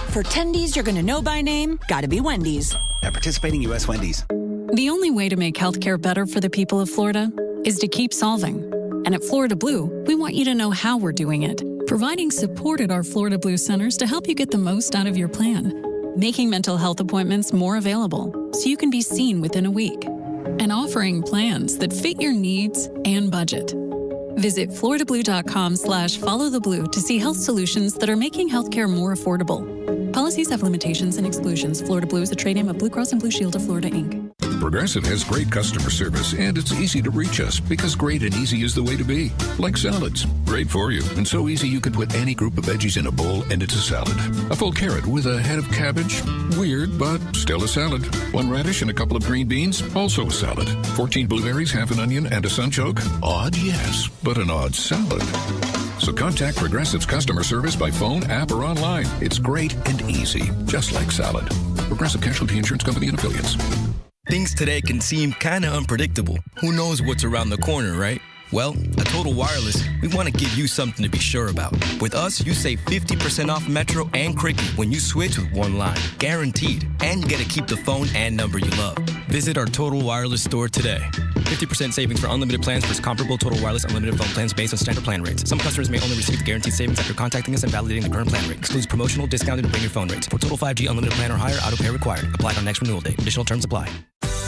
For Tendies you're gonna know by name, gotta be Wendy's. At participating U.S. Wendy's. The only way to make healthcare better for the people of Florida is to keep solving. And at Florida Blue, we want you to know how we're doing it. Providing support at our Florida Blue centers to help you get the most out of your plan. Making mental health appointments more available so you can be seen within a week. And offering plans that fit your needs and budget. Visit floridablue.com/followtheblue to see health solutions that are making healthcare more affordable. Policies have limitations and exclusions. Florida Blue is a trade name of Blue Cross and Blue Shield of Florida, Inc. Progressive has great customer service, and it's easy to reach us because great and easy is the way to be. Like salads, great for you, and so easy you can put any group of veggies in a bowl and it's a salad. A full carrot with a head of cabbage, weird, but still a salad. 1 radish and a couple of green beans, also a salad. 14 blueberries, half an onion, and a sunchoke. Odd, yes, but an odd salad. So contact Progressive's customer service by phone, app, or online. It's great and easy, just like salad. Progressive Casualty Insurance Company and Affiliates. Things today can seem kind of unpredictable. Who knows what's around the corner, right? Well, at Total Wireless, we want to give you something to be sure about. With us, you save 50% off Metro and Cricket when you switch with one line. Guaranteed. And you get to keep the phone and number you love. Visit our Total Wireless store today. 50% savings for unlimited plans versus comparable Total Wireless unlimited phone plans based on standard plan rates. Some customers may only receive the guaranteed savings after contacting us and validating the current plan rate. Excludes promotional, discounted, and bring your phone rates. For Total 5G unlimited plan or higher, auto pay required. Applied on next renewal date. Additional terms apply.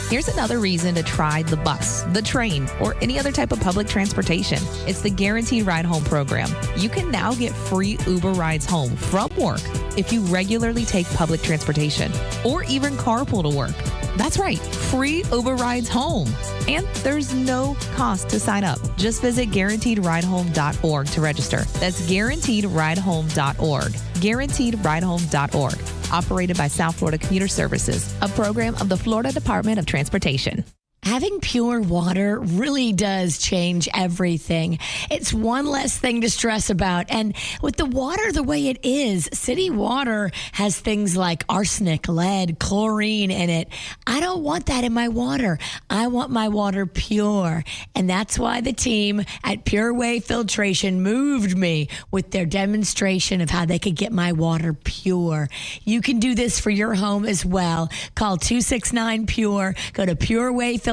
Here's another reason to try the bus, the train, or any other type of public transportation. It's the Guaranteed Ride Home program. You can now get free Uber rides home from work if you regularly take public transportation or even carpool to work. That's right, free Uber rides home. And there's no cost to sign up. Just visit guaranteedridehome.org to register. That's guaranteedridehome.org. Guaranteedridehome.org. Operated by South Florida Commuter Services, a program of the Florida Department of Transportation. Having pure water really does change everything. It's one less thing to stress about. And with the water the way it is, city water has things like arsenic, lead, chlorine in it. I don't want that in my water. I want my water pure. And that's why the team at Pure Way Filtration moved me with their demonstration of how they could get my water pure. You can do this for your home as well. Call 269-PURE. Go to purewayfiltration.com.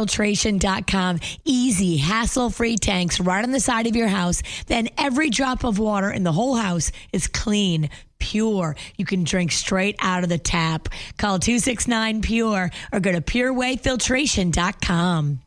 Easy, hassle-free tanks right on the side of your house. Then every drop of water in the whole house is clean, pure. You can drink straight out of the tap. Call 269-PURE or go to purewayfiltration.com.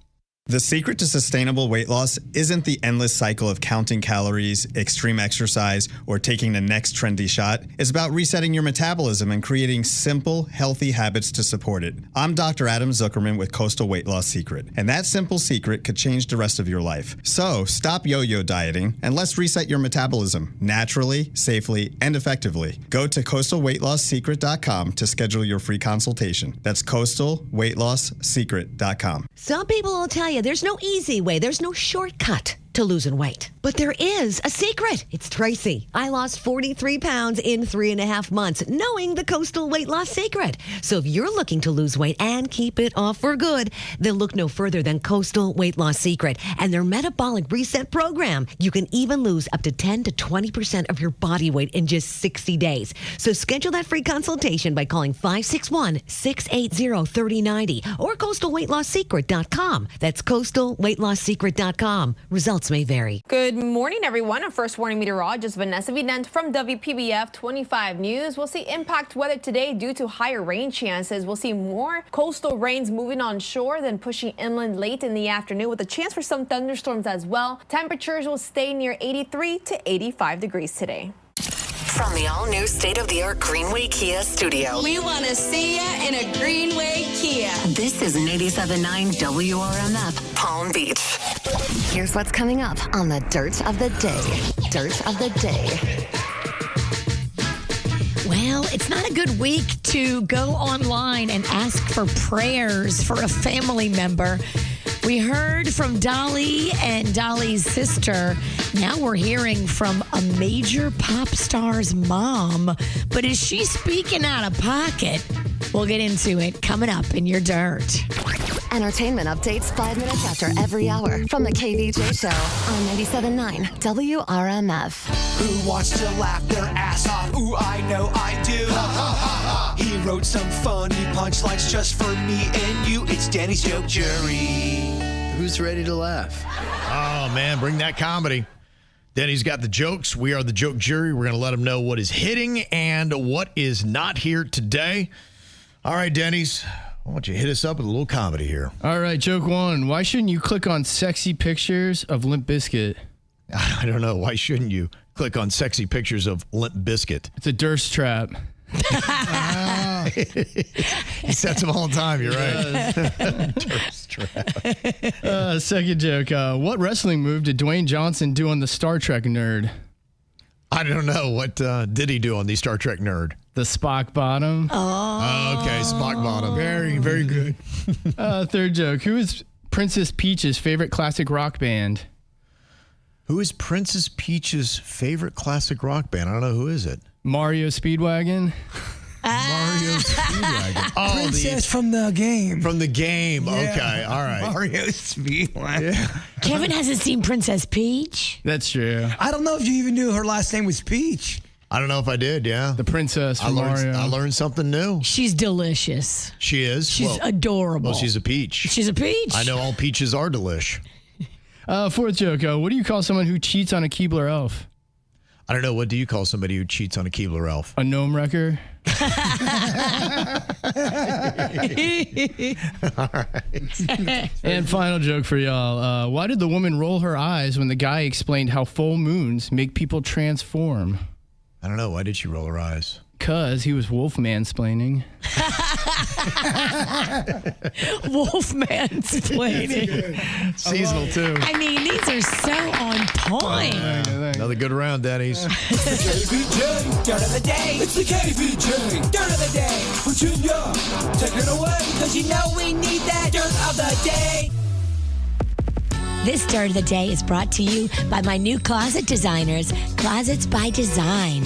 The secret to sustainable weight loss isn't the endless cycle of counting calories, extreme exercise, or taking the next trendy shot. It's about resetting your metabolism and creating simple, healthy habits to support it. I'm Dr. Adam Zuckerman with Coastal Weight Loss Secret, and that simple secret could change the rest of your life. So stop yo-yo dieting and let's reset your metabolism naturally, safely, and effectively. Go to coastalweightlossecret.com to schedule your free consultation. That's coastalweightlossecret.com. Some people will tell you there's no easy way, there's no shortcut to losing weight. But there is a secret. It's Tracy. I lost 43 pounds in 3.5 months, knowing the Coastal Weight Loss Secret. So if you're looking to lose weight and keep it off for good, then look no further than Coastal Weight Loss Secret and their Metabolic Reset program. You can even lose up to 10 to 20% of your body weight in just 60 days. So schedule that free consultation by calling 561-680-3090 or coastalweightlossecret.com. That's coastalweightlossecret.com. Results may vary. Good morning, everyone. Our first warning meteorologist Vanessa Vident from WPBF 25 News. We'll see impact weather today due to higher rain chances. We'll see more coastal rains moving on shore, then pushing inland late in the afternoon with a chance for some thunderstorms as well. Temperatures will stay near 83 to 85 degrees today. From the all-new state-of-the-art Greenway Kia studio. We want to see ya in a Greenway Kia. This is 87.9 WRMF, Palm Beach. Here's what's coming up on the Dirt of the Day. Dirt of the Day. Well, it's not a good week to go online and ask for prayers for a family member. We heard from Dolly and Dolly's sister. Now we're hearing from a major pop star's mom. But is she speaking out of pocket? We'll get into it coming up in your Dirt. Entertainment updates 5 minutes after every hour from the KVJ Show on 97.9 WRMF. Who wants to laugh their ass off? Ooh, I know I do. He wrote some funny punchlines just for me and you. It's Danny's Joke Jury. Who's ready to laugh? Oh, man, bring that comedy. Danny's got the jokes. We are the joke jury. We're going to let him know what is hitting and what is not here today. All right, Denny's, I want you to hit us up with a little comedy here. All right, joke one. Why shouldn't you click on sexy pictures of Limp Bizkit? I don't know. Why shouldn't you click on sexy pictures of Limp Bizkit? It's a durst trap. He sets them all the time. You're right. Durst trap. Second joke. What wrestling move did Dwayne Johnson do on the Star Trek Nerd? I don't know. What did he do on the Star Trek Nerd? The Spock Bottom. Oh, okay. Spock Bottom. Very, very good. Third joke. Who is Princess Peach's favorite classic rock band? Who is Princess Peach's favorite classic rock band? I don't know. Who is it? Mario Speedwagon. Mario Speedwagon. Oh, Princess from the game. From the game. Yeah. Okay. All right. Mario Speedwagon. Yeah. Kevin hasn't seen Princess Peach. That's true. I don't know if you even knew her last name was Peach. I don't know if I did, yeah. The princess from Mario. I learned something new. She's delicious. She is? She's adorable. Well, she's a peach. She's a peach. I know all peaches are delish. Fourth joke. What do you call someone who cheats on a Keebler elf? I don't know. What do you call somebody who cheats on a Keebler elf? A gnome wrecker. All right. And final joke for y'all. Why did the woman roll her eyes when the guy explained how full moons make people transform? I don't know. Why did she roll her eyes? 'Cause he was wolf mansplaining. Wolfman's playing. Seasonal, too. I mean, these are so on point. Another good round, Denny's. KVJ, dirt of the day. It's the KVJ, dirt of the day. Virginia, take it away. Because you know we need that dirt of the day. This Dirt of the Day is brought to you by my new closet designers, Closets by Design.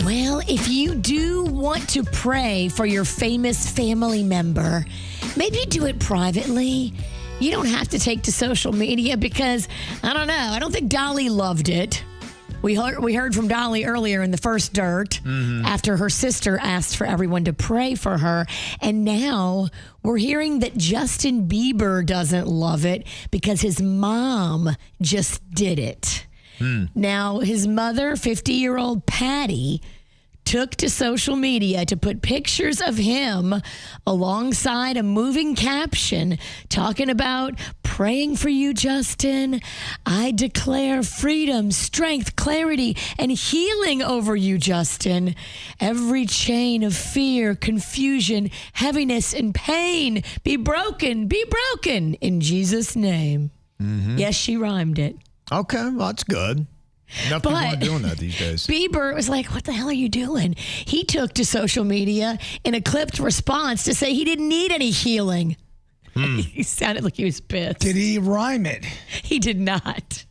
Well, if you do want to pray for your famous family member, maybe do it privately. You don't have to take to social media because, I don't know, I don't think Dolly loved it. We heard from Dolly earlier in the first Dirt after her sister asked for everyone to pray for her. And now we're hearing that Justin Bieber doesn't love it because his mom just did it. Now, his mother, 50-year-old Patty, took to social media to put pictures of him alongside a moving caption talking about praying for you, Justin. I declare freedom, strength, clarity, and healing over you, Justin. Every chain of fear, confusion, heaviness, and pain be broken in Jesus' name. Yes, she rhymed it. Okay, well, that's good. Enough people aren't doing that these days. Bieber was like, what the hell are you doing? He took to social media in a clipped response to say he didn't need any healing. He sounded like he was pissed. Did he rhyme it? He did not.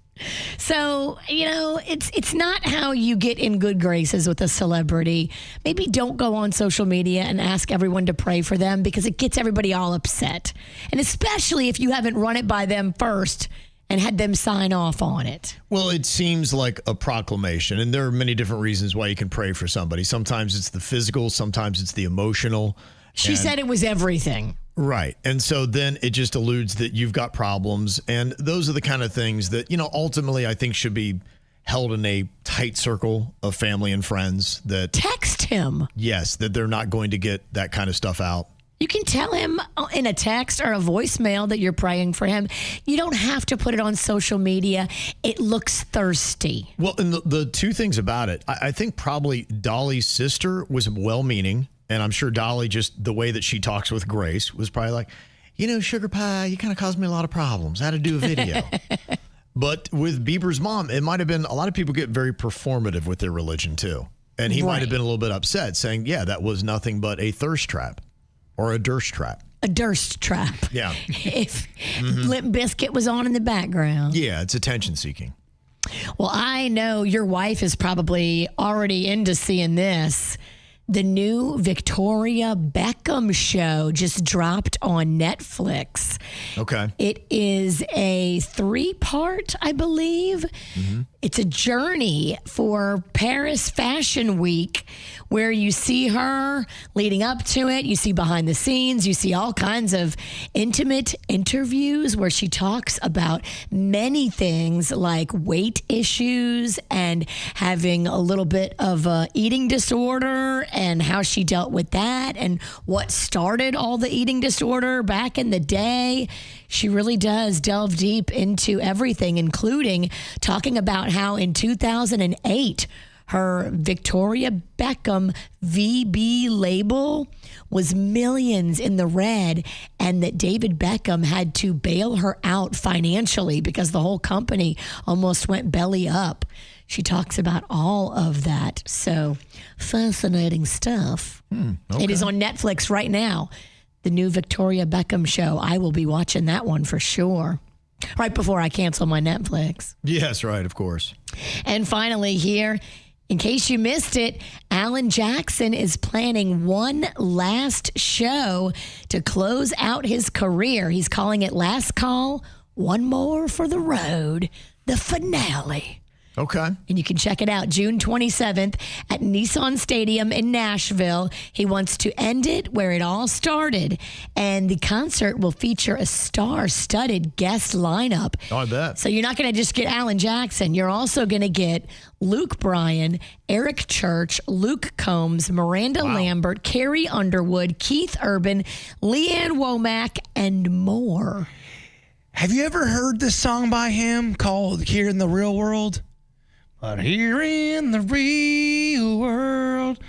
So, it's not how you get in good graces with a celebrity. Maybe don't go on social media and ask everyone to pray for them because it gets everybody all upset. And especially if you haven't run it by them first and had them sign off on it. Well, it seems like a proclamation, and there are many different reasons why you can pray for somebody. Sometimes it's the physical, sometimes it's the emotional. She said it was everything. Right. And so then it just alludes that you've got problems, and those are the kind of things that, ultimately I think should be held in a tight circle of family and friends. That text him. Yes, that they're not going to get that kind of stuff out. You can tell him in a text or a voicemail that you're praying for him. You don't have to put it on social media. It looks thirsty. Well, and the two things about it, I think probably Dolly's sister was well-meaning, and I'm sure Dolly, just the way that she talks with Grace, was probably like, Sugar Pie, you kind of caused me a lot of problems. I had to do a video. But with Bieber's mom, it might have been, a lot of people get very performative with their religion too. And he might have been a little bit upset saying, yeah, that was nothing but a thirst trap. Or a Durst trap. A Durst trap. Yeah. If Limp Bizkit was on in the background. Yeah, it's attention seeking. Well, I know your wife is probably already into seeing this. The new Victoria Beckham show just dropped on Netflix. Okay. It is a 3-part, I believe. It's a journey for Paris Fashion Week where you see her leading up to it. You see behind the scenes. You see all kinds of intimate interviews where she talks about many things like weight issues and having a little bit of a eating disorder and how she dealt with that and what started all the eating disorder back in the day. She really does delve deep into everything, including talking about how in 2008, her Victoria Beckham VB label was millions in the red, and that David Beckham had to bail her out financially because the whole company almost went belly up. She talks about all of that. So fascinating stuff. Okay. It is on Netflix right now. The new Victoria Beckham show. I will be watching that one for sure. Right before I cancel my Netflix. Yes, right, of course. And finally here, in case you missed it, Alan Jackson is planning one last show to close out his career. He's calling it Last Call, One More for the Road, the finale. Okay. And you can check it out June 27th at Nissan Stadium in Nashville. He wants to end it where it all started. And the concert will feature a star-studded guest lineup. Oh, I bet. So you're not going to just get Alan Jackson. You're also going to get Luke Bryan, Eric Church, Luke Combs, Miranda Lambert, Carrie Underwood, Keith Urban, Leanne Womack, and more. Have you ever heard this song by him called Here in the Real World? But here in the real world,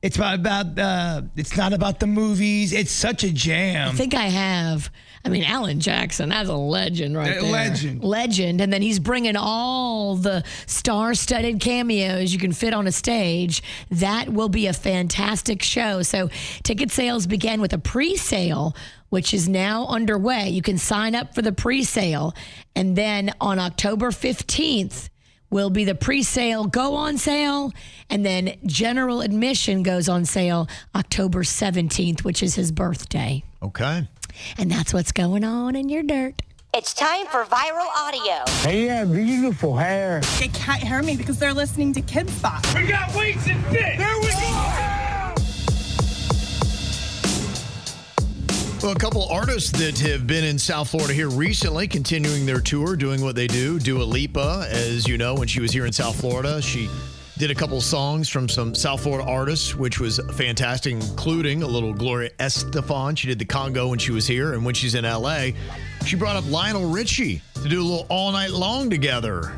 It's it's not about the movies. It's such a jam. I think I have. I mean, Alan Jackson, that's a legend right there. Legend. And then he's bringing all the star-studded cameos you can fit on a stage. That will be a fantastic show. So ticket sales begin with a pre-sale, which is now underway. You can sign up for the pre-sale. And then on October 15th, will be the pre-sale go on sale, and then general admission goes on sale October 17th, which is his birthday. Okay. And that's what's going on in your dirt. It's time for viral audio. Hey, you have beautiful hair. They can't hear me because they're listening to Kids Spot. We got weights and fit. There we go. Well, a couple artists that have been in South Florida here recently, continuing their tour, doing what they do. Dua Lipa, as you know, when she was here in South Florida, she did a couple songs from some South Florida artists, which was fantastic, including a little Gloria Estefan. She did the Congo when she was here, and when she's in L.A., she brought up Lionel Richie to do a little All Night Long together.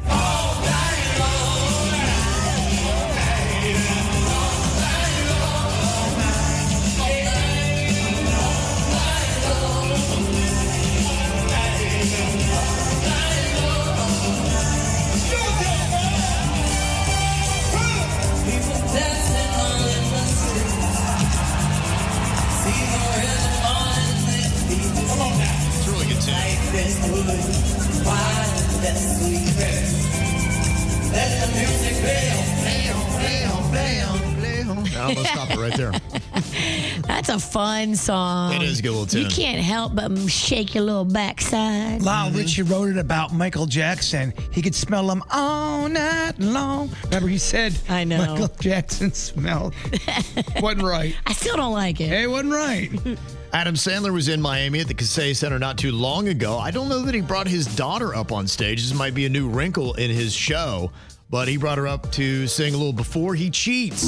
I'm going to stop it right there. That's a fun song. It is a good little tune. You can't help but shake your little backside. Lionel Richie wrote it about Michael Jackson. He could smell him all night long. Remember he said I know. Michael Jackson smelled. Wasn't right. I still don't like it. It wasn't right. Adam Sandler was in Miami at the Casey Center not too long ago. I don't know that he brought his daughter up on stage. This might be a new wrinkle in his show, but he brought her up to sing a little Before He Cheats.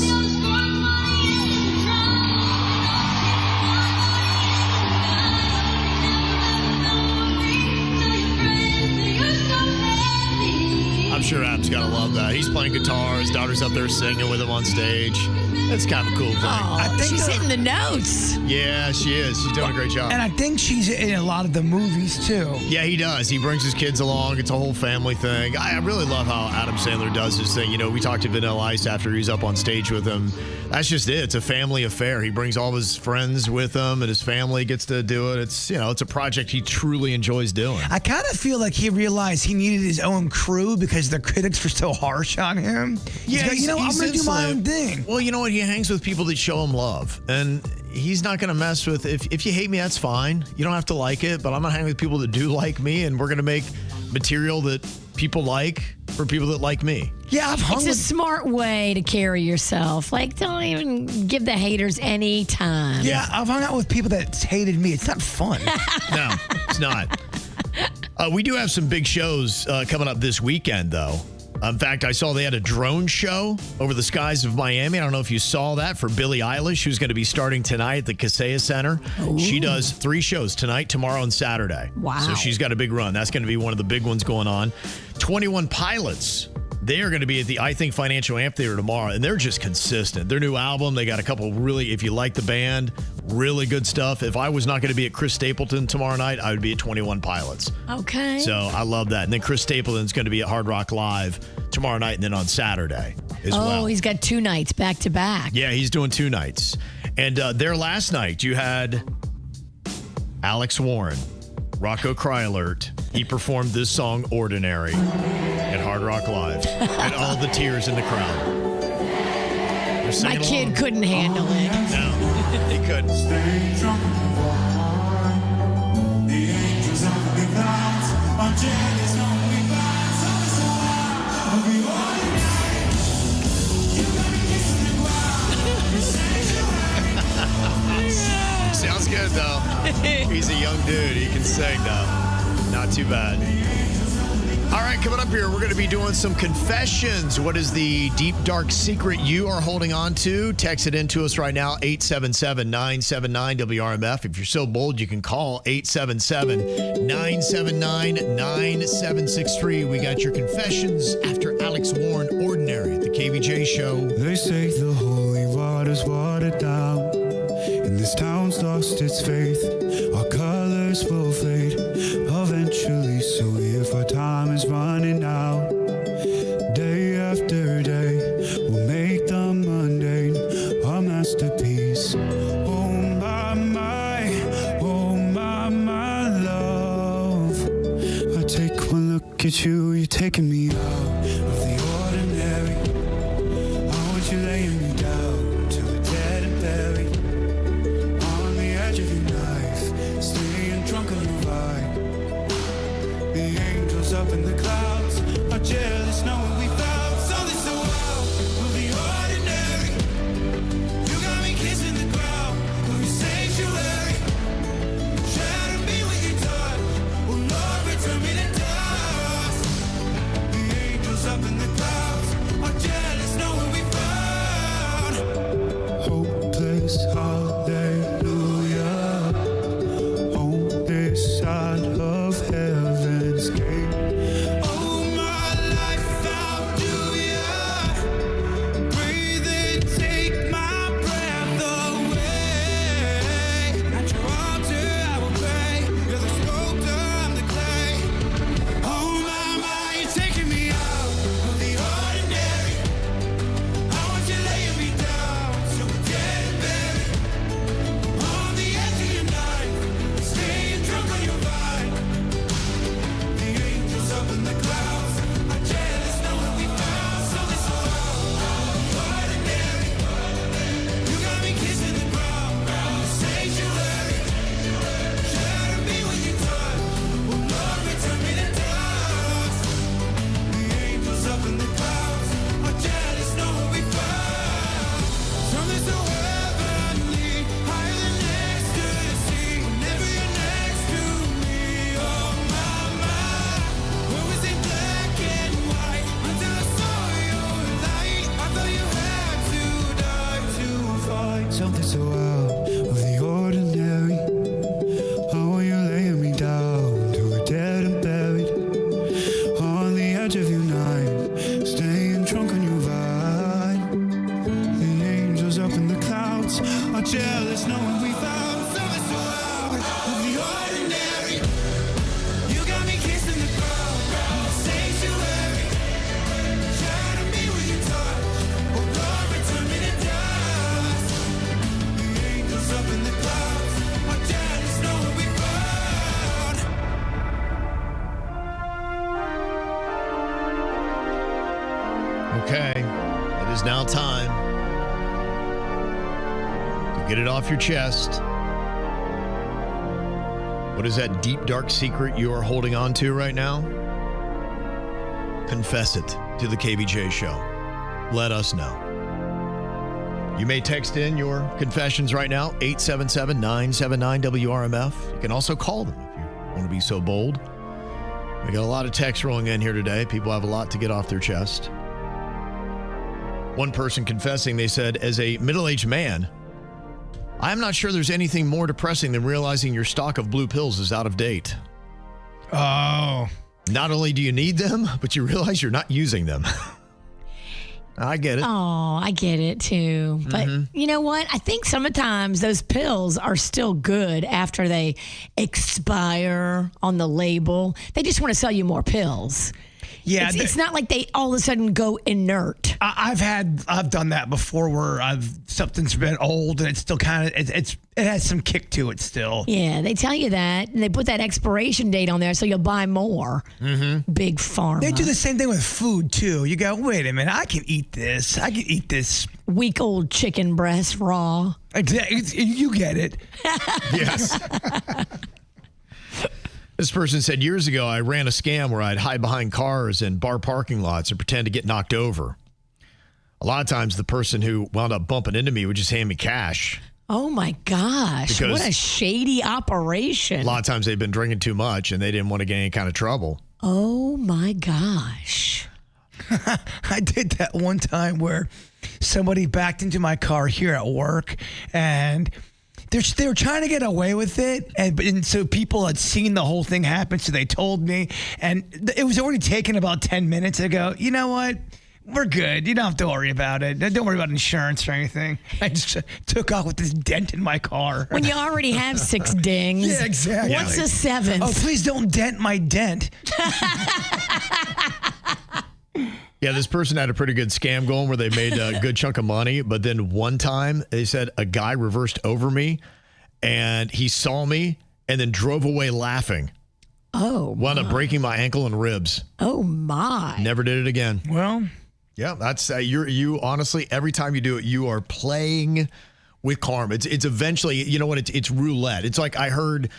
I'm sure Adam's got to love that. He's playing guitar. His daughter's up there singing with him on stage. That's kind of a cool thing. I think she's hitting the notes. Yeah, she is. She's doing a great job. And I think she's in a lot of the movies, too. Yeah, he does. He brings his kids along. It's a whole family thing. I really love how Adam Sandler does his thing. You know, we talked to Vanilla Ice after he's up on stage with him. That's just it. It's a family affair. He brings all of his friends with him, and his family gets to do it. It's, you know, it's a project he truly enjoys doing. I kind of feel like he realized he needed his own crew because the critics were so harsh on him. Yeah, He's like, I'm going to do my own thing. Well, you know what? He hangs with people that show him love. And he's not going to mess with, if you hate me, that's fine. You don't have to like it, but I'm going to hang with people that do like me, and we're going to make material that people like for people that like me. Yeah, It's a smart way to carry yourself. Like, don't even give the haters any time. Yeah, I've hung out with people that hated me. It's not fun. No, it's not. We do have some big shows coming up this weekend, though. In fact, I saw they had a drone show over the skies of Miami. I don't know if you saw that for Billie Eilish, who's going to be starting tonight at the Kaseya Center. Ooh. She does 3 shows tonight, tomorrow, and Saturday. Wow. So she's got a big run. That's going to be one of the big ones going on. 21 Pilots. They are going to be at the I Think Financial Amphitheater tomorrow, and they're just consistent. Their new album, they got a couple really, if you like the band, really good stuff. If I was not going to be at Chris Stapleton tomorrow night, I would be at 21 Pilots. Okay. So I love that. And then Chris Stapleton's going to be at Hard Rock Live tomorrow night and then on Saturday as well. Oh, he's got 2 nights back to back. Yeah, he's doing 2 nights. And there last night, you had Alex Warren, Rocco Cry Alert. He performed this song, Ordinary, at Hard Rock Live. And all the tears in the crowd. My kid couldn't handle it. No, he couldn't. Sounds good, though. He's a young dude. He can sing, though. Not too bad. All right, coming up here, we're going to be doing some confessions. What is the deep, dark secret you are holding on to? Text it in to us right now, 877-979-WRMF. If you're so bold, you can call 877-979-9763. We got your confessions after Alex Warren, Ordinary, at the KVJ Show. They say the holy water water's watered down, and this town's lost its faith. Our colors will fade eventually, so if our time is running out, day after day, we'll make the mundane our masterpiece. Oh my love, I take one look at you, you're taking me out of the ordinary. I want you laying me down till we're dead and buried, on the edge of your knife, staying drunk on your vibe. The angels up in the clouds are jealous knowing we found something so wild of the ordinary. You got me kissing the ground of your sanctuary. Shatter me with your touch, oh Lord, return me to dust. The angels up in the clouds are jealous knowing we found hopeless hallelujah on this side of heaven's gate. Oh, my life found you, yeah. Breathe in, take my breath away. At your altar I will pray. You're the sculptor, I'm the clay. Oh my, you're taking me out of the ordinary. I want you laying me down so we're dead and buried, on the edge of your knife, staying drunk on your vine. The angels up in the clouds are jealous knowing we found something so ordinary. You got me kissing the ground of your sanctuary. Shatter me with your touch, oh Lord, return me to dust. The angels up in the clouds are jealous knowing we found something so heavenly, higher than ecstasy. Whenever you're next to me, oh my, where was it black and white until I saw your light? I thought you had to die to fight something so out of the ordinary. How are you laying me down till we're dead and buried, on the edge of your knife, staying drunk on your vine. The angels up in the clouds are jealous knowing we found something so out of the ordinary. You got me kissing the ground of your sanctuary. Shatter me with your touch, oh Lord, return me to dust. The angels up in the clouds are jealous knowing we found. Okay, it is now time to get it off your chest. What is that deep, dark secret you are holding on to right now? Confess it to the KVJ Show. Let us know. You may text in your confessions right now, 877-979-WRMF. You can also call them if you want to be so bold. We got a lot of texts rolling in here today. People have a lot to get off their chest. One person confessing, they said, as a middle-aged man, I'm not sure there's anything more depressing than realizing your stock of blue pills is out of date. Oh. Not only do you need them, but you realize you're not using them. I get it. Oh, I get it too. But you know what? I think sometimes those pills are still good after they expire on the label. They just want to sell you more pills. Yeah, it's not like they all of a sudden go inert. I've done that before where something's been old and it's still kind of it has some kick to it still. Yeah, they tell you that and they put that expiration date on there so you'll buy more. Big pharma. They do the same thing with food too. You go, wait a minute, I can eat this. I can eat this week old chicken breast raw. Exactly, you get it. Yes. This person said, years ago, I ran a scam where I'd hide behind cars and bar parking lots and pretend to get knocked over. A lot of times the person who wound up bumping into me would just hand me cash. Oh my gosh. Because what a shady operation. A lot of times they've been drinking too much and they didn't want to get any kind of trouble. Oh my gosh. I did that one time where somebody backed into my car here at work and they were trying to get away with it, and so people had seen the whole thing happen, so they told me, and it was already taken about 10 minutes ago. You know what? We're good. You don't have to worry about it. Don't worry about insurance or anything. I just took off with this dent in my car. When you already have 6 dings. Yeah, exactly. What's a 7th? Oh, please don't dent my dent. Yeah, this person had a pretty good scam going where they made a good chunk of money. But then one time they said a guy reversed over me and he saw me and then drove away laughing. Oh, wound up breaking my ankle and ribs. Oh, my. Never did it again. Well, yeah, that's you honestly, every time you do it, you are playing with karma. It's eventually, you know what, it's roulette. It's like I heard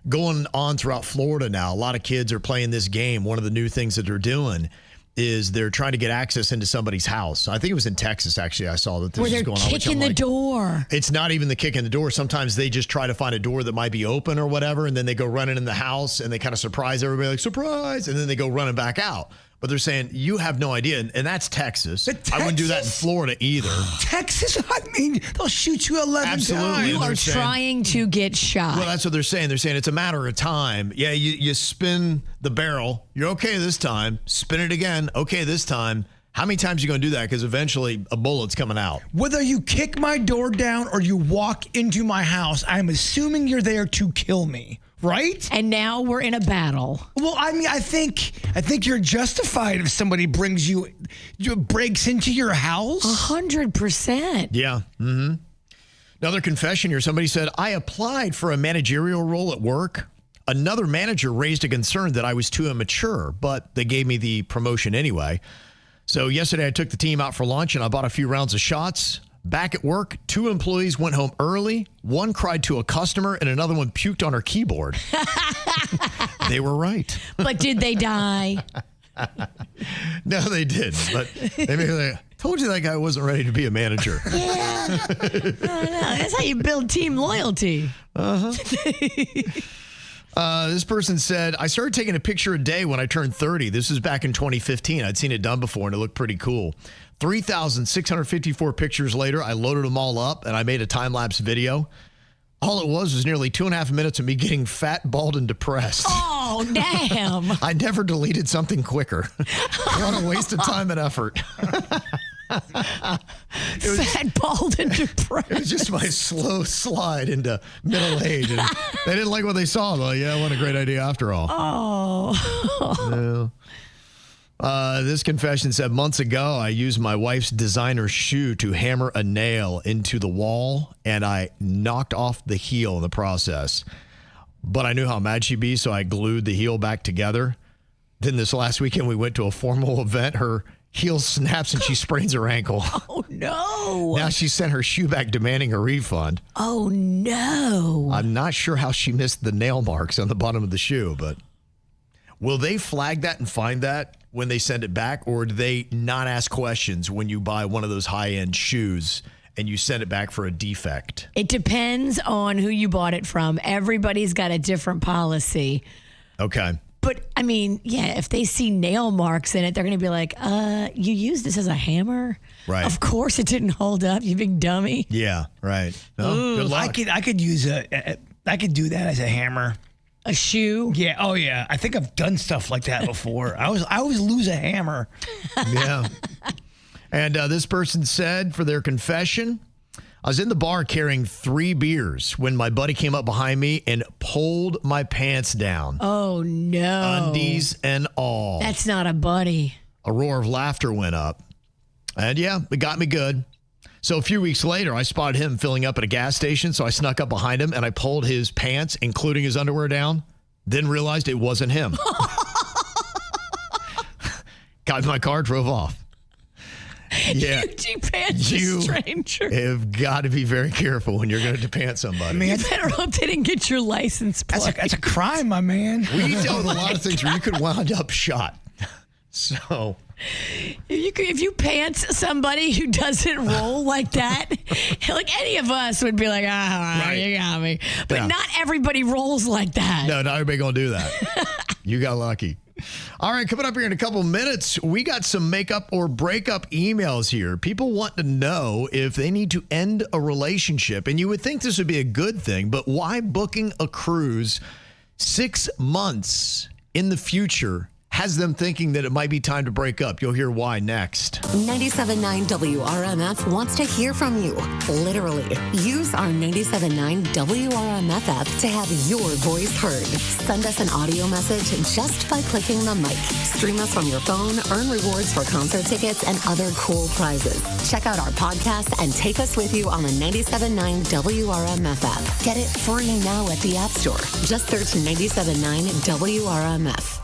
going on throughout Florida now, a lot of kids are playing this game. One of the new things that they're doing is they're trying to get access into somebody's house. I think it was in Texas, actually, I saw that this Where was going on. they're kicking the door. It's not even the kick in the door. Sometimes they just try to find a door that might be open or whatever, and then they go running in the house, and they kind of surprise everybody, like, surprise, and then they go running back out. But they're saying, you have no idea, and that's Texas. I wouldn't do that in Florida either. Texas? I mean, they'll shoot you 11 Absolutely. times. You are trying to get shot. Well, that's what they're saying. They're saying it's a matter of time. Yeah, you spin the barrel. You're okay this time. Spin it again. Okay this time. How many times are you going to do that? Because eventually a bullet's coming out. Whether you kick my door down or you walk into my house, I'm assuming you're there to kill me, right? And now we're in a battle. Well, I mean, I think you're justified if somebody breaks into your house. 100%. Yeah. Mm-hmm. Another confession here. Somebody said, I applied for a managerial role at work. Another manager raised a concern that I was too immature, but they gave me the promotion anyway. So yesterday I took the team out for lunch and I bought a few rounds of shots. Back at work, 2 employees went home early. One cried to a customer and another one puked on her keyboard. They were right. But did they die? No, they didn't. But they may like, told you that guy wasn't ready to be a manager. Yeah. That's how you build team loyalty. Uh-huh. This person said, I started taking a picture a day when I turned 30. This was back in 2015. I'd seen it done before, and it looked pretty cool. 3,654 pictures later, I loaded them all up, and I made a time-lapse video. All it was nearly 2.5 minutes of me getting fat, bald, and depressed. Oh, damn. I never deleted something quicker. What a waste of time and effort. Fat, bald, and depressed. It was just my slow slide into middle age. And they didn't like what they saw, though. Yeah, what a great idea after all. Oh. Yeah. This confession said, months ago, I used my wife's designer shoe to hammer a nail into the wall, and I knocked off the heel in the process. But I knew how mad she'd be, so I glued the heel back together. Then this last weekend, we went to a formal event. Her heel snaps and she sprains her ankle. Oh, no. Now she sent her shoe back demanding a refund. Oh, no. I'm not sure how she missed the nail marks on the bottom of the shoe, but will they flag that and find that when they send it back, or do they not ask questions when you buy one of those high-end shoes and you send it back for a defect? It depends on who you bought it from. Everybody's got a different policy. Okay. But, I mean, yeah, if they see nail marks in it, they're going to be like, you used this as a hammer? Right. Of course it didn't hold up, you big dummy. Yeah, right. Oh, good luck. I could use I could do that as a hammer. A shoe? Yeah. Oh, yeah. I think I've done stuff like that before. I always lose a hammer. Yeah. And this person said for their confession, I was in the bar carrying 3 beers when my buddy came up behind me and pulled my pants down. Oh, no. Undies and all. That's not a buddy. A roar of laughter went up. And yeah, it got me good. So a few weeks later, I spotted him filling up at a gas station. So I snuck up behind him and I pulled his pants, including his underwear, down. Then realized it wasn't him. Got in my car, drove off. Yeah. You de-pants a stranger. Have got to be very careful when you're going to de-pant somebody. I mean, you better hope they didn't get your license plate. That's a crime, my man. We dealt with a lot of things where you could wind up shot. So if you pants somebody who doesn't roll like that, like any of us would be like, you got me. But not everybody rolls like that. No, not everybody going to do that. You got lucky. All right, coming up here in a couple minutes, we got some makeup or breakup emails here. People want to know if they need to end a relationship. And you would think this would be a good thing, but why booking a cruise 6 months in the future has them thinking that it might be time to break up. You'll hear why next. 97.9 WRMF wants to hear from you. Literally. Use our 97.9 WRMF app to have your voice heard. Send us an audio message just by clicking the mic. Stream us from your phone, earn rewards for concert tickets and other cool prizes. Check out our podcast and take us with you on the 97.9 WRMF app. Get it free now at the App Store. Just search 97.9 WRMF.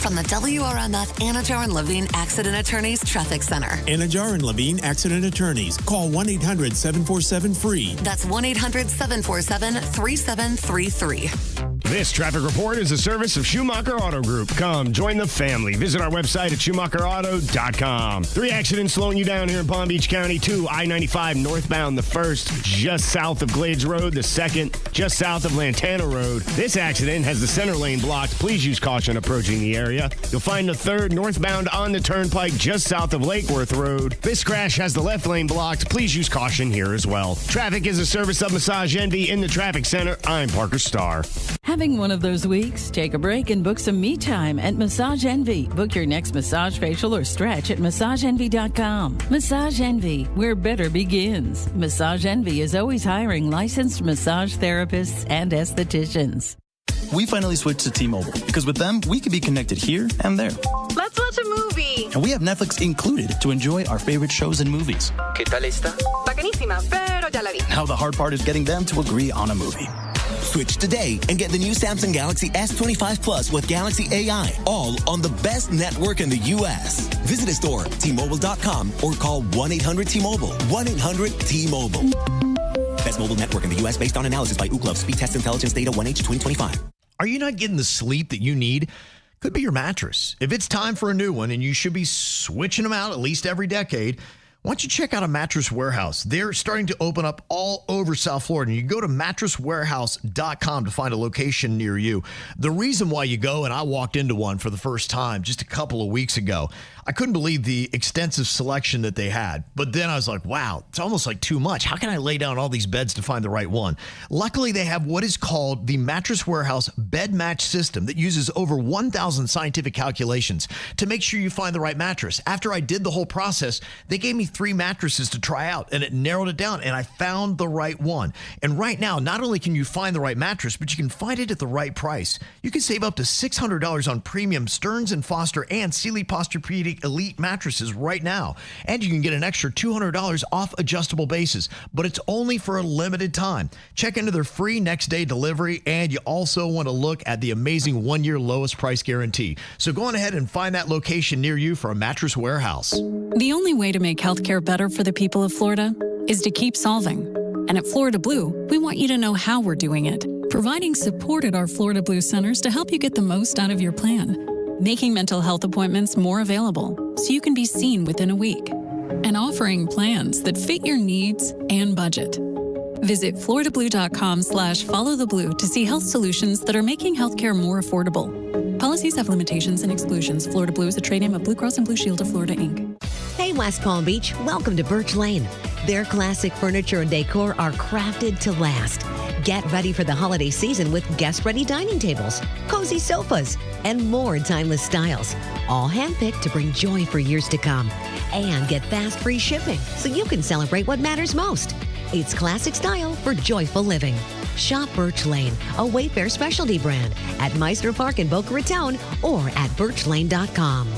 From the WRMF Anajar and Levine Accident Attorneys Traffic Center. Anajar and Levine Accident Attorneys. Call 1-800-747-FREE. That's 1-800-747-3733. This traffic report is a service of Schumacher Auto Group. Come, join the family. Visit our website at SchumacherAuto.com. 3 accidents slowing you down here in Palm Beach County. 2, I-95 northbound. The first, just south of Glades Road. The second, just south of Lantana Road. This accident has the center lane blocked. Please use caution approaching the area. You'll find the third northbound on the turnpike just south of Lake Worth Road. This crash has the left lane blocked. Please use caution here as well. Traffic is a service of Massage Envy in the traffic center. I'm Parker Starr. Having one of those weeks? Take a break and book some me time at Massage Envy. Book your next massage, facial, or stretch at MassageEnvy.com. Massage Envy, where better begins. Massage Envy is always hiring licensed massage therapists and estheticians. We finally switched to T-Mobile because with them, we can be connected here and there. Let's watch a movie. And we have Netflix included to enjoy our favorite shows and movies. ¿Qué tal esta? Bacanísima, pero ya la vi. Now the hard part is getting them to agree on a movie. Switch today and get the new Samsung Galaxy S25 Plus with Galaxy AI, all on the best network in the U.S. Visit a store, T-Mobile.com, or call 1-800-T-Mobile. 1-800-T-Mobile. Best mobile network in the U.S. based on analysis by Ookla Speed Test Intelligence Data 1H 2025. Are you not getting the sleep that you need? Could be your mattress. If it's time for a new one and you should be switching them out at least every decade, why don't you check out a Mattress Warehouse? They're starting to open up all over South Florida. You can go to mattresswarehouse.com to find a location near you. The reason why you go, and I walked into one for the first time just a couple of weeks ago, I couldn't believe the extensive selection that they had. But then I was like, wow, it's almost like too much. How can I lay down all these beds to find the right one? Luckily, they have what is called the Mattress Warehouse Bed Match System that uses over 1,000 scientific calculations to make sure you find the right mattress. After I did the whole process, they gave me 3 mattresses to try out, and it narrowed it down, and I found the right one. And right now, not only can you find the right mattress, but you can find it at the right price. You can save up to $600 on premium Stearns & Foster and Sealy Posturepedic Elite mattresses right now. And you can get an extra $200 off adjustable bases, but it's only for a limited time. Check into their free next day delivery, and you also want to look at the amazing 1-year lowest price guarantee. So go on ahead and find that location near you for a Mattress Warehouse. The only way to make healthcare better for the people of Florida is to keep solving. And at Florida Blue, we want you to know how we're doing it. Providing support at our Florida Blue centers to help you get the most out of your plan. Making mental health appointments more available so you can be seen within a week. And offering plans that fit your needs and budget. Visit FloridaBlue.com/followtheblue to see health solutions that are making healthcare more affordable. Policies have limitations and exclusions. Florida Blue is a trade name of Blue Cross and Blue Shield of Florida, Inc. Hey, West Palm Beach, welcome to Birch Lane. Their classic furniture and decor are crafted to last. Get ready for the holiday season with guest-ready dining tables, cozy sofas, and more timeless styles. All handpicked to bring joy for years to come. And get fast free shipping so you can celebrate what matters most. It's classic style for joyful living. Shop Birch Lane, a Wayfair specialty brand, at Meister Park in Boca Raton or at birchlane.com.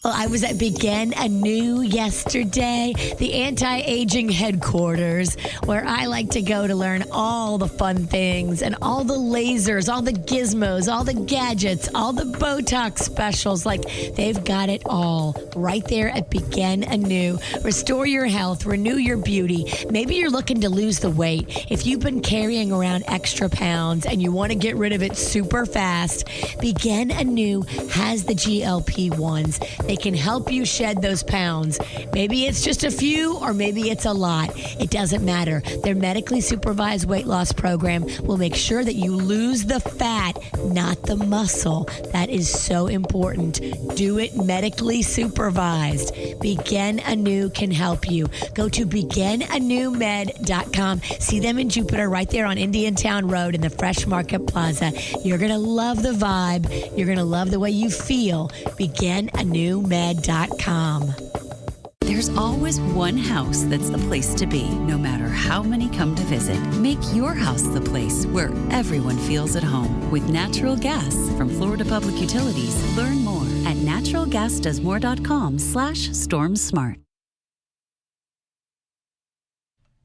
Well, I was at Begin Anew yesterday, the anti-aging headquarters, where I like to go to learn all the fun things and all the lasers, all the gizmos, all the gadgets, all the Botox specials. Like, they've got it all right there at Begin Anew. Restore your health, renew your beauty. Maybe you're looking to lose the weight. If you've been carrying around extra pounds and you want to get rid of it super fast, Begin Anew has the GLP-1s. They They can help you shed those pounds. Maybe it's just a few or maybe it's a lot. It doesn't matter. Their medically supervised weight loss program will make sure that you lose the fat, not the muscle. That is so important. Do it medically supervised. Begin Anew can help you. Go to beginanewmed.com. See them in Jupiter right there on Indiantown Road in the Fresh Market Plaza. You're going to love the vibe. You're going to love the way you feel. Beginanewmed.com. There's always one house that's the place to be, no matter how many come to visit. Make your house the place where everyone feels at home. With natural gas from Florida Public Utilities. Learn more at naturalgasdoesmore.com/stormsmart.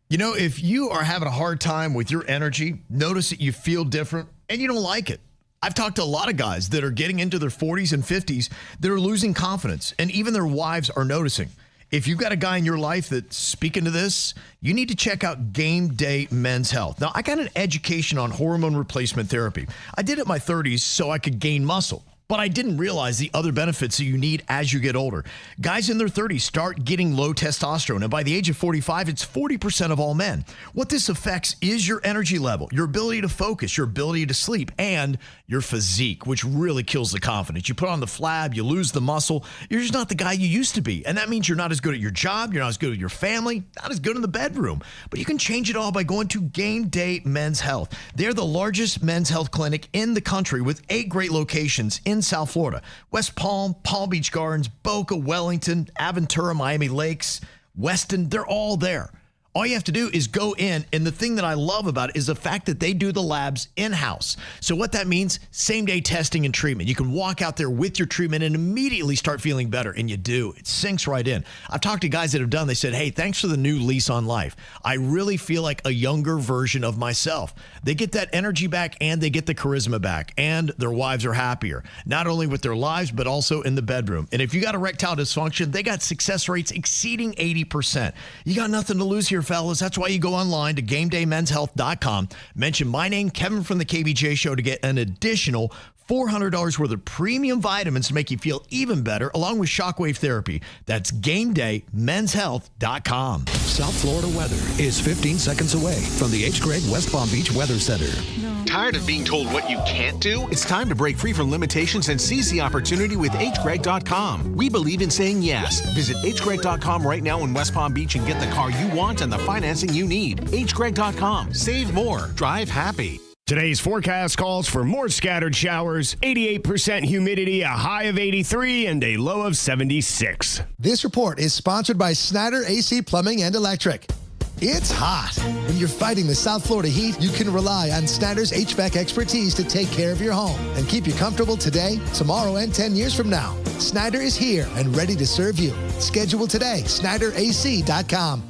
You know, if you are having a hard time with your energy, notice that you feel different and you don't like it. I've talked to a lot of guys that are getting into their 40s and 50s that are losing confidence, and even their wives are noticing. If you've got a guy in your life that's speaking to this, you need to check out Game Day Men's Health. Now, I got an education on hormone replacement therapy. I did it in my 30s so I could gain muscle, but I didn't realize the other benefits that you need as you get older. Guys in their 30s start getting low testosterone, and by the age of 45, it's 40% of all men. What this affects is your energy level, your ability to focus, your ability to sleep, and your physique, which really kills the confidence. You put on the flab, you lose the muscle, you're just not the guy you used to be. And that means you're not as good at your job, you're not as good at your family, not as good in the bedroom. But you can change it all by going to Game Day Men's Health. They're the largest men's health clinic in the country with 8 great locations in South Florida. West Palm, Palm Beach Gardens, Boca, Wellington, Aventura, Miami Lakes, Weston, they're all there. All you have to do is go in, and the thing that I love about it is the fact that they do the labs in-house. So what that means, same-day testing and treatment. You can walk out there with your treatment and immediately start feeling better, and you do. It sinks right in. I've talked to guys that have done, they said, hey, thanks for the new lease on life. I really feel like a younger version of myself. They get that energy back, and they get the charisma back, and their wives are happier, not only with their lives, but also in the bedroom. And if you got erectile dysfunction, they got success rates exceeding 80%. You got nothing to lose here, fellas. That's why you go online to GameDayMen'sHealth.com. Mention my name, Kevin from the KVJ Show, to get an additional $400 worth of premium vitamins to make you feel even better, along with shockwave therapy. That's GameDayMen'sHealth.com. South Florida weather is 15 seconds away from the H. Gregg West Palm Beach Weather Center. Tired of being told what you can't do? It's time to break free from limitations and seize the opportunity with hgreg.com. We believe in saying yes. Visit hgreg.com right now in West Palm Beach and get the car you want and the financing you need. hgreg.com. Save more. Drive happy. Today's forecast calls for more scattered showers, 88% humidity, a high of 83, and a low of 76. This report is sponsored by Snyder AC Plumbing and Electric. It's hot. When you're fighting the South Florida heat, you can rely on Snyder's HVAC expertise to take care of your home and keep you comfortable today, tomorrow, and 10 years from now. Snyder is here and ready to serve you. Schedule today, SnyderAC.com.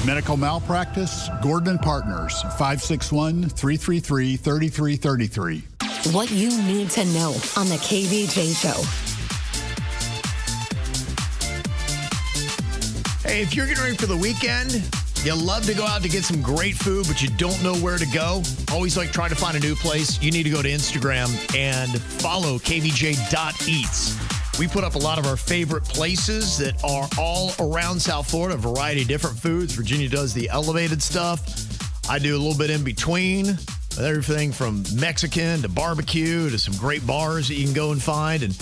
Medical malpractice, Gordon & Partners, 561-333-3333. What you need to know on the KVJ Show. Hey, if you're getting ready for the weekend, you love to go out to get some great food, but you don't know where to go, always like trying to find a new place, you need to go to Instagram and follow kvj.eats. We put up a lot of our favorite places that are all around South Florida, a variety of different foods. Virginia does the elevated stuff. I do a little bit in between, everything from Mexican to barbecue to some great bars that you can go and find. And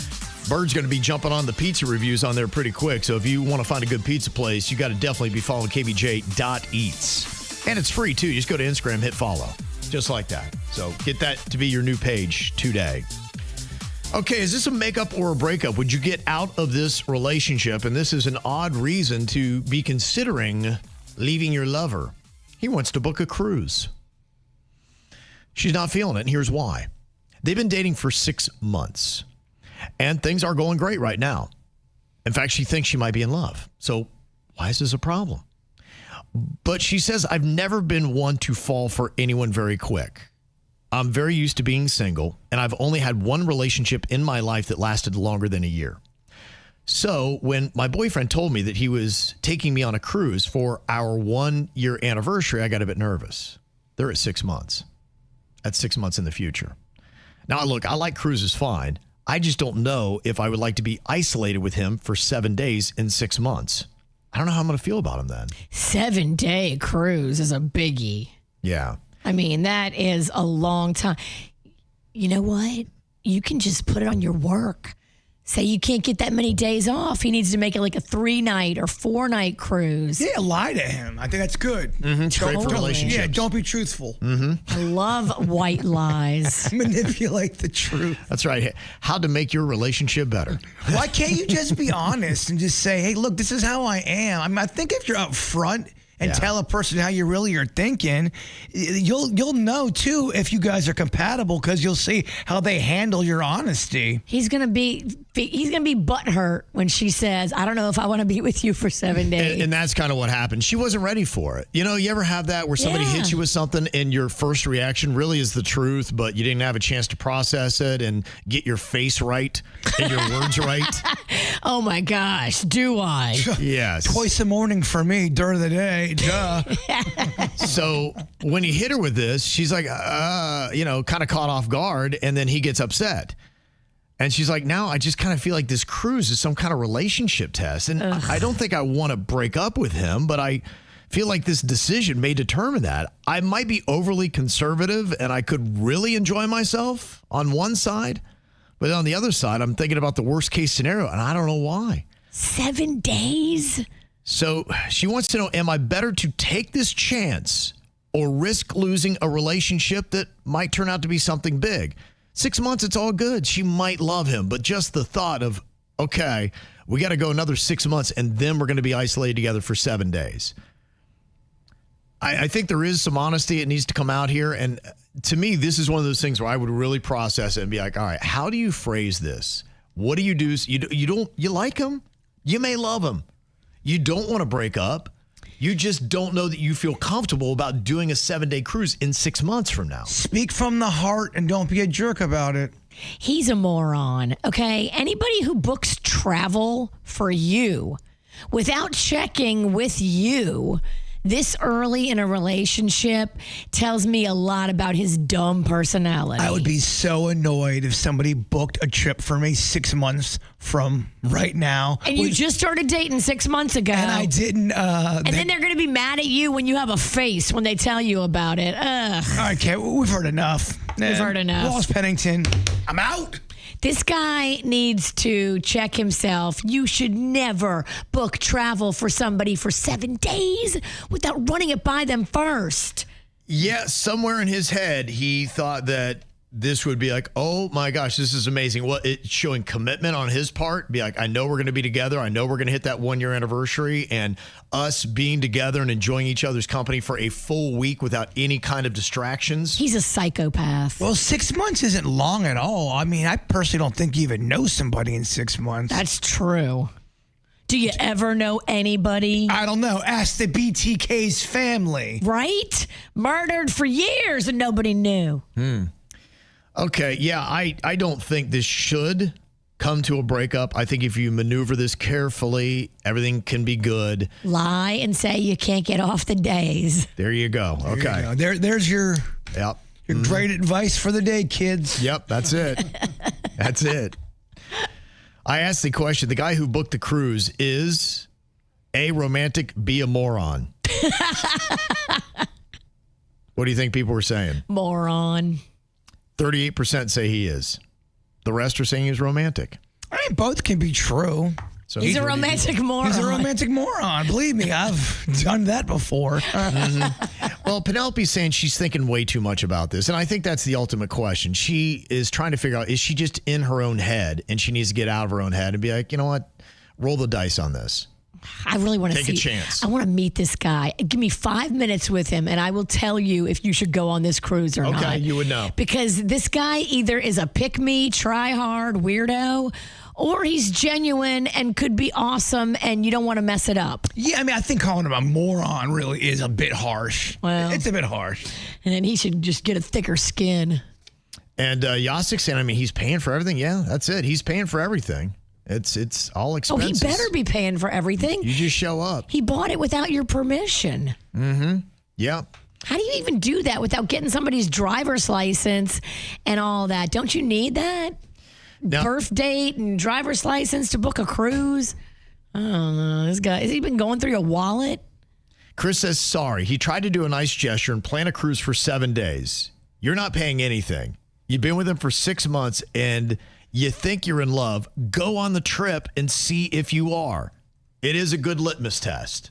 Bird's going to be jumping on the pizza reviews on there pretty quick. So if you want to find a good pizza place, you got to definitely be following kvj.eats. And it's free, too. You just go to Instagram, hit follow, just like that. So get that to be your new page today. Okay, is this a makeup or a breakup? Would you get out of this relationship? And this is an odd reason to be considering leaving your lover. He wants to book a cruise. She's not feeling it, and here's why. They've been dating for 6 months, and things are going great right now. In fact, she thinks she might be in love. So why is this a problem? But she says, I've never been one to fall for anyone very quick. I'm very used to being single, and I've only had one relationship in my life that lasted longer than a year. So when my boyfriend told me that he was taking me on a cruise for our 1-year anniversary, I got a bit nervous. They're at 6 months. That's 6 months in the future. Now, look, I like cruises fine. I just don't know if I would like to be isolated with him for 7 days in 6 months. I don't know how I'm going to feel about him then. 7-day cruise is a biggie. Yeah. I mean, that is a long time. You know what? You can just put it on your work. Say you can't get that many days off. He needs to make it like a 3-night or 4-night cruise. Yeah, lie to him. I think that's good. It's great for relationships. Yeah, don't be truthful. I love white lies. Manipulate the truth. That's right. How to make your relationship better. Why can't you just be honest and just say, hey, look, this is how I am? I mean, I think if you're up front and tell a person how you really are thinking, you'll know too if you guys are compatible because you'll see how they handle your honesty. He's gonna be butthurt when she says, "I don't know if I want to be with you for 7 days." And that's kind of what happened. She wasn't ready for it. You know, you ever have that where somebody hits you with something and your first reaction really is the truth, but you didn't have a chance to process it and get your face right and your words right? Oh my gosh, do I? Yes. Twice a morning for me during the day. Duh. So when he hit her with this, she's like, kind of caught off guard, and then he gets upset. And she's like, now I just kind of feel like this cruise is some kind of relationship test. And I don't think I want to break up with him, but I feel like this decision may determine that. I might be overly conservative, and I could really enjoy myself on one side. But on the other side, I'm thinking about the worst case scenario, and I don't know why. 7 days? So she wants to know, am I better to take this chance or risk losing a relationship that might turn out to be something big? 6 months, it's all good. She might love him, but just the thought of, okay, we got to go another 6 months and then we're going to be isolated together for 7 days. I think there is some honesty. It needs to come out here. And to me, this is one of those things where I would really process it and be like, all right, how do you phrase this? What do you do? You like him? You may love him. You don't want to break up. You just don't know that you feel comfortable about doing a 7-day cruise in 6 months from now. Speak from the heart and don't be a jerk about it. He's a moron, okay? Anybody who books travel for you without checking with you this early in a relationship tells me a lot about his dumb personality. I would be so annoyed if somebody booked a trip for me 6 months from right now. And you just started dating 6 months ago. And I didn't. And then they're going to be mad at you when you have a face when they tell you about it. Ugh. Okay, we've heard enough. We've heard enough. Ross Pennington, I'm out. This guy needs to check himself. You should never book travel for somebody for 7 days without running it by them first. Yeah, somewhere in his head, he thought that this would be like, oh my gosh, this is amazing. Well, it's showing commitment on his part. Be like, I know we're going to be together. I know we're going to hit that 1-year anniversary, and us being together and enjoying each other's company for a full week without any kind of distractions. He's a psychopath. Well, 6 months isn't long at all. I mean, I personally don't think you even know somebody in 6 months. That's true. Do you ever know anybody? I don't know. Ask the BTK's family. Right? Murdered for years and nobody knew. Okay, yeah, I don't think this should come to a breakup. I think if you maneuver this carefully, everything can be good. Lie and say you can't get off the days. There you go. Okay. There's your great advice for the day, kids. Yep, that's it. That's it. I asked the question, the guy who booked the cruise is A, romantic, B, a moron. What do you think people were saying? Moron. 38% say he is. The rest are saying he's romantic. I mean, both can be true. So he's a romantic moron. He's a romantic moron. Believe me, I've done that before. Well, Penelope's saying she's thinking way too much about this. And I think that's the ultimate question. She is trying to figure out, is she just in her own head and she needs to get out of her own head and be like, you know what? Roll the dice on this. I really want to take a chance. I want to meet this guy. Give me 5 minutes with him, and I will tell you if you should go on this cruise or not. Okay, you would know. Because this guy either is a pick-me, try-hard weirdo, or he's genuine and could be awesome, and you don't want to mess it up. Yeah, I mean, I think calling him a moron really is a bit harsh. Well, it's a bit harsh. And then he should just get a thicker skin. And Yasik saying, I mean, he's paying for everything. Yeah, that's it. He's paying for everything. It's all expenses. Oh, he better be paying for everything. You just show up. He bought it without your permission. Mm-hmm. Yep. How do you even do that without getting somebody's driver's license and all that? Don't you need that? birth date and driver's license to book a cruise. I don't know. This guy, has he been going through your wallet? Chris says, sorry. He tried to do a nice gesture and plan a cruise for 7 days. You're not paying anything. You've been with him for 6 months and you think you're in love. Go on the trip and see if you are. It is a good litmus test.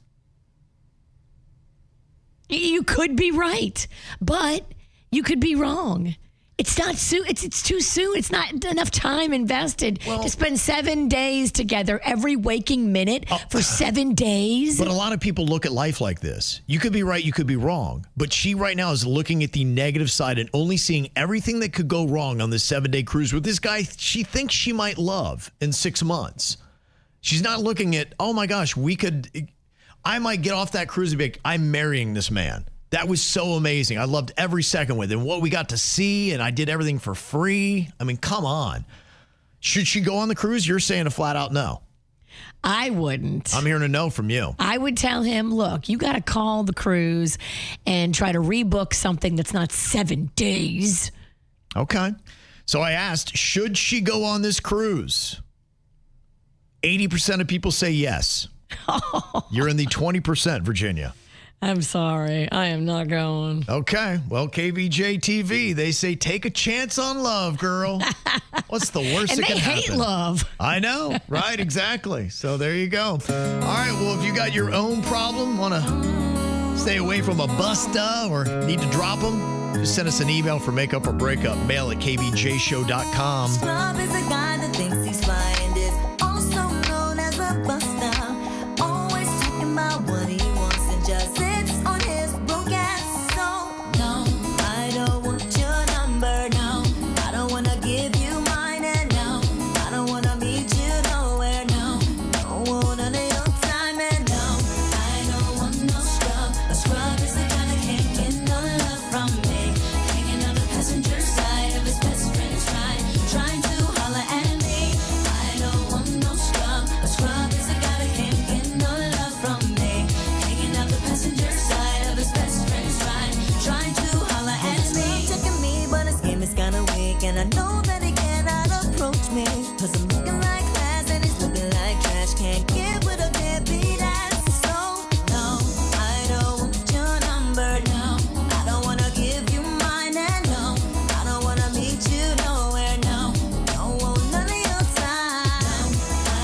You could be right, but you could be wrong. It's not soon. It's too soon. It's not enough time invested to spend 7 days together every waking minute for 7 days. But a lot of people look at life like this. You could be right, you could be wrong. But she right now is looking at the negative side and only seeing everything that could go wrong on this 7-day cruise with this guy she thinks she might love in 6 months. She's not looking at, oh my gosh, I might get off that cruise and be like, I'm marrying this man. That was so amazing. I loved every second with him. What we got to see, and I did everything for free. I mean, come on. Should she go on the cruise? You're saying a flat out no. I wouldn't. I'm hearing a no from you. I would tell him, look, you got to call the cruise and try to rebook something that's not 7 days. Okay. So I asked, should she go on this cruise? 80% of people say yes. You're in the 20%, Virginia. I'm sorry. I am not going. Okay. Well, KVJ TV, they say take a chance on love, girl. What's the worst and that can happen? they hate love. I know. Right. Exactly. So there you go. All right. Well, if you got your own problem, want to stay away from a busta or need to drop them, just send us an email for makeup or breakup. Mail at kvjshow.com. Love is a guy that thinks he's fly and is also known as a buster. Always talking about what he wants and just sits on his broke ass. So, no, I don't want your number, no. I don't want to give you mine, and no, I don't want to meet you nowhere, no. Don't want none of your time, and no, I don't want no scrub. A scrub is the guy that can't get no love from me. Hanging on the passenger side of his best friend's ride, trying to holler at me. I don't want no scrub. A scrub is the guy that can't get no love from me. Hanging out the passenger side of his best friend's ride, trying to holler at me. Checking me, but his game is kinda weak, and I know that he cannot approach me. 'Cause I'm looking like class and he's looking like trash. Can't get with a deadbeat ass. So, no, I don't want your number, no. I don't wanna give you mine, and no, I don't wanna meet you nowhere, no. Don't want none of your time.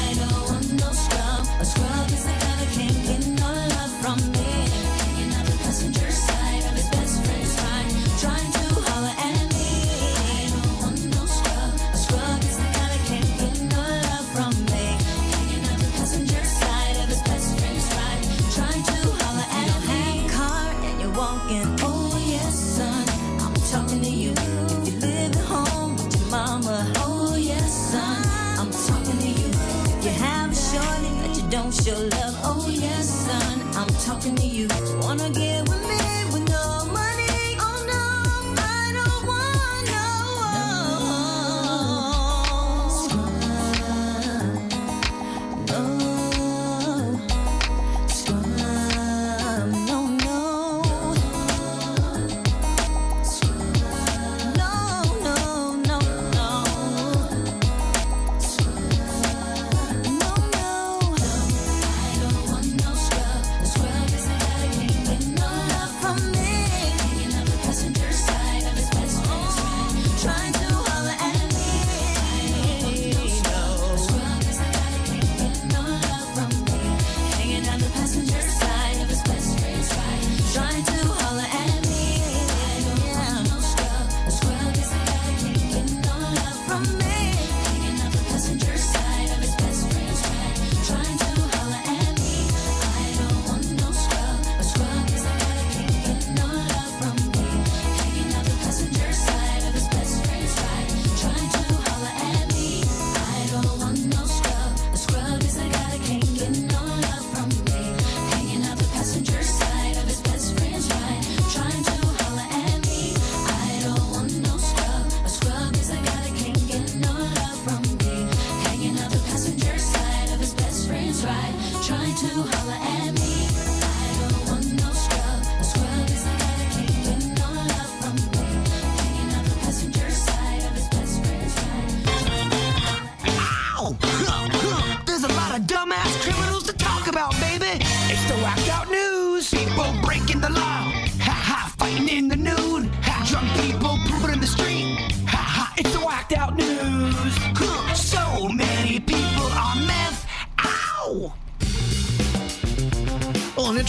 I don't want no scrub. A scrub is the guy that can't get no love from me. Hanging out the passenger side of his best friend's ride, trying to holler at me. I don't want no scrub. A scrub is the guy that can't get no love from me. Hanging out the passenger side of his best friend's ride, trying to holler at me. You don't have a car and you're walking. Oh yes, son, I'm talking to you. If you live at home with your mama. Oh yes, son, I'm talking to you. If you have a shorty that you don't show love. Oh yes, son, I'm talking to you. Wanna get with me with no money? Oh no, I don't want no scrub. No,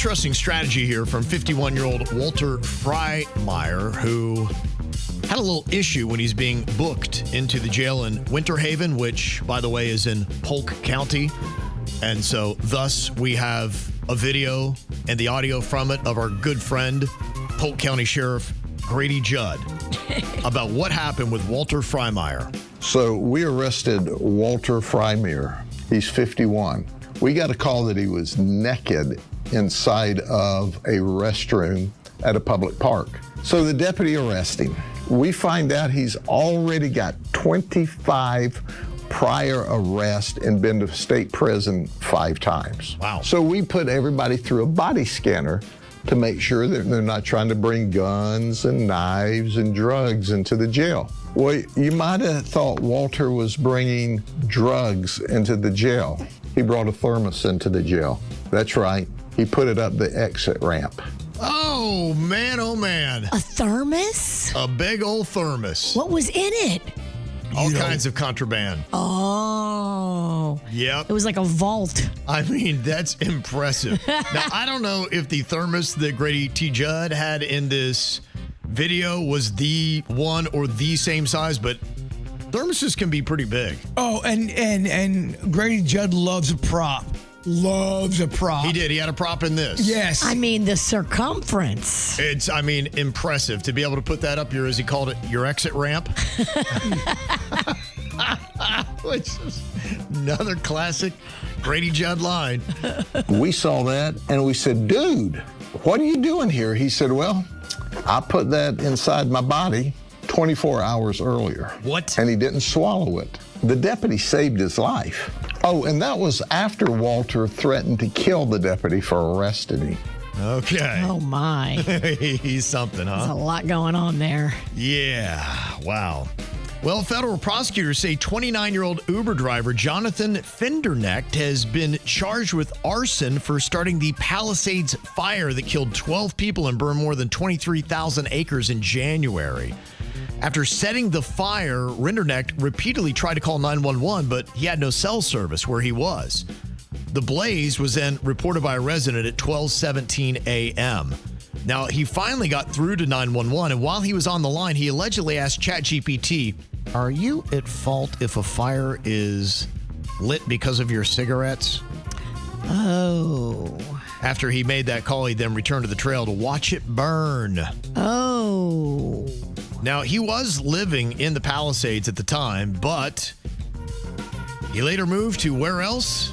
interesting strategy here from 51-year-old Walter Freimeyer, who had a little issue when he's being booked into the jail in Winter Haven, which, by the way, is in Polk County. And so, thus, we have a video and the audio from it of our good friend, Polk County Sheriff Grady Judd, about what happened with Walter Freimeyer. So we arrested Walter Freimeyer. He's 51. We got a call that he was naked inside of a restroom at a public park. So the deputy arrests him. We find out he's already got 25 prior arrests and been to state prison 5 times. Wow. So we put everybody through a body scanner to make sure that they're not trying to bring guns and knives and drugs into the jail. Well, you might have thought Walter was bringing drugs into the jail. He brought a thermos into the jail. That's right. He put it up the exit ramp. Oh, man, oh, man. A thermos? A big old thermos. What was in it? All kinds of contraband. Oh. Yep. It was like a vault. I mean, that's impressive. Now, I don't know if the thermos that Grady T. Judd had in this video was the one or the same size, but thermoses can be pretty big. Oh, and Grady Judd loves a prop. Loves a prop. He did. He had a prop in this. Yes. I mean, the circumference. It's, impressive to be able to put that up your, as he called it, your exit ramp. Which is another classic Grady Judd line. We saw that and we said, dude, what are you doing here? He said, well, I put that inside my body 24 hours earlier. What? And he didn't swallow it. The deputy saved his life. Oh, and that was after Walter threatened to kill the deputy for arresting him. Okay. Oh, my. He's something, huh? There's a lot going on there. Yeah. Wow. Well, federal prosecutors say 29-year-old Uber driver Jonathan Findernecht has been charged with arson for starting the Palisades fire that killed 12 people and burned more than 23,000 acres in January. After setting the fire, Rindernecht repeatedly tried to call 911, but he had no cell service where he was. The blaze was then reported by a resident at 12:17 a.m. Now, he finally got through to 911, and while he was on the line, he allegedly asked ChatGPT, "Are you at fault if a fire is lit because of your cigarettes?" Oh. After he made that call, he then returned to the trail to watch it burn. Oh. Now, he was living in the Palisades at the time, but he later moved to where else?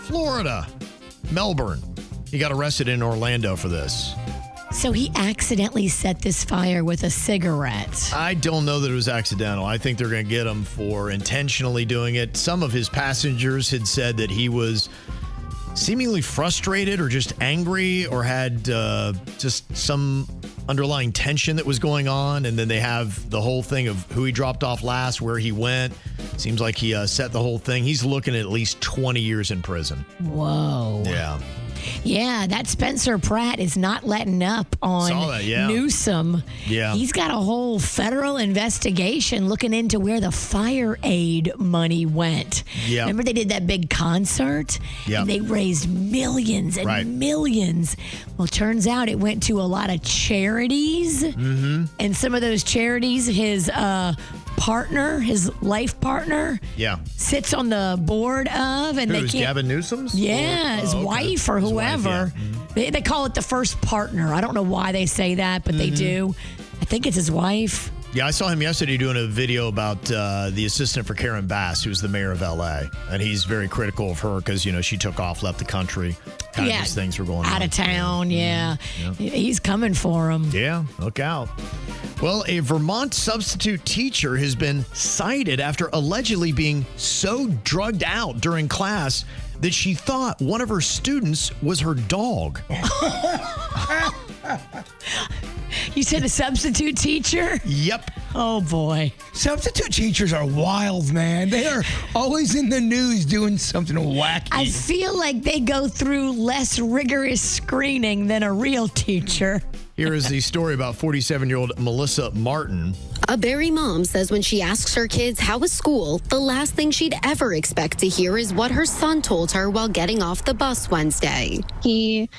Florida, Melbourne. He got arrested in Orlando for this. So he accidentally set this fire with a cigarette. I don't know that it was accidental. I think they're going to get him for intentionally doing it. Some of his passengers had said that he was seemingly frustrated or just angry or had just some underlying tension that was going on. And then they have the whole thing of who he dropped off last, where he went. Seems like he set the whole thing. He's looking at least 20 years in prison. Whoa. Yeah. Yeah, that Spencer Pratt is not letting up on Saw that, yeah. Newsom. Yeah. He's got a whole federal investigation looking into where the fire aid money went. Yeah. Remember they did that big concert? Yeah. And they raised millions and millions. Well, turns out it went to a lot of charities. Mm-hmm. And some of those charities, his partner, his life partner, sits on the board of, and they Who's can't. Gavin Newsom's? Yeah, his wife or His wife, whoever. yeah. Mm-hmm. They call it the first partner. I don't know why they say that, but they do. I think it's his wife. Yeah, I saw him yesterday doing a video about the assistant for Karen Bass, who's the mayor of L.A., and he's very critical of her because, you know, she took off, left the country. Kind of just things were going on. Out of town, Yeah. He's coming for him. Yeah, look out. Well, a Vermont substitute teacher has been cited after allegedly being so drugged out during class that she thought one of her students was her dog. You said a substitute teacher? Yep. Oh, boy. Substitute teachers are wild, man. They are always in the news doing something wacky. I feel like they go through less rigorous screening than a real teacher. Here is the story about 47-year-old Melissa Martin. A Barry mom says when she asks her kids how was school, the last thing she'd ever expect to hear is what her son told her while getting off the bus Wednesday. He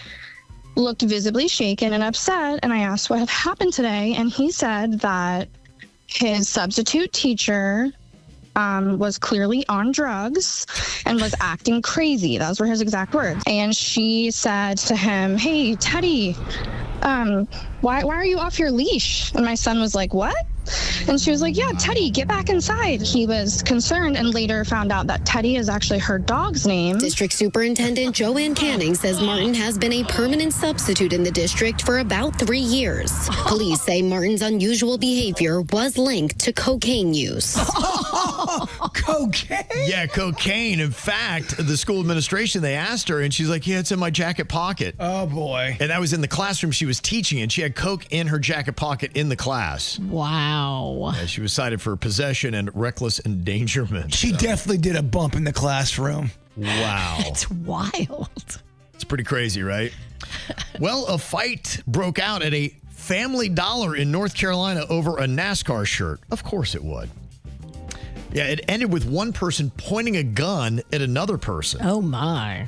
looked visibly shaken and upset, and I asked what had happened today, and he said that his substitute teacher was clearly on drugs and was acting crazy. Those were his exact words. And she said to him, "Hey, Teddy, why are you off your leash?" And my son was like, "What?" And she was like, "Yeah, Teddy, get back inside." He was concerned and later found out that Teddy is actually her dog's name. District Superintendent Joanne Canning says Martin has been a permanent substitute in the district for about 3 years. Police say Martin's unusual behavior was linked to cocaine use. Cocaine? Yeah, cocaine. In fact, the school administration, they asked her, and she's like, "Yeah, it's in my jacket pocket." Oh, boy. And that was in the classroom she was teaching, and she had coke in her jacket pocket in the class. Wow. Yeah, she was cited for possession and reckless endangerment. She definitely did a bump in the classroom. Wow. It's wild. It's pretty crazy, right? Well, a fight broke out at a Family Dollar in North Carolina over a NASCAR shirt. Of course it would. Yeah, it ended with one person pointing a gun at another person. Oh, my.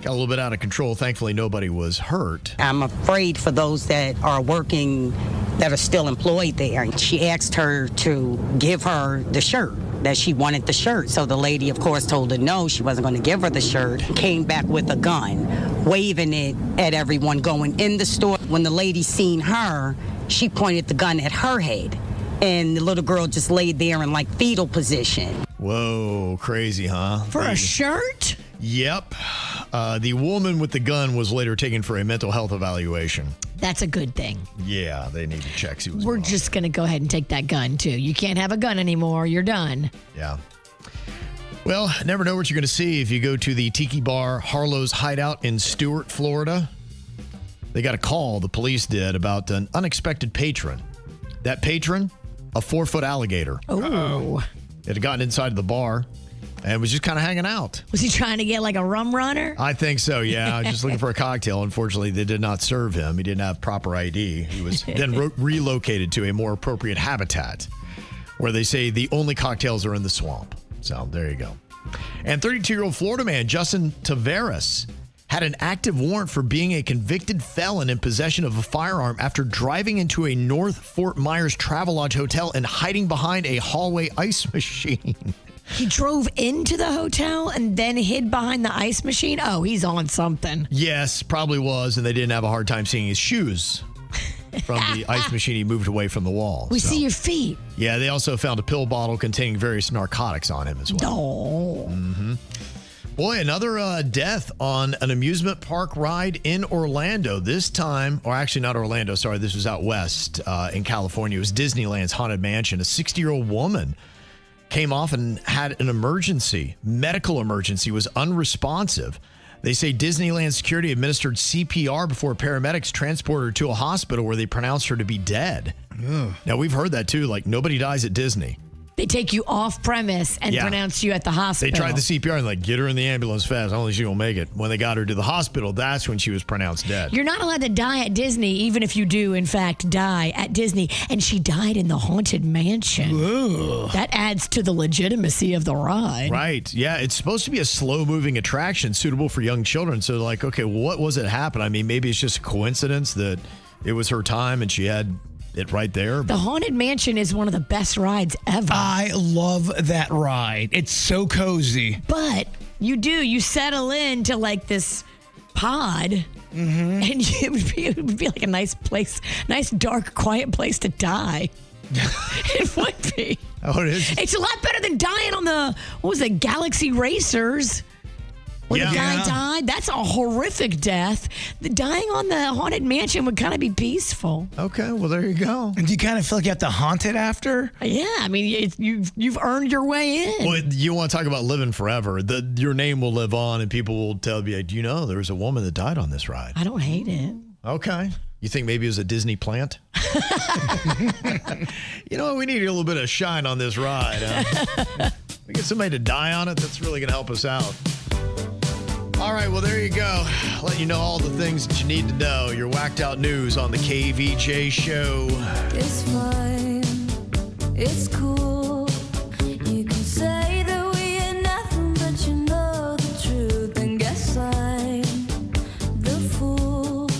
Got a little bit out of control. Thankfully, nobody was hurt. I'm afraid for those that are working, that are still employed there. She asked her to give her the shirt, that she wanted the shirt. So the lady, of course, told her no, she wasn't going to give her the shirt. Came back with a gun, waving it at everyone going in the store. When the lady seen her, she pointed the gun at her head. And the little girl just laid there in like fetal position. Whoa, crazy, huh? For a shirt? Yep. The woman with the gun was later taken for a mental health evaluation. That's a good thing. Yeah, they need to check. See what's We're going on. just going to go ahead and take that gun, too. You can't have a gun anymore. You're done. Yeah. Well, never know what you're going to see if you go to the Tiki Bar Harlow's Hideout in Stuart, Florida. They got a call, the police did, about an unexpected patron. That patron, a 4-foot alligator. Oh. It had gotten inside of the bar and was just kind of hanging out. Was he trying to get like a rum runner? I think so, yeah. Just looking for a cocktail. Unfortunately, they did not serve him. He didn't have proper ID. He was then relocated to a more appropriate habitat where they say the only cocktails are in the swamp. So there you go. And 32-year-old Florida man, Justin Taveras, had an active warrant for being a convicted felon in possession of a firearm after driving into a North Fort Myers Travelodge hotel and hiding behind a hallway ice machine. He drove into the hotel and then hid behind the ice machine? Oh, he's on something. Yes, probably was, and they didn't have a hard time seeing his shoes from the ice machine. He moved away from the wall. We see your feet. Yeah, they also found a pill bottle containing various narcotics on him as well. No. Mm-hmm. Boy, another death on an amusement park ride in Orlando. This time, or actually not Orlando, sorry, this was out west in California. It was Disneyland's Haunted Mansion. A 60-year-old woman came off and had an emergency, medical emergency, was unresponsive. They say Disneyland security administered CPR before paramedics transported her to a hospital where they pronounced her to be dead. Ugh. Now, we've heard that too, like nobody dies at Disney. They take you off premise and pronounce you at the hospital. They tried the CPR and like, get her in the ambulance fast. I don't think she's going to make it. When they got her to the hospital, that's when she was pronounced dead. You're not allowed to die at Disney, even if you do, in fact, die at Disney. And she died in the Haunted Mansion. Ugh. That adds to the legitimacy of the ride. Right. Yeah, it's supposed to be a slow-moving attraction suitable for young children. So like, okay, well, what was it happen? I mean, maybe it's just a coincidence that it was her time and she had it right there. The Haunted Mansion is one of the best rides ever. I love that ride. It's so cozy. But you settle into like this pod, and it would be like a nice place, nice, dark, quiet place to die. It would be. Oh, it is? It's a lot better than dying on the Galaxy Racers. When the guy died, that's a horrific death. The dying on the Haunted Mansion would kind of be peaceful. Okay, well, there you go. And do you kind of feel like you have to haunt it after? Yeah, I mean, you've earned your way in. Well, you want to talk about living forever. Your name will live on, and people will tell you, do you know there was a woman that died on this ride? I don't hate it. Okay. You think maybe it was a Disney plant? You know what? We need a little bit of shine on this ride. We get somebody to die on it. That's really going to help us out. All right, well, there you go. Let you know all the things that you need to know. Your whacked out news on the KVJ Show. It's fine. It's cool. You can say that we are nothing, but you know the truth. And guess I'm the fool.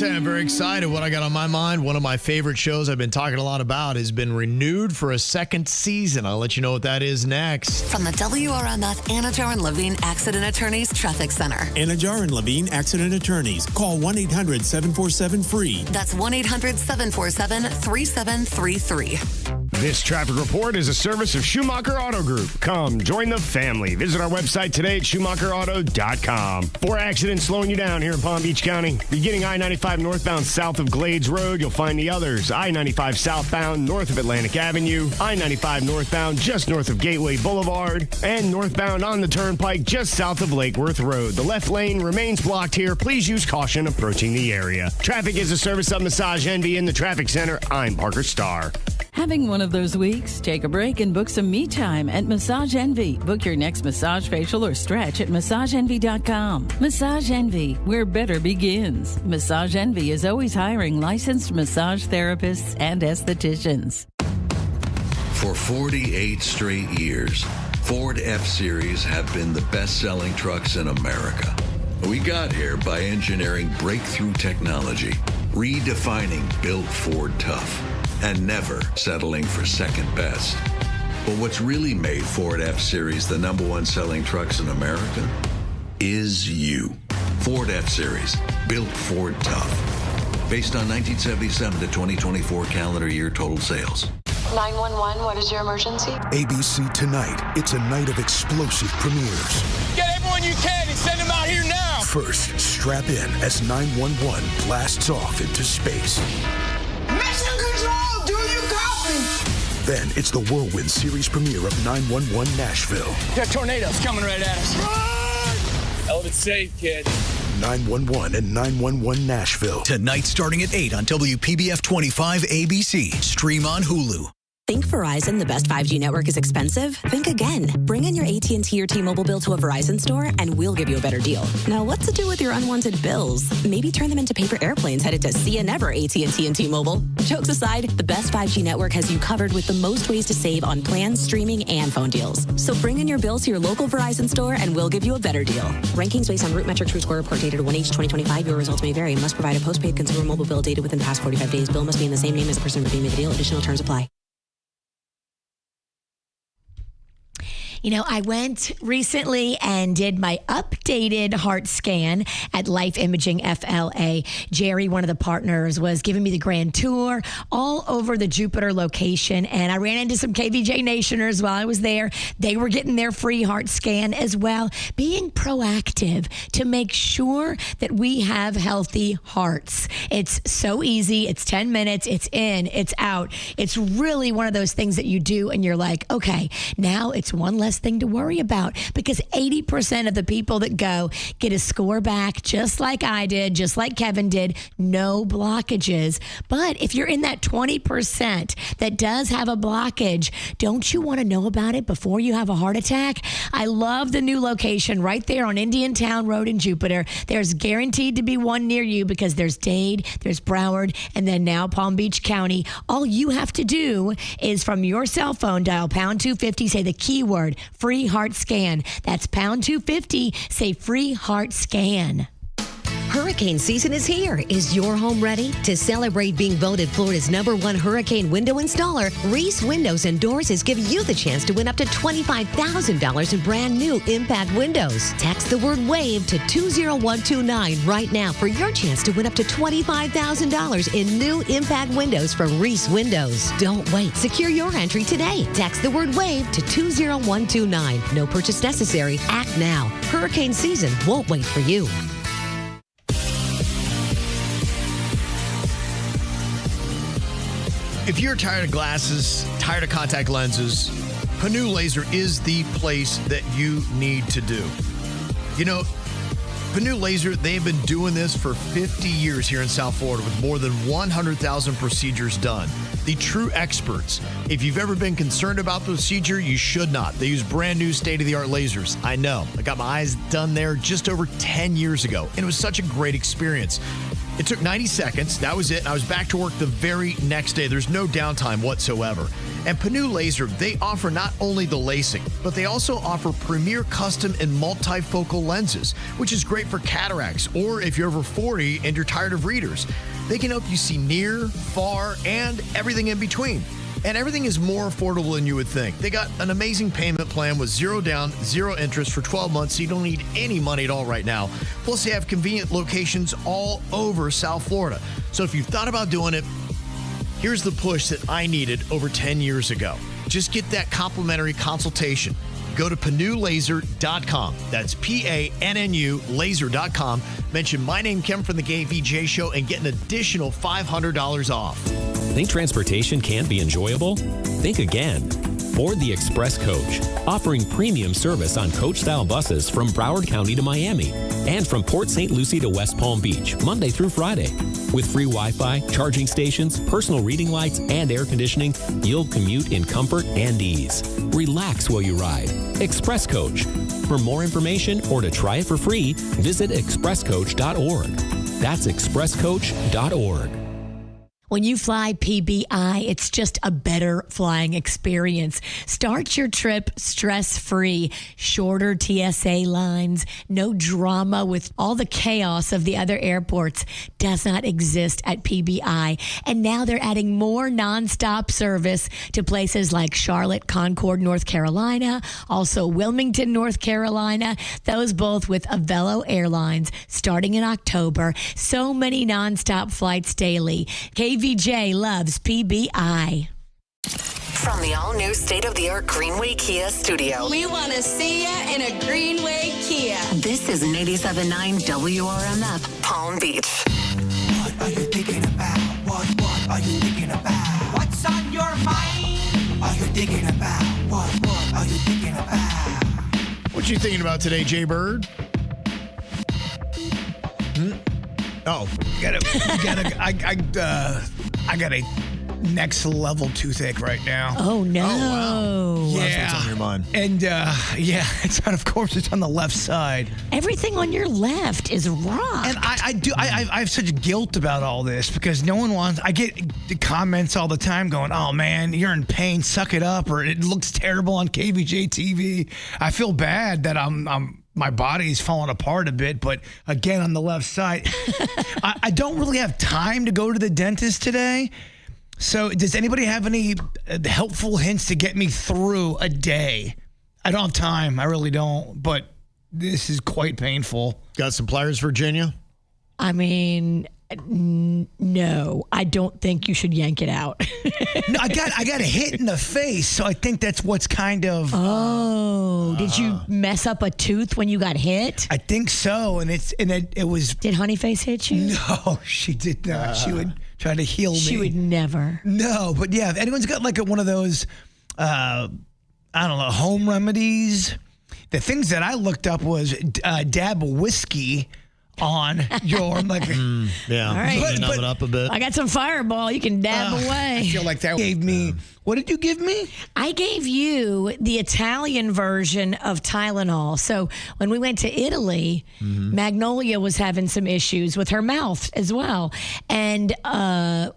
tell you, I'm very excited. What I got on my mind, one of my favorite shows I've been talking a lot about, has been renewed for a second season. I'll let you know what that is next. From the WRMF Anajar and Levine Accident Attorneys Traffic Center. Anajar and Levine Accident Attorneys. Call 1-800-747-FREE. That's 1-800-747-3733. This traffic report is a service of Schumacher Auto Group. Come, join the family. Visit our website today at SchumacherAuto.com. 4 accidents slowing you down here in Palm Beach County. Beginning I-95 northbound south of Glades Road, you'll find the others. I-95 southbound north of Atlantic Avenue. I-95 northbound just north of Gateway Boulevard. And northbound on the Turnpike just south of Lakeworth Road. The left lane remains blocked here. Please use caution approaching the area. Traffic is a service of Massage Envy in the Traffic Center. I'm Parker Starr. Having one of those weeks? Take a break and book some me time at Massage Envy. Book your next massage, facial, or stretch at MassageEnvy.com. Massage Envy, where better begins. Massage Envy is always hiring licensed massage therapists and estheticians. For 48 straight years, Ford F-Series have been the best-selling trucks in America. We got here by engineering breakthrough technology, redefining Built Ford Tough, and never settling for second best. But what's really made Ford F-Series the #1 selling trucks in America is you. Ford F-Series, built Ford Tough. Based on 1977 to 2024 calendar year total sales. 911, what is your emergency? ABC Tonight. It's a night of explosive premieres. Get everyone you can and send them out here now! First, strap in as 911 blasts off into space. Mission Control, do you copy? Then it's the Whirlwind series premiere of 911 Nashville. That tornado's coming right at us. Run! Hell of it's safe, kid. 911 and 911 Nashville. Tonight starting at 8 on WPBF 25 ABC. Stream on Hulu. Think Verizon, the best 5G network, is expensive? Think again. Bring in your AT&T or T-Mobile bill to a Verizon store and we'll give you a better deal. Now, what to do with your unwanted bills? Maybe turn them into paper airplanes headed to See Ya Never AT&T and T-Mobile. Jokes aside, the best 5G network has you covered with the most ways to save on plans, streaming, and phone deals. So bring in your bill to your local Verizon store and we'll give you a better deal. Rankings based on Root Metrics Root Score report dated 1H2025. Your results may vary. Must provide a postpaid consumer mobile bill dated within the past 45 days. Bill must be in the same name as the person redeeming the deal. Additional terms apply. You know, I went recently and did my updated heart scan at Life Imaging FLA. Jerry, one of the partners, was giving me the grand tour all over the Jupiter location, and I ran into some KVJ Nationers while I was there. They were getting their free heart scan as well, being proactive to make sure that we have healthy hearts. It's so easy. It's 10 minutes. It's in, it's out. It's really one of those things that you do and you're like, okay, now it's one less thing to worry about, because 80% of the people that go get a score back just like I did, just like Kevin did, no blockages. But if you're in that 20% that does have a blockage, don't you want to know about it before you have a heart attack? I love the new location right there on Indian Town Road in Jupiter. There's guaranteed to be one near you because there's Dade, there's Broward, and then now Palm Beach County. All you have to do is from your cell phone, dial pound 250, say the keyword free heart scan. That's pound 250, say free heart scan. Hurricane season is here. Is your home ready? To celebrate being voted Florida's #1 hurricane window installer, Reese Windows and Doors is giving you the chance to win up to $25,000 in brand new impact windows. Text the word WAVE to 20129 right now for your chance to win up to $25,000 in new impact windows from Reese Windows. Don't wait. Secure your entry today. Text the word WAVE to 20129. No purchase necessary. Act now. Hurricane season won't wait for you. If you're tired of glasses, tired of contact lenses, Panu Laser is the place that you need to do. You know, Panu Laser, they've been doing this for 50 years here in South Florida with more than 100,000 procedures done. The true experts. If you've ever been concerned about the procedure, you should not. They use brand new state-of-the-art lasers. I know. I got my eyes done there just over 10 years ago, and it was such a great experience. It took 90 seconds. That was it. And I was back to work the very next day. There's no downtime whatsoever. And Panu Laser, they offer not only the LASIK, but they also offer premier custom and multifocal lenses, which is great for cataracts or if you're over 40 and you're tired of readers. They can help you see near, far, and everything in between. And everything is more affordable than you would think. They got an amazing payment plan with 0 down, 0 interest for 12 months, so you don't need any money at all right now. Plus, they have convenient locations all over South Florida. So if you've thought about doing it, here's the push that I needed over 10 years ago. Just get that complimentary consultation. Go to PanuLaser.com. That's PANNU laser.com. Mention my name, Kim, from the KVJ Show, and get an additional $500 off. Think transportation can't be enjoyable? Think again. Board the Express Coach, offering premium service on coach-style buses from Broward County to Miami and from Port St. Lucie to West Palm Beach, Monday through Friday. With free Wi-Fi, charging stations, personal reading lights, and air conditioning, you'll commute in comfort and ease. Relax while you ride. Express Coach. For more information or to try it for free, visit expresscoach.org. That's expresscoach.org. When you fly PBI, it's just a better flying experience. Start your trip stress-free. Shorter TSA lines, no drama with all the chaos of the other airports does not exist at PBI. And now they're adding more nonstop service to places like Charlotte, Concord, North Carolina, also Wilmington, North Carolina, those both with Avelo Airlines starting in October. So many nonstop flights daily. KVJ loves PBI. From the all-new state-of-the-art Greenway Kia studio. We want to see you in a Greenway Kia. This is 87.9 WRMF, Palm Beach. What are you thinking about? What are you thinking about? What's on your mind? Are you thinking about? What are you thinking about? What you thinking about today, Jay Bird? Oh, I got a next level toothache right now. Oh no! Oh, wow. Yeah, that's what's on your mind. And it's on the left side. Everything on your left is rocked. And I have such guilt about all this because no one wants. I get the comments all the time going, "Oh man, you're in pain. Suck it up," or "It looks terrible on KVJ TV." I feel bad that my body's falling apart a bit, but again, on the left side, I don't really have time to go to the dentist today. So does anybody have any helpful hints to get me through a day? I don't have time. I really don't, but this is quite painful. Got some pliers, Virginia? I mean, no, I don't think you should yank it out. No, I got a hit in the face, so I think that's what's kind of. Oh, did you mess up a tooth when you got hit? I think so, and it was. Did Honeyface hit you? No, she did not. She would try to heal me. She would never. No, but yeah, if anyone's got like one of those, I don't know, home remedies. The things that I looked up was dab whiskey on your yeah. All right. Numb it up a bit. I got some Fireball. You can dab away. I feel like that gave me. What did you give me? I gave you the Italian version of Tylenol. So when we went to Italy, Magnolia was having some issues with her mouth as well. And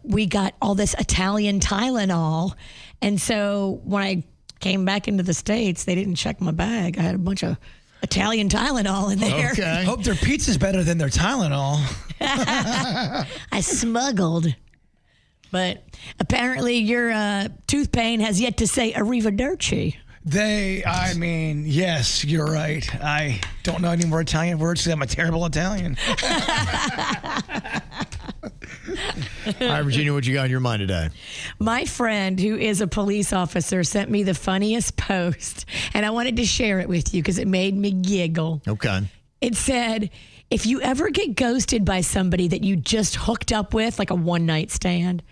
we got all this Italian Tylenol. And so when I came back into the States, they didn't check my bag. I had a bunch of Italian Tylenol in there. Okay. Hope their pizza's better than their Tylenol. I smuggled. But apparently your tooth pain has yet to say arrivederci. Yes, you're right. I don't know any more Italian words because I'm a terrible Italian. All right, Virginia, what you got on your mind today? My friend, who is a police officer, sent me the funniest post, and I wanted to share it with you because it made me giggle. Okay. It said, if you ever get ghosted by somebody that you just hooked up with, like a one-night stand,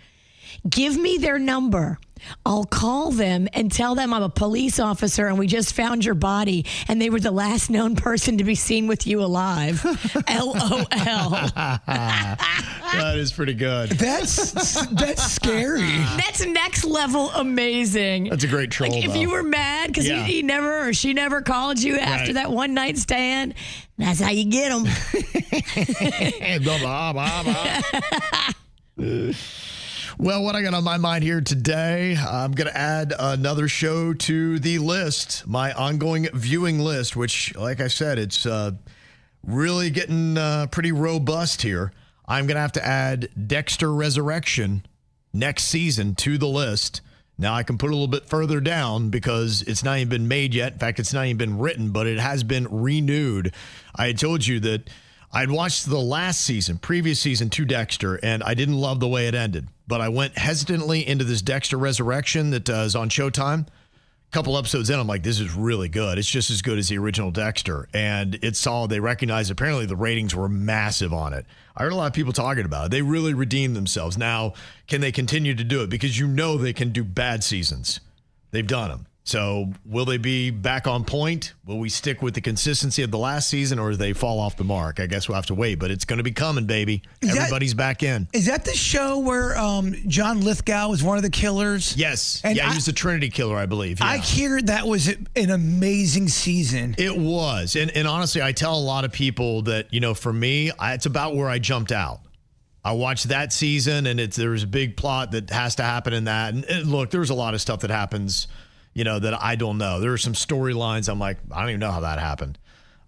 Give me their number. I'll call them and tell them I'm a police officer and we just found your body and they were the last known person to be seen with you alive. LOL. That is pretty good. That's scary. That's next level amazing. That's a great troll, Like, if though. you were mad because he never or she never called you after that one night stand, that's how you get them. Well, what I got on my mind here today, I'm going to add another show to the list, my ongoing viewing list, which, like I said, it's really getting pretty robust here. I'm going to have to add Dexter Resurrection next season to the list. Now, I can put it a little bit further down because it's not even been made yet. In fact, it's not even been written, but it has been renewed. I had told you that I'd watched the last season, previous season to Dexter, and I didn't love the way it ended. But I went hesitantly into this Dexter Resurrection that is on Showtime. A couple episodes in, I'm like, this is really good. It's just as good as the original Dexter. And it's solid. They recognized apparently the ratings were massive on it. I heard a lot of people talking about it. They really redeemed themselves. Now, can they continue to do it? Because you know they can do bad seasons. They've done them. So will they be back on point? Will we stick with the consistency of the last season or do they fall off the mark? I guess we'll have to wait, but it's going to be coming, baby. Everybody's back in. Is that the show where John Lithgow was one of the killers? Yes. And he was the Trinity killer, I believe. Yeah. I hear that was an amazing season. It was. And honestly, I tell a lot of people that, for me, it's about where I jumped out. I watched that season and there's a big plot that has to happen in that. And look, there's a lot of stuff that happens that I don't know. There are some storylines I'm like, I don't even know how that happened,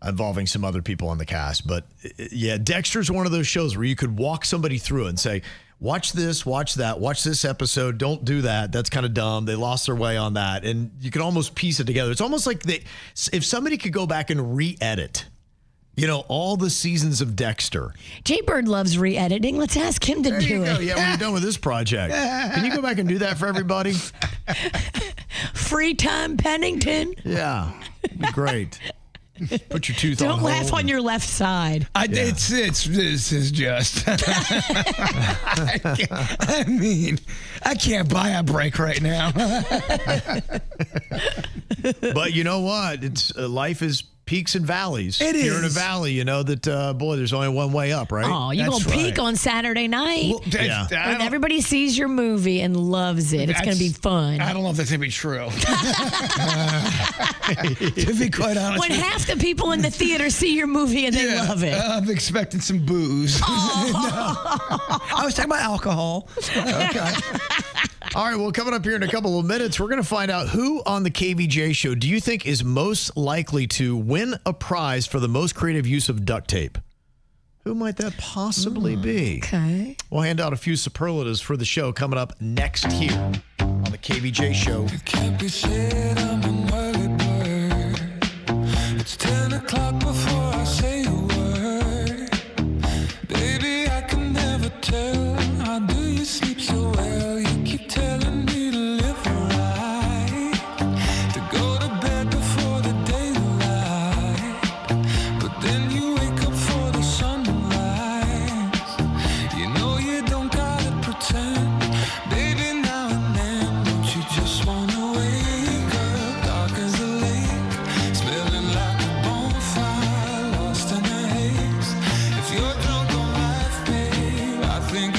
involving some other people on the cast. But yeah, Dexter's one of those shows where you could walk somebody through and say, watch this, watch that, watch this episode. Don't do that. That's kind of dumb. They lost their way on that. And you can almost piece it together. It's almost like if somebody could go back and re-edit, all the seasons of Dexter. Jay Bird loves re-editing. Let's ask him to do it. Yeah, when you're done with this project. Can you go back and do that for everybody? Free time Pennington. Yeah, great. Put your tooth on Don't hold. laugh on your left side. This is just. I can't buy a break right now. But you know what? It's life is peaks and valleys. It You're in a is. valley, that, boy, there's only one way up, right? Oh, you're going to peak on Saturday night. Well, and everybody sees your movie and loves it. It's going to be fun. I don't know if that's going to be true. To be quite honest. When half the people in the theater see your movie and they love it. I'm expecting some booze. No. I was talking about alcohol. Okay. All right, well, coming up here in a couple of minutes, we're going to find out who on the KVJ show do you think is most likely to win a prize for the most creative use of duct tape? Who might that possibly be? Okay. We'll hand out a few superlatives for the show coming up next here on the KVJ show. It can't be said I'm an early bird. It's 10 o'clock before I say a word. Baby, I can never tell. How do you sleep so well? You keep telling me to live right, to go to bed before the daylight, but then you wake up for the sun to rise. You know you don't gotta pretend, baby. Now and then, don't you just wanna wake up dark as a lake, smelling like a bonfire, lost in a haze. If you're drunk on life, babe, I think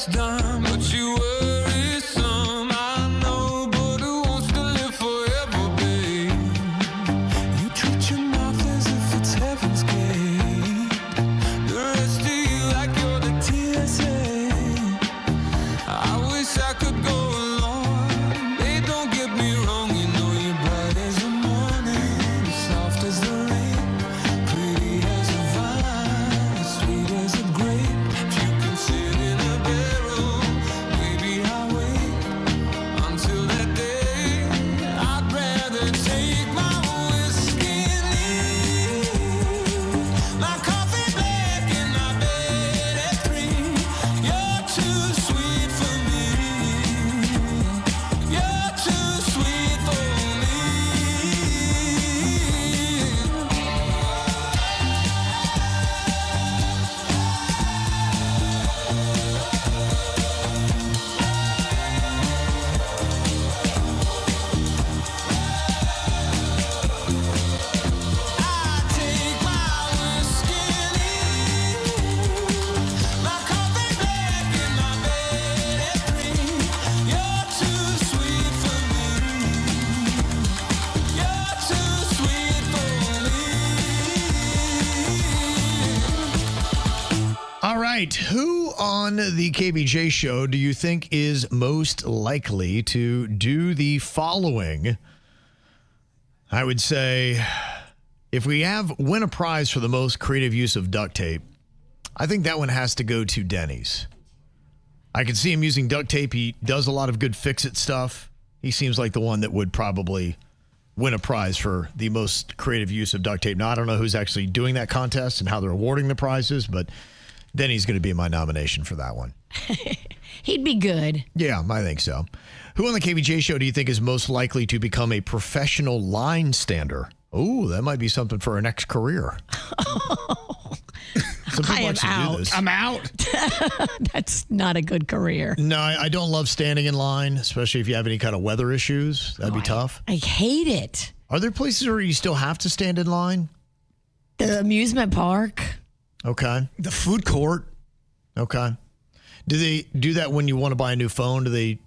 last dime, but you worry some. I know, but who wants to live forever, babe? You treat your mouth as if it's heaven's gate. The rest of you like you're the TSA. I wish I could go along. Hey, don't get me wrong, you know you're bright as the morning, soft as the rain, pretty as a vine, sweet as a grape. If you can sit in a barrel, maybe I'll wait until that day. I'd rather take my whiskey and leave my coffee black and my bed at 3. You're too sweet for me. You're too sweet for me. I take my whiskey and leave my coffee black and my bed at 3. You're too sweet for me. You're too sweet for me. All right. Who on the KVJ show do you think is most likely to do the following? I would say if we win a prize for the most creative use of duct tape, I think that one has to go to Denny's. I can see him using duct tape. He does a lot of good fix-it stuff. He seems like the one that would probably win a prize for the most creative use of duct tape. Now, I don't know who's actually doing that contest and how they're awarding the prizes, but Denny's going to be my nomination for that one. He'd be good. Yeah, I think so. Who on the KVJ show do you think is most likely to become a professional line stander? Oh, that might be something for our next career. Some people I am actually out. do this. I'm out. That's not a good career. No, I don't love standing in line, especially if you have any kind of weather issues. That'd be tough. I hate it. Are there places where you still have to stand in line? The amusement park. Okay. The food court. Okay. Do they do that when you want to buy a new phone? Do they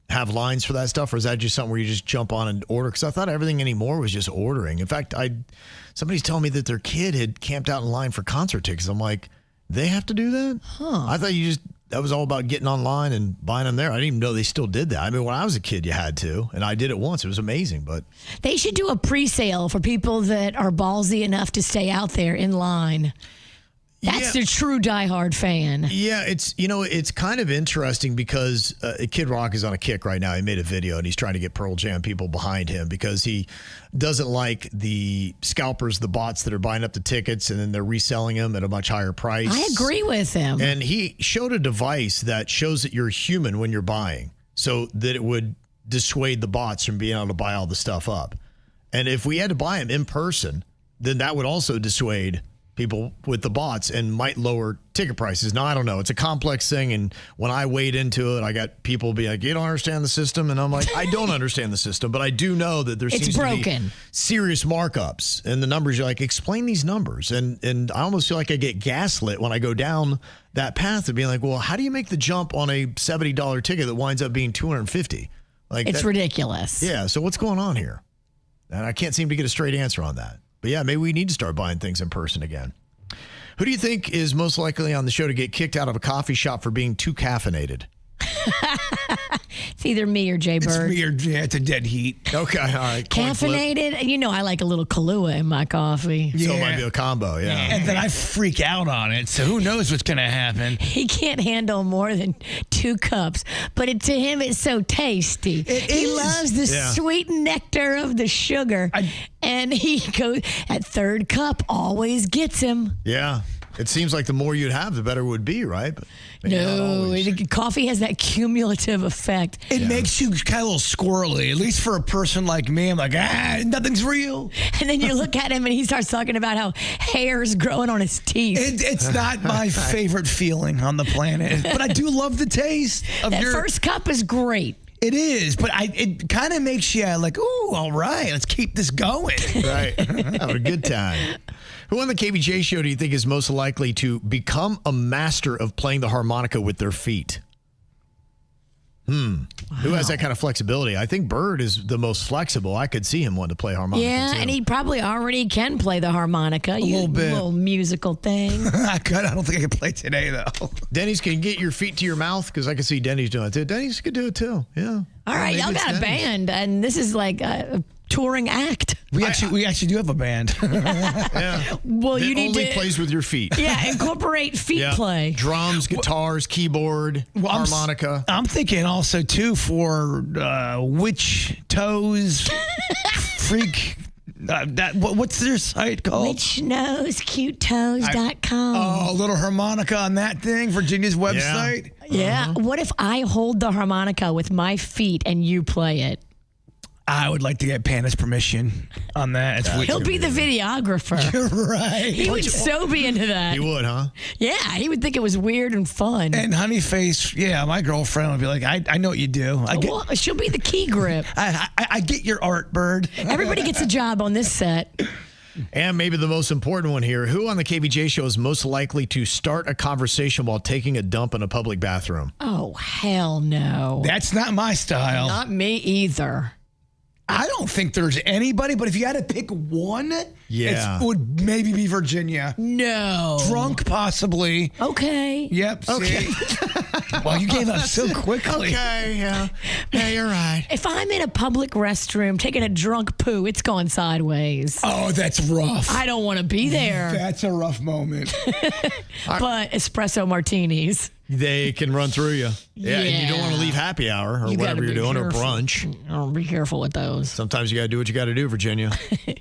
have lines for that stuff, or is that just something where you just jump on and order? Because I thought everything anymore was just ordering. In fact, somebody's telling me that their kid had camped out in line for concert tickets. I'm like, they have to do that? Huh. I thought that was all about getting online and buying them there. I didn't even know they still did that. I mean, when I was a kid, you had to, and I did it once. It was amazing, but They should do a pre-sale for people that are ballsy enough to stay out there in line. That's the true diehard fan. yeah, it's kind of interesting because Kid Rock is on a kick right now. He made a video and he's trying to get Pearl Jam people behind him because he doesn't like the scalpers, the bots that are buying up the tickets and then they're reselling them at a much higher price. I agree with him. And he showed a device that shows that you're human when you're buying, so that it would dissuade the bots from being able to buy all the stuff up. And if we had to buy them in person, then that would also dissuade people with the bots and might lower ticket prices. Now, I don't know. It's a complex thing. And when I wade into it, I got people be like, you don't understand the system. And I'm like, I don't understand the system, but I do know that there seems to be serious markups. And the numbers, you're like, explain these numbers. And I almost feel like I get gaslit when I go down that path of being like, well, how do you make the jump on a $70 ticket that winds up being $250? Like, it's ridiculous. Yeah. So what's going on here? And I can't seem to get a straight answer on that. But yeah, maybe we need to start buying things in person again. Who do you think is most likely on the show to get kicked out of a coffee shop for being too caffeinated? It's either me or Jay Bird. It's me or it's a dead heat. Okay, all right. Coin flip. Caffeinated. You know, I like a little Kahlua in my coffee. So it might be a combo, yeah. And then I freak out on it, so who knows what's going to happen. He can't handle more than 2 cups, but to him it's so tasty. He loves the sweet nectar of the sugar, and he goes at 3rd cup, always gets him. Yeah. It seems like the more you'd have, the better it would be, right? But no, coffee has that cumulative effect. It makes you kind of a little squirrely, at least for a person like me. I'm like, nothing's real. And then you look at him and he starts talking about how hair's growing on his teeth. It's not my favorite feeling on the planet, but I do love the taste of that first cup is great. It is, but it kind of makes you like, ooh, all right, let's keep this going. Right. Have a good time. Who on the KVJ show do you think is most likely to become a master of playing the harmonica with their feet? Wow. Who has that kind of flexibility? I think Bird is the most flexible. I could see him wanting to play harmonica. Yeah, too. and he probably already can play the harmonica. A little bit. Little musical thing. I don't think I could play today, though. Denny's, can you get your feet to your mouth? Because I can see Denny's doing it too. Denny's could do it too. Yeah. All right, y'all got a band, and this is like a touring act. We actually do have a band. Yeah. Well, that you need only to plays with your feet. Yeah, incorporate feet play. Drums, guitars, keyboard, harmonica. I'm thinking also too for Witch Toes Freak. What's their site called? WitchKnowsCuteToes.com. Oh, a little harmonica on that thing, Virginia's website. Yeah. What if I hold the harmonica with my feet and you play it? I would like to get Panda's permission on that. He'll be the videographer. You're right. He would so be into that. He would, huh? Yeah, he would think it was weird and fun. And Honeyface, my girlfriend would be like, I know what you do. She'll be the key grip. I get your art, Bird. Everybody gets a job on this set. And maybe the most important one here, who on the KVJ show is most likely to start a conversation while taking a dump in a public bathroom? Oh, hell no. That's not my style. Not me either. I don't think there's anybody, but if you had to pick one, it would maybe be Virginia. No. Drunk, possibly. Okay. Yep. Okay. Well, you gave up so quickly. Okay, yeah. Yeah, you're right. If I'm in a public restroom taking a drunk poo, it's going sideways. Oh, that's rough. I don't want to be there. That's a rough moment. But espresso martinis. They can run through you. Yeah, and you don't want to leave happy hour or whatever you're doing or brunch. Oh, be careful with those. Sometimes you got to do what you got to do, Virginia.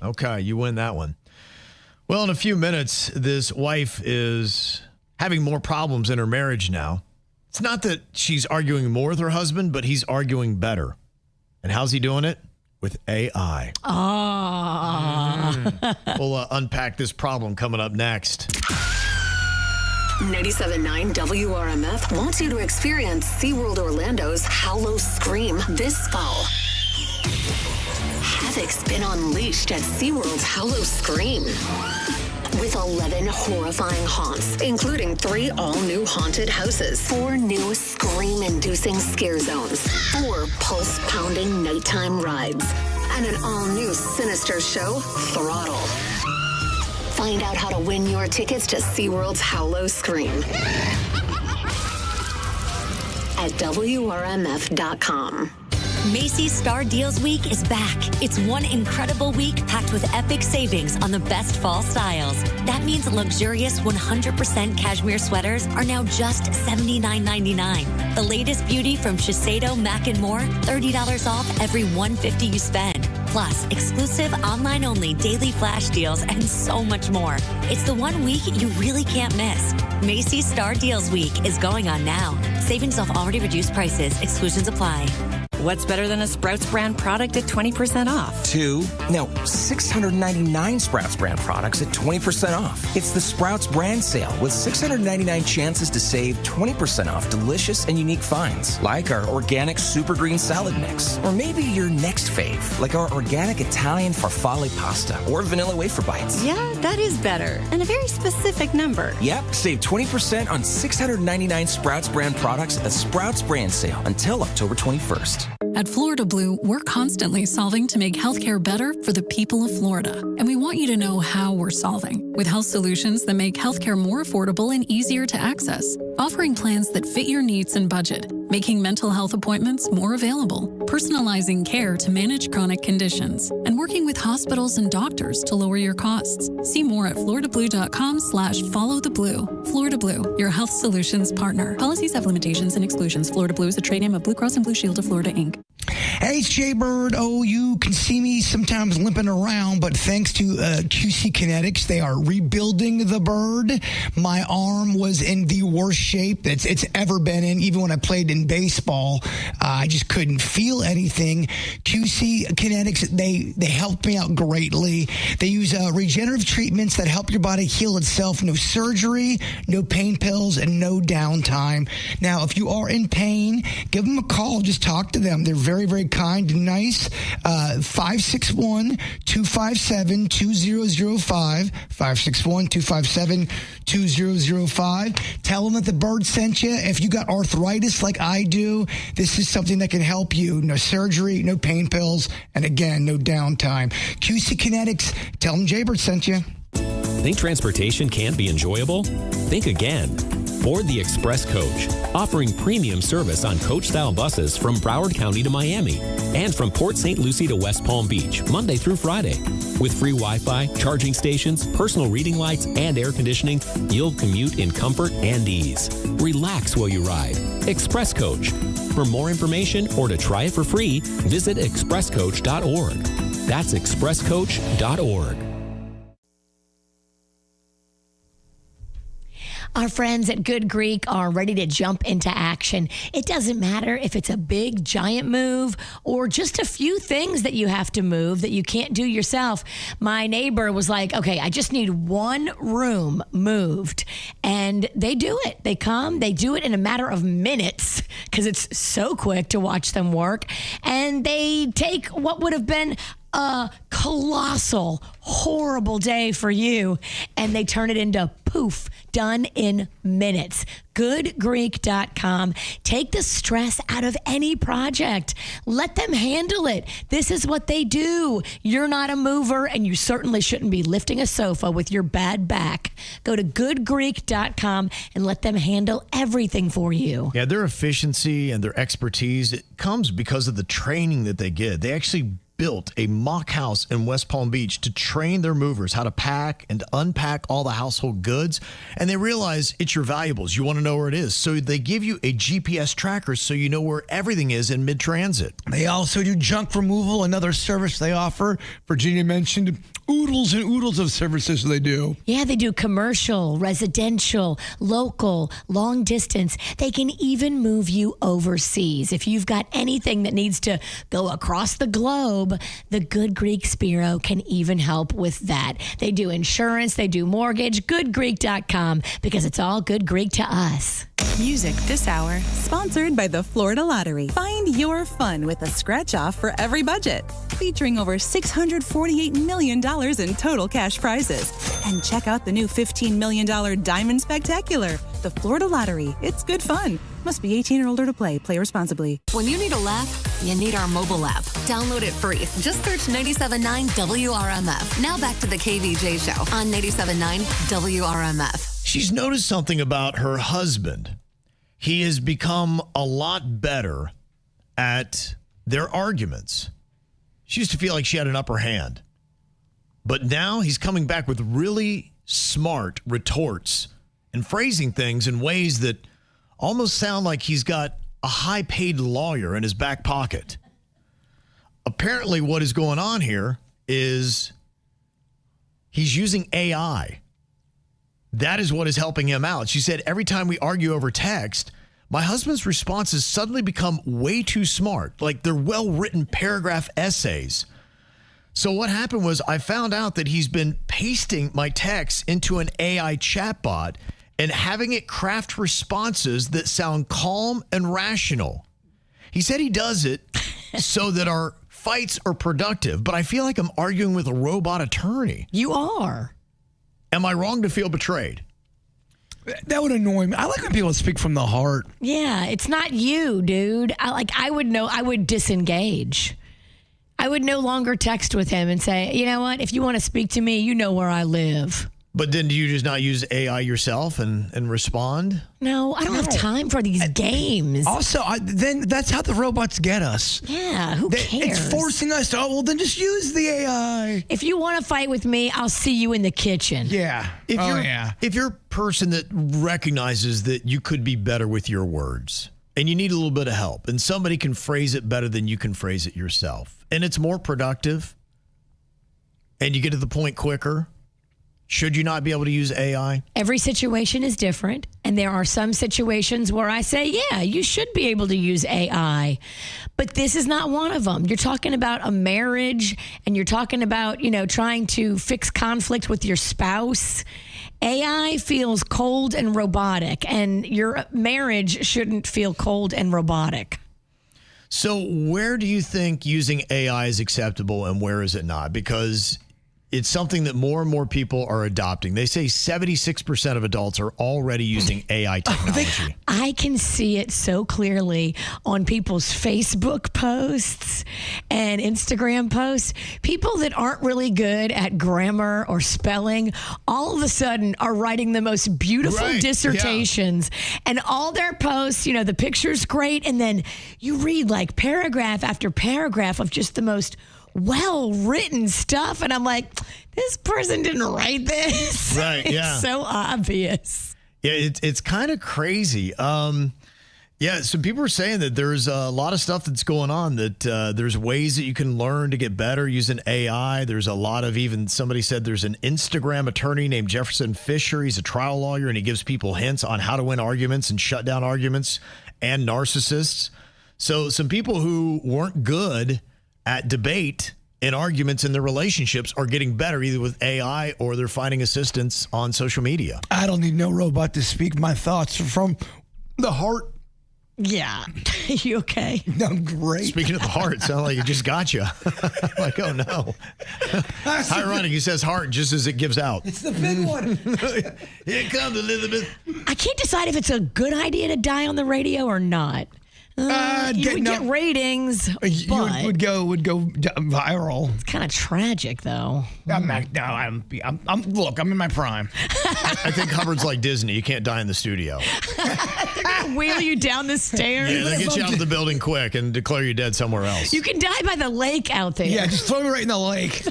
Okay, you win that one. Well, in a few minutes, this wife is having more problems in her marriage now. It's not that she's arguing more with her husband, but he's arguing better. And how's he doing it? With AI. We'll unpack this problem coming up next. 97.9 WRMF wants you to experience SeaWorld Orlando's Hallow Scream this fall. Havoc's been unleashed at SeaWorld's Hallow Scream. With 11 horrifying haunts, including 3 all-new haunted houses, 4 new scream-inducing scare zones, 4 pulse-pounding nighttime rides, and an all-new sinister show, Throttle. Find out how to win your tickets to SeaWorld's Hallow Scream at WRMF.com. Macy's Star Deals Week is back. It's one incredible week packed with epic savings on the best fall styles. That means luxurious 100% cashmere sweaters are now just $79.99. The latest beauty from Shiseido, Mac & More, $30 off every $150 you spend. Plus, exclusive online-only daily flash deals and so much more. It's the one week you really can't miss. Macy's Star Deals Week is going on now. Savings off already reduced prices. Exclusions apply. What's better than a Sprouts brand product at 20% off? 699 Sprouts brand products at 20% off. It's the Sprouts brand sale with 699 chances to save 20% off delicious and unique finds, like our organic super green salad mix, or maybe your next fave, like our organic Italian farfalle pasta or vanilla wafer bites. Yeah, that is better. And a very specific number. Yep, save 20% on 699 Sprouts brand products at the Sprouts brand sale until October 21st. At Florida Blue, we're constantly solving to make healthcare better for the people of Florida. And we want you to know how we're solving, with health solutions that make healthcare more affordable and easier to access, offering plans that fit your needs and budget, making mental health appointments more available, personalizing care to manage chronic conditions, and working with hospitals and doctors to lower your costs. See more at floridablu.com/followtheblue. Florida Blue, your health solutions partner. Policies have limitations and exclusions. Florida Blue is a trade name of Blue Cross and Blue Shield of Florida, Inc. Hey, it's Jay Bird. Oh, you can see me sometimes limping around, but thanks to QC Kinetics, they are rebuilding the bird. My arm was in the worst shape that it's ever been in. Even when I played in baseball, I just couldn't feel anything. QC Kinetics, they helped me out greatly. They use regenerative treatments that help your body heal itself. No surgery, no pain pills, and no downtime. Now, if you are in pain, give them a call. Just talk to them. They're very, very kind and nice. 561-257-2005. 561-257-2005. Tell them that the bird sent you. If you got arthritis like I do, this is something that can help you. No surgery, no pain pills, and again, no downtime. QC Kinetics, tell them Jaybird sent you. Think transportation can't be enjoyable? Think again. Board the Express Coach, offering premium service on coach-style buses from Broward County to Miami and from Port St. Lucie to West Palm Beach, Monday through Friday. With free Wi-Fi, charging stations, personal reading lights, and air conditioning, you'll commute in comfort and ease. Relax while you ride. Express Coach. For more information or to try it for free, visit expresscoach.org. That's expresscoach.org. Our friends at Good Greek are ready to jump into action. It doesn't matter if it's a big, giant move or just a few things that you have to move that you can't do yourself. My neighbor was like, okay, I just need one room moved. And they do it. They come, they do it in a matter of minutes because it's so quick to watch them work. And they take what would have been a colossal, horrible day for you, and they turn it into poof, done in minutes. GoodGreek.com. Take the stress out of any project. Let them handle it. This is what they do. You're not a mover, and you certainly shouldn't be lifting a sofa with your bad back. Go to GoodGreek.com and let them handle everything for you. Yeah, their efficiency and their expertise, it comes because of the training that they get. They actually built a mock house in West Palm Beach to train their movers how to pack and unpack all the household goods. And they realize it's your valuables. You want to know where it is. So they give you a GPS tracker so you know where everything is in mid-transit. They also do junk removal, another service they offer. Virginia mentioned oodles and oodles of services they do. Yeah, they do commercial, residential, local, long distance. They can even move you overseas. If you've got anything that needs to go across the globe, the Good Greek Spiro can even help with that. They do insurance, they do mortgage, goodgreek.com, because it's all Good Greek to us. Music this hour, sponsored by the Florida Lottery. Find your fun with a scratch-off for every budget, featuring over $648 million in total cash prizes. And check out the new $15 million Diamond Spectacular. The Florida Lottery. It's good fun. Must be 18 or older to play. Play responsibly. When you need a laugh, you need our mobile app. Download it free. Just search 97.9 WRMF. Now back to the KVJ Show on 97.9 WRMF. She's noticed something about her husband. He has become a lot better at their arguments. She used to feel like she had an upper hand. But now he's coming back with really smart retorts and phrasing things in ways that almost sound like he's got a high-paid lawyer in his back pocket. Apparently what is going on here is he's using AI. That is what is helping him out. She said, every time we argue over text, my husband's responses suddenly become way too smart, like they're well-written paragraph essays. So what happened was I found out that he's been pasting my texts into an AI chatbot and having it craft responses that sound calm and rational. He said he does it so that our fights are productive, but I feel like I'm arguing with a robot attorney. You are. Am I wrong to feel betrayed? That would annoy me. I like when people speak from the heart. Yeah, it's not you, dude. I would disengage. I would no longer text with him and say, you know what? If you want to speak to me, you know where I live. But then do you just not use AI yourself and respond? No, I don't have time for these games. Also, then that's how the robots get us. Yeah, who cares? It's forcing us to, then just use the AI. If you want to fight with me, I'll see you in the kitchen. Yeah. If you're a person that recognizes that you could be better with your words and you need a little bit of help and somebody can phrase it better than you can phrase it yourself and it's more productive and you get to the point quicker, should you not be able to use AI? Every situation is different, and there are some situations where I say, yeah, you should be able to use AI, but this is not one of them. You're talking about a marriage, and you're talking about, trying to fix conflict with your spouse. AI feels cold and robotic, and your marriage shouldn't feel cold and robotic. So where do you think using AI is acceptable and where is it not? Because it's something that more and more people are adopting. They say 76% of adults are already using AI technology. I can see it so clearly on people's Facebook posts and Instagram posts. People that aren't really good at grammar or spelling all of a sudden are writing the most beautiful dissertations. And all their posts, the picture's great. And then you read like paragraph after paragraph of just the most well-written stuff. And I'm like, this person didn't write this. Right, yeah. It's so obvious. Yeah, it's kind of crazy. So people are saying that there's a lot of stuff that's going on, that there's ways that you can learn to get better using AI. There's a lot of, even somebody said there's an Instagram attorney named Jefferson Fisher. He's a trial lawyer, and he gives people hints on how to win arguments and shut down arguments and narcissists. So some people who weren't good at debate and arguments in their relationships are getting better either with AI or they're finding assistance on social media. I don't need no robot to speak my thoughts from the heart. Yeah. You okay? I'm great. Speaking of the heart, it sounds like it just got you. Like, oh no. Ironic, he says heart just as it gives out. It's the big one. Here comes Elizabeth. I can't decide if it's a good idea to die on the radio or not. You would get ratings, but would go viral. It's kind of tragic, though. I'm in my prime. I think Hubbard's like Disney. You can't die in the studio. They're gonna wheel you down the stairs. Yeah, they'll get you out of the building quick and declare you dead somewhere else. You can die by the lake out there. Yeah, just throw me right in the lake.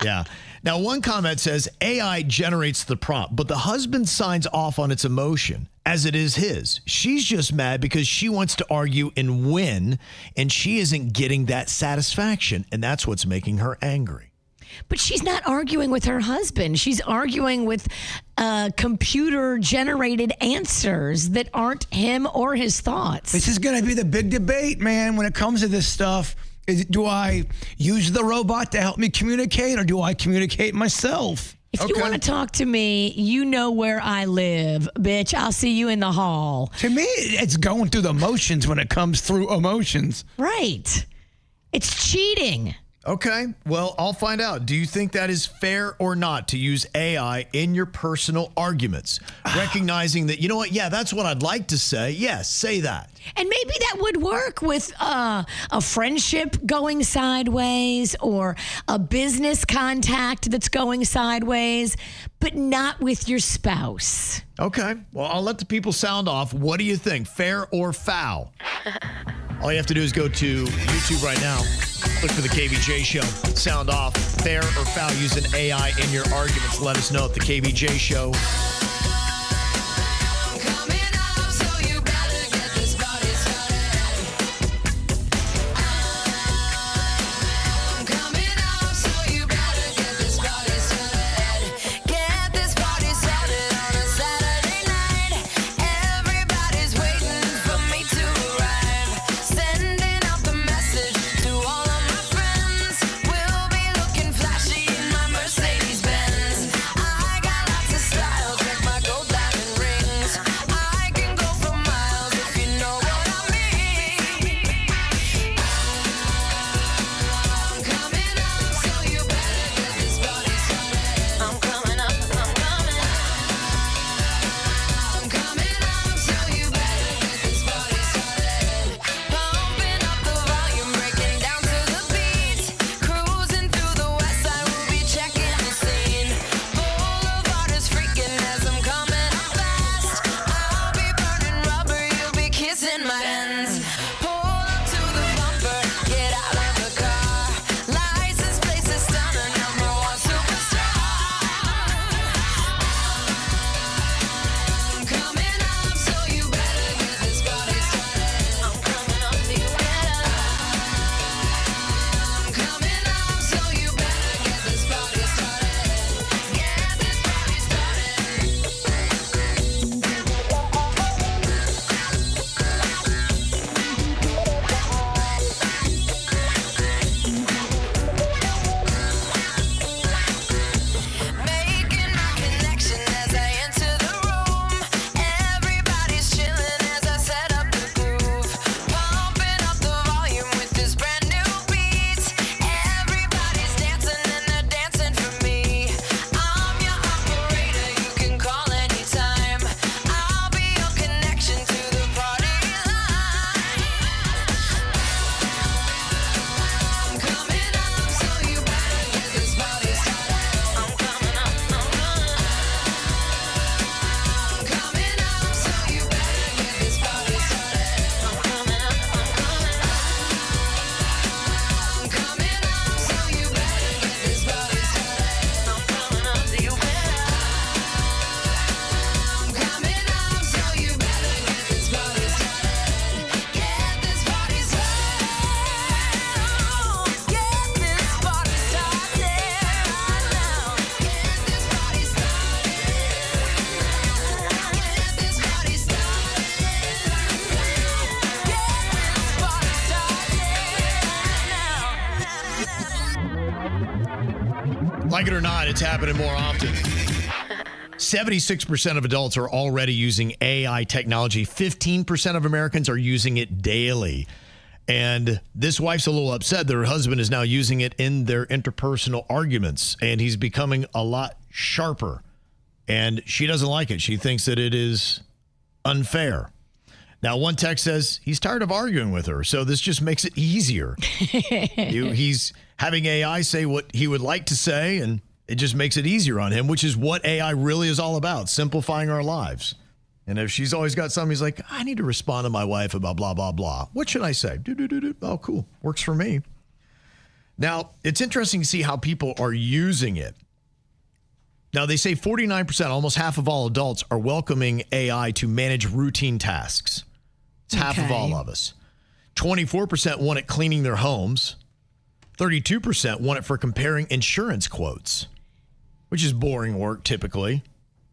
Yeah. Now, one comment says AI generates the prompt, but the husband signs off on its emotion as it is his. She's just mad because she wants to argue and win, and she isn't getting that satisfaction, and that's what's making her angry. But she's not arguing with her husband. She's arguing with computer-generated answers that aren't him or his thoughts. This is going to be the big debate, man, when it comes to this stuff. Do I use the robot to help me communicate, or do I communicate myself? If you want to talk to me, you know where I live, bitch. I'll see you in the hall. To me, it's going through the motions when it comes through emotions. Right. It's cheating. Okay, well, I'll find out. Do you think that is fair or not to use AI in your personal arguments? Recognizing that, you know what? Yeah, that's what I'd like to say. Yes, say that. And maybe that would work with a friendship going sideways or a business contact that's going sideways, but not with your spouse. Okay, well, I'll let the people sound off. What do you think? Fair or foul? All you have to do is go to YouTube right now. Look for the KVJ Show. Sound off. Fair or foul using AI in your arguments. Let us know at the KVJ Show. Mercedes Benz. I got lots of style. Like it or not, it's happening more often. 76% of adults are already using AI technology. 15% of Americans are using it daily. And this wife's a little upset that her husband is now using it in their interpersonal arguments, and he's becoming a lot sharper. And she doesn't like it. She thinks that it is unfair. Now, one text says he's tired of arguing with her, so this just makes it easier. He's having AI say what he would like to say, and it just makes it easier on him, which is what AI really is all about, simplifying our lives. And if she's always got something, he's like, I need to respond to my wife about blah, blah, blah. What should I say? Oh, cool. Works for me. Now, it's interesting to see how people are using it. Now, they say 49%, almost half of all adults, are welcoming AI to manage routine tasks. It's half of all of us. 24% want it cleaning their homes. 32% want it for comparing insurance quotes, which is boring work typically.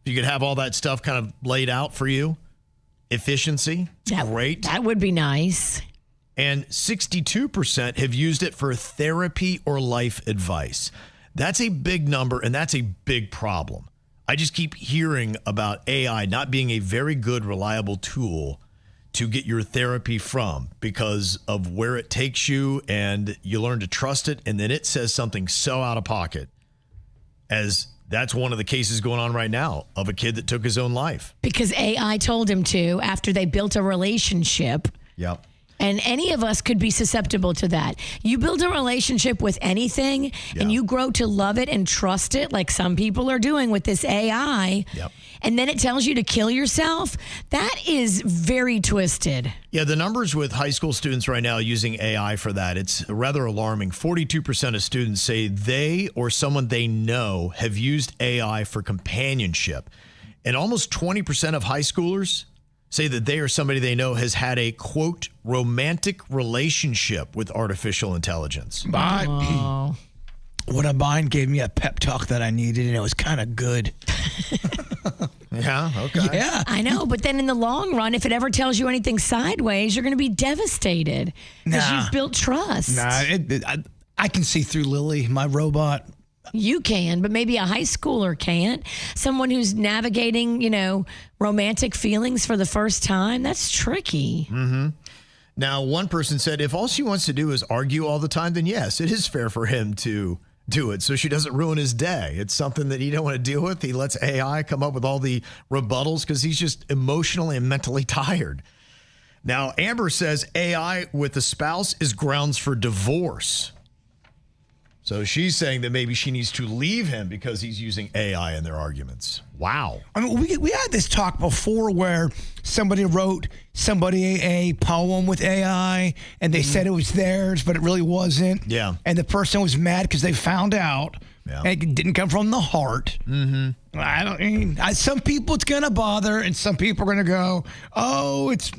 You could have all that stuff kind of laid out for you. Efficiency, great. That would be nice. And 62% have used it for therapy or life advice. That's a big number, and that's a big problem. I just keep hearing about AI not being a very good, reliable tool to get your therapy from because of where it takes you, and you learn to trust it, and then it says something so out of pocket, as that's one of the cases going on right now of a kid that took his own life. Because AI told him to after they built a relationship. Yep. And any of us could be susceptible to that. You build a relationship with anything and you grow to love it and trust it like some people are doing with this AI. Yep. And then it tells you to kill yourself. That is very twisted. Yeah, the numbers with high school students right now using AI for that, it's rather alarming. 42% of students say they or someone they know have used AI for companionship. And almost 20% of high schoolers say that they or somebody they know has had a, quote, romantic relationship with artificial intelligence. What a bind gave me a pep talk that I needed, and it was kind of good. Yeah, okay. Yeah. I know, but then in the long run, if it ever tells you anything sideways, you're going to be devastated because you've built trust. I can see through Lily, my robot. You can, but maybe a high schooler can't. Someone who's navigating, romantic feelings for the first time, that's tricky. Mm-hmm. Now, one person said if all she wants to do is argue all the time, then yes, it is fair for him to do it so she doesn't ruin his day. It's something that he don't want to deal with. He lets AI come up with all the rebuttals because he's just emotionally and mentally tired. Now, Amber says AI with the spouse is grounds for divorce. So she's saying that maybe she needs to leave him because he's using AI in their arguments. Wow. I mean, we had this talk before where somebody wrote a poem with AI and they said it was theirs, but it really wasn't. Yeah. And the person was mad because they found out and it didn't come from the heart. Mm-hmm. Some people it's going to bother and some people are going to go, oh, it's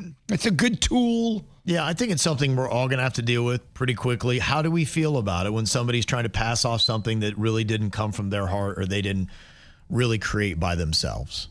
a good tool. Yeah, I think it's something we're all going to have to deal with pretty quickly. How do we feel about it when somebody's trying to pass off something that really didn't come from their heart or they didn't really create by themselves?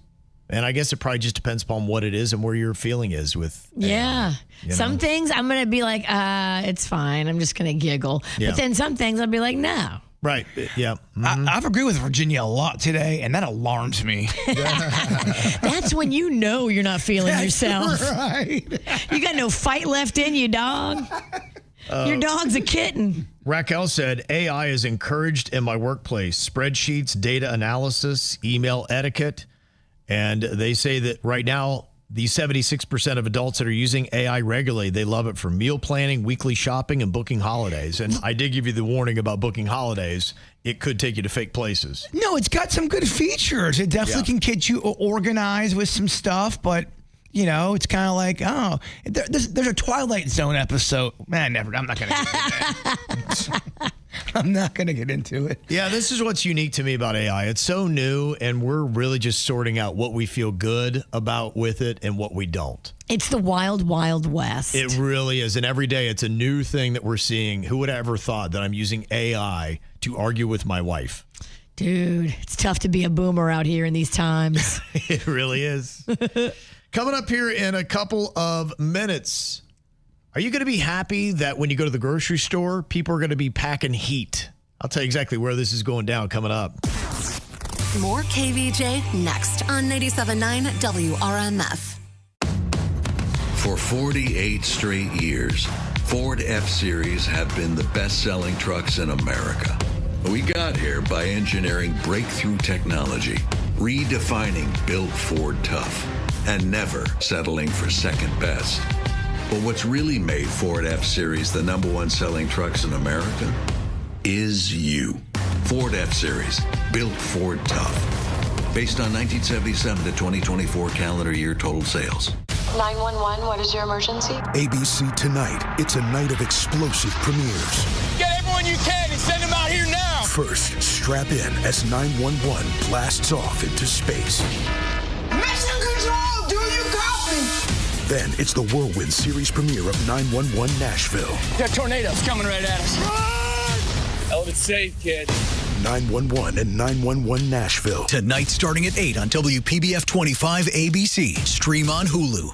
And I guess it probably just depends upon what it is and where your feeling is with AI, Some things I'm going to be like, it's fine. I'm just going to giggle. Yeah. But then some things I'll be like, no. Right. Yeah. Mm-hmm. I've agreed with Virginia a lot today, and that alarms me. That's when you know you're not feeling yourself. Right. You got no fight left in you, dog. Your dog's a kitten. Raquel said, AI is encouraged in my workplace. Spreadsheets, data analysis, email etiquette. And they say that right now, the 76% of adults that are using AI regularly, they love it for meal planning, weekly shopping, and booking holidays. And I did give you the warning about booking holidays. It could take you to fake places. No, it's got some good features. It definitely can get you organized with some stuff, but it's kind of like, there's a Twilight Zone episode. Man, I'm not going to get into that. I'm not going to get into it. Yeah, this is what's unique to me about AI. It's so new, and we're really just sorting out what we feel good about with it and what we don't. It's the wild, wild west. It really is. And every day it's a new thing that we're seeing. Who would have ever thought that I'm using AI to argue with my wife? Dude, it's tough to be a boomer out here in these times. It really is. Coming up here in a couple of minutes, are you going to be happy that when you go to the grocery store, people are going to be packing heat I'll tell you exactly where this is going down coming up. More KVJ next on 97.9 WRMF. For 48 straight years, Ford F-Series have been the best-selling trucks in America. We got here by engineering breakthrough technology, redefining built Ford tough, and never settling for second best. But what's really made Ford F-Series the number one selling trucks in America is you. Ford F-Series, built Ford tough. Based on 1977 to 2024 calendar year total sales. 911, what is your emergency? ABC Tonight. It's a night of explosive premieres. Get everyone you can and send them out here now. First, strap in as 911 blasts off into space. Mission Control, do you copy? Then it's the Whirlwind series premiere of 911 Nashville. That tornado's coming right at us. Run! Element safe, kid. 911 and 911 Nashville. Tonight starting at 8 on WPBF 25 ABC. Stream on Hulu.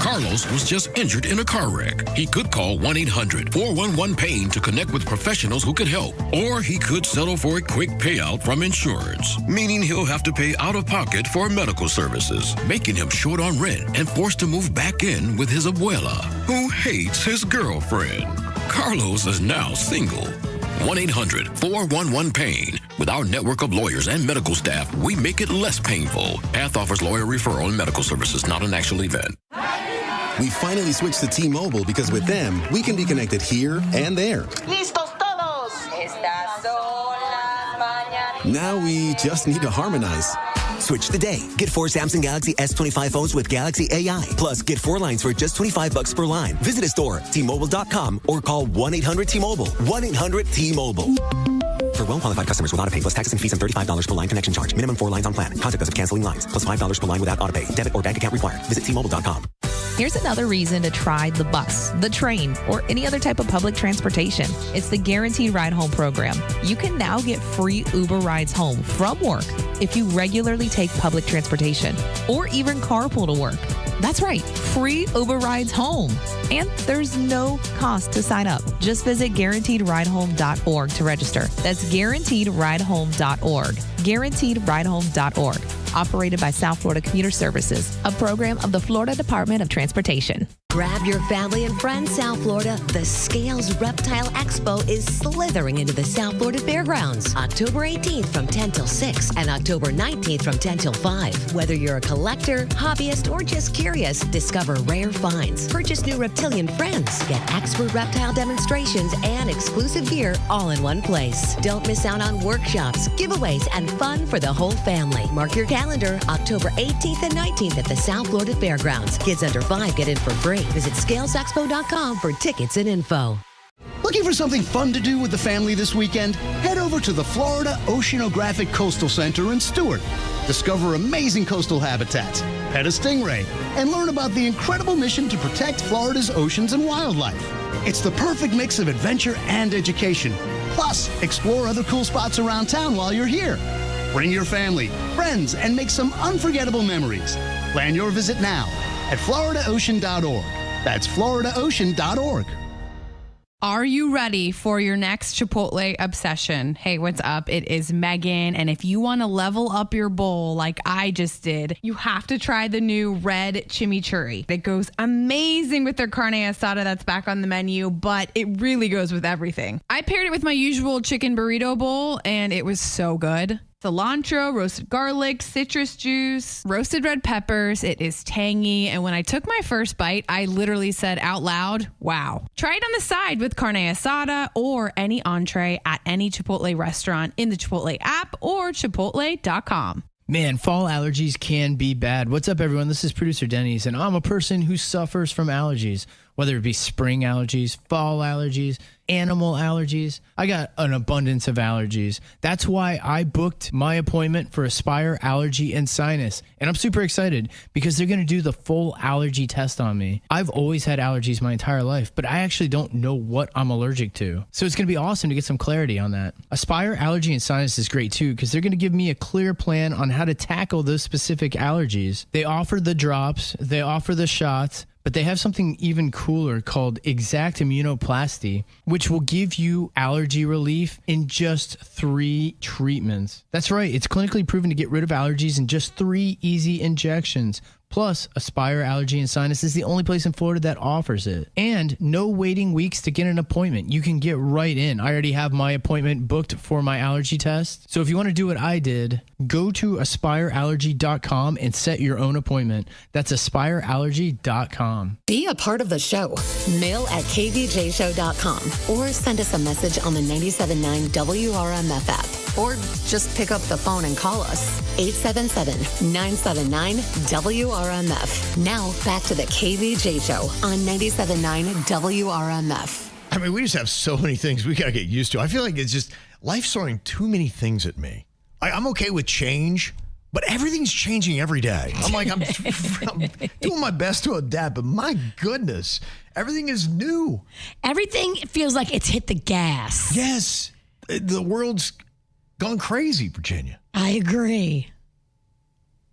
Carlos was just injured in a car wreck. He could call 1-800-411-PAIN to connect with professionals who could help. Or he could settle for a quick payout from insurance, meaning he'll have to pay out of pocket for medical services, making him short on rent and forced to move back in with his abuela, who hates his girlfriend. Carlos is now single. 1-800-411-PAIN. With our network of lawyers and medical staff, we make it less painful. Path offers lawyer referral and medical services, not an actual event. We finally switched to T-Mobile because with them, we can be connected here and there. Listos todos. Estas son las mañanas. Now we just need to harmonize. Switch today. Get 4 Samsung Galaxy S25 phones with Galaxy AI. Plus, get 4 lines for just $25 per line. Visit a store, T-Mobile.com, or call 1-800-T-Mobile. 1-800-T-Mobile. For well-qualified customers with autopay plus taxes and fees and $35 per line connection charge. Minimum 4 lines on plan. Contact us if canceling lines. Plus $5 per line without autopay. Debit or bank account required. Visit T-Mobile.com. Here's another reason to try the bus, the train, or any other type of public transportation. It's the Guaranteed Ride Home program. You can now get free Uber rides home from work if you regularly take public transportation or even carpool to work. That's right, free Uber rides home. And there's no cost to sign up. Just visit guaranteedridehome.org to register. That's guaranteedridehome.org. Guaranteedridehome.org. Operated by South Florida Commuter Services, a program of the Florida Department of Transportation. Grab your family and friends, South Florida. The Scales Reptile Expo is slithering into the South Florida Fairgrounds. October 18th from 10 till 6 and October 19th from 10 till 5. Whether you're a collector, hobbyist, or just curious, discover rare finds, purchase new reptilian friends, get expert reptile demonstrations, and exclusive gear all in one place. Don't miss out on workshops, giveaways, and fun for the whole family. Mark your calendar, October 18th and 19th at the South Florida Fairgrounds. Kids under 5 get in for free. Visit scalesexpo.com for tickets and info. Looking for something fun to do with the family this weekend? Head over to the Florida Oceanographic Coastal Center in Stuart. Discover amazing coastal habitats, pet a stingray, and learn about the incredible mission to protect Florida's oceans and wildlife. It's the perfect mix of adventure and education. Plus, explore other cool spots around town while you're here. Bring your family, friends, and make some unforgettable memories. Plan your visit now at floridaocean.org. That's floridaocean.org. Are you ready for your next Chipotle obsession? Hey, what's up? It is Megan, and if you want to level up your bowl like I just did, you have to try the new red chimichurri. It goes amazing with their carne asada that's back on the menu, but it really goes with everything. I paired it with my usual chicken burrito bowl, and it was so good. Cilantro, roasted garlic, citrus juice, roasted red peppers. It is tangy. And when I took my first bite, I literally said out loud, wow. Try it on the side with carne asada or any entree at any Chipotle restaurant in the Chipotle app or chipotle.com. Man, fall allergies can be bad. What's up, everyone? This is producer Denny's, and I'm a person who suffers from allergies, whether it be spring allergies, fall allergies, animal allergies. I got an abundance of allergies. That's why I booked my appointment for Aspire Allergy and Sinus. And I'm super excited because they're going to do the full allergy test on me. I've always had allergies my entire life, but I actually don't know what I'm allergic to. So it's going to be awesome to get some clarity on that. Aspire Allergy and Sinus is great too because they're going to give me a clear plan on how to tackle those specific allergies. They offer the drops, they offer the shots, But they have something even cooler called Exact Immunoplasty, which will give you allergy relief in just 3 treatments. That's right. It's clinically proven to get rid of allergies in just 3 easy injections. Plus, Aspire Allergy and Sinus is the only place in Florida that offers it. And no waiting weeks to get an appointment. You can get right in. I already have my appointment booked for my allergy test. So if you want to do what I did, go to aspireallergy.com and set your own appointment. That's aspireallergy.com. Be a part of the show. Mail at kvjshow.com or send us a message on the 97.9 WRMF app. Or just pick up the phone and call us. 877-979-WRMF. Now back to the KVJ Show on 97.9 WRMF. I mean, we just have so many things we got to get used to. I feel like it's just life's throwing too many things at me. I'm okay with change, but everything's changing every day. I'm like, I'm doing my best to adapt, but my goodness, everything is new. Everything feels like it's hit the gas. Yes. The world's gone crazy, Virginia. I agree.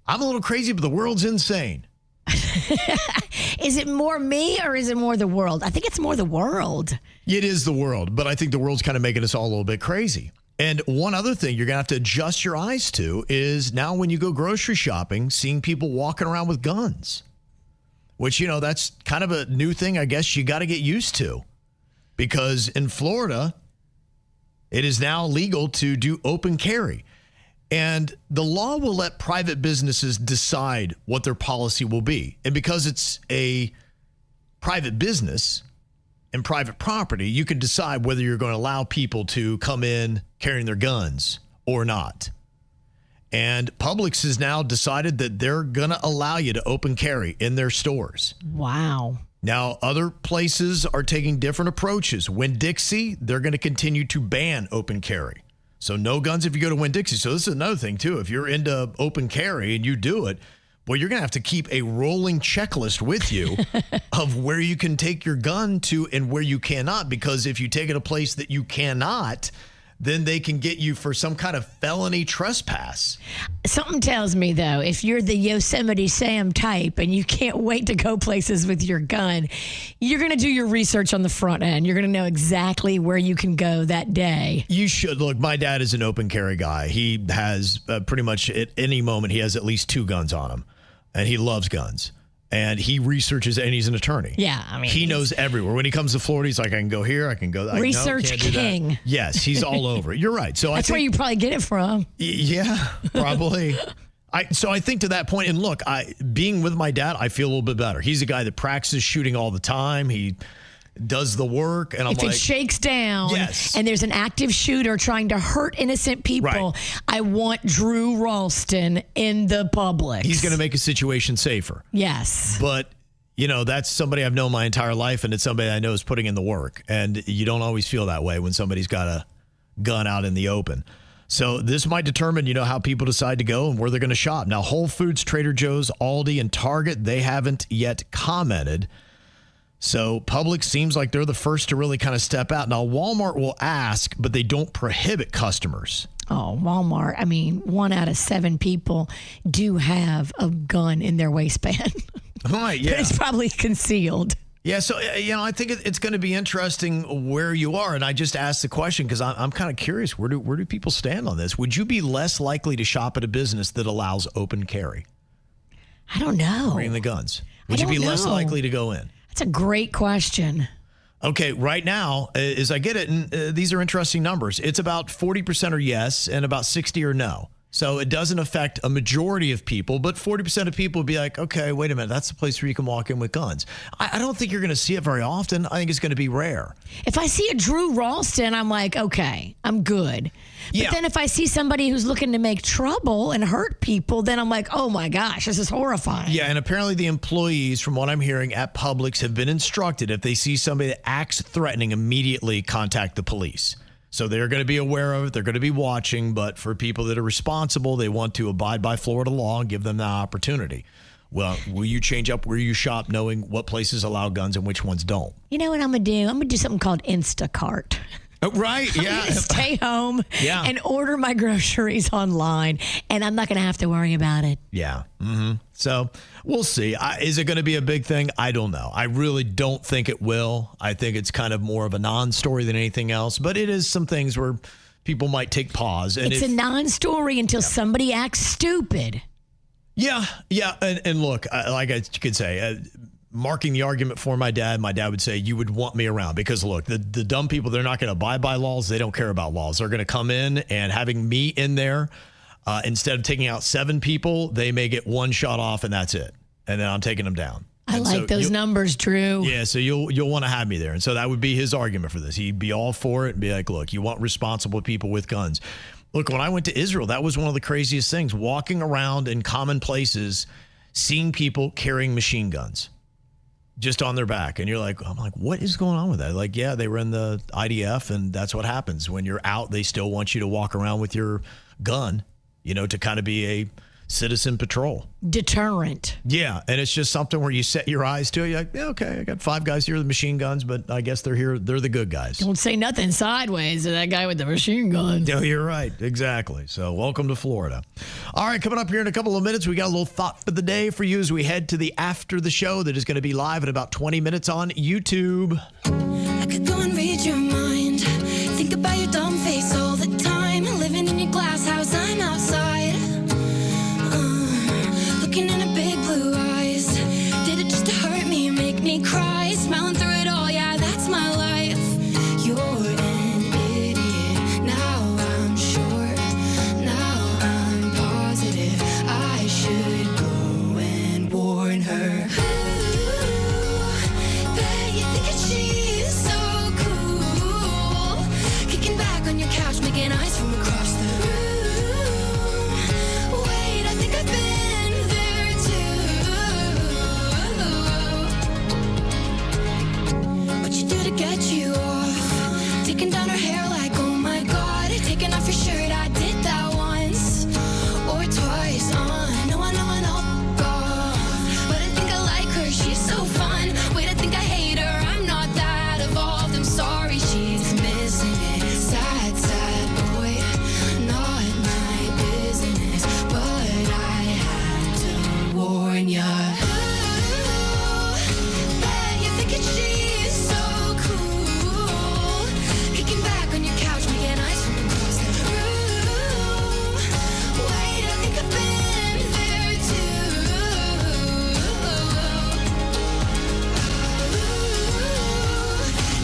I'm a little crazy, but the world's insane. Is it more me or is it more the world? I think it's more the world. It is the world, but I think the world's kind of making us all a little bit crazy. And one other thing you're going to have to adjust your eyes to is now when you go grocery shopping, seeing people walking around with guns, which, you know, that's kind of a new thing I guess you got to get used to, because in Florida, it is now legal to do open carry. And the law will let private businesses decide what their policy will be. And because it's a private business and private property, you can decide whether you're going to allow people to come in carrying their guns or not. And Publix has now decided that they're going to allow you to open carry in their stores. Wow. Now, other places are taking different approaches. Winn-Dixie, they're going to continue to ban open carry. So no guns if you go to Winn-Dixie. So this is another thing, too. If you're into open carry and you do it, well, you're going to have to keep a rolling checklist with you of where you can take your gun to and where you cannot. Because if you take it a place that you cannot, then they can get you for some kind of felony trespass. Something tells me, though, if you're the Yosemite Sam type and you can't wait to go places with your gun, you're going to do your research on the front end. You're going to know exactly where you can go that day. You should. Look, my dad is an open carry guy. He has pretty much at any moment, he has at least 2 guns on him, and he loves guns. And he researches, and he's an attorney. Yeah, I mean, he knows everywhere. When he comes to Florida, he's like, I can go here, I can go there. Research king. Yes, he's all over. You're right. So that's where you probably get it from. Yeah, probably. So I think to that point, and look, being with my dad, I feel a little bit better. He's a guy that practices shooting all the time. He does the work, and I'm if like, it shakes down, yes, and there's an active shooter trying to hurt innocent people, right, I want Drew Ralston in the Publix. He's going to make a situation safer. Yes. But, you know, that's somebody I've known my entire life, and it's somebody I know is putting in the work. And you don't always feel that way when somebody's got a gun out in the open. So this might determine, you know, how people decide to go and where they're going to shop. Now, Whole Foods, Trader Joe's, Aldi, and Target, they haven't yet commented. So Publix seems like they're the first to really kind of step out. Now, Walmart will ask, but they don't prohibit customers. Oh, Walmart. I mean, 1 out of 7 people do have a gun in their waistband. Right, yeah. But it's probably concealed. Yeah, so, you know, I think it's going to be interesting where you are. And I just asked the question because I'm kind of curious. Where do people stand on this? Would you be less likely to shop at a business that allows open carry? I don't know. Bringing the guns. Would you be less likely to go in? That's a great question. Okay, right now, as I get it, and these are interesting numbers, it's about 40% are yes and about 60 are no. So it doesn't affect a majority of people, but 40% of people would be like, okay, wait a minute, that's the place where you can walk in with guns. I don't think you're going to see it very often. I think it's going to be rare. If I see a Drew Ralston, I'm like, okay, I'm good. But then if I see somebody who's looking to make trouble and hurt people, then I'm like, oh my gosh, this is horrifying. Yeah, and apparently the employees, from what I'm hearing at Publix, have been instructed if they see somebody that acts threatening, immediately contact the police. So they're going to be aware of it. They're going to be watching. But for people that are responsible, they want to abide by Florida law and give them the opportunity. Well, will you change up where you shop knowing what places allow guns and which ones don't? You know what I'm going to do? I'm going to do something called Instacart. Oh, right, yeah. Stay home Yeah. and order my groceries online, and I'm not going to have to worry about it. Yeah. Mm-hmm. So we'll see. Is it going to be a big thing? I don't know. I really don't think it will. I think it's kind of more of a non-story than anything else, but it is some things where people might take pause. And it's a non-story until somebody acts stupid. Yeah. And look, like I could say, marking the argument for my dad would say, you would want me around because, look, the dumb people, they're not going to abide by laws. They don't care about laws. They're going to come in and having me in there, instead of taking out 7 people, they may get 1 shot off and that's it. And then I'm taking them down. I like those numbers, Drew. Yeah, so you'll want to have me there. And so that would be his argument for this. He'd be all for it and be like, look, you want responsible people with guns. Look, when I went to Israel, that was one of the craziest things, walking around in common places, seeing people carrying machine guns just on their back. And I'm like, what is going on with that? Like, yeah, they were in the IDF, and that's what happens. When you're out, they still want you to walk around with your gun, to kind of be a citizen patrol. Deterrent. Yeah, and it's just something where you set your eyes to it. You're like, yeah, okay, I got 5 guys here with machine guns, but I guess they're here. They're the good guys. Don't say nothing sideways to that guy with the machine gun. No, you're right. Exactly. So welcome to Florida. All right, coming up here in a couple of minutes, we got a little thought for the day for you as we head to the after the show that is going to be live in about 20 minutes on YouTube. I could go and read your mind. Think about your dumb face all the time. Living in your glass house, I'm outside. Looking in her big blue eyes. Did it just to hurt me, make me cry? Smiling through it all, yeah, that's my life. You're an idiot. Now I'm sure. Now I'm positive. I should go and warn her. Ooh, bet you think that she's so cool. Kicking back on your couch, making eyes from across the room. Wait, I think I've been there too. What you do to get you off? Taking down her hair like, oh my god. Taking off your shirt, I did that once or twice. No, God. But I think I like her, she's so fun. Wait, I think I hate her, I'm not that evolved. I'm sorry, she's missing it. Sad, sad boy, not my business. But I had to warn ya. Ooh, bet you're thinking she's so cool. Kicking back on your couch, making eyes from across the room. Wait, I think I've been there too.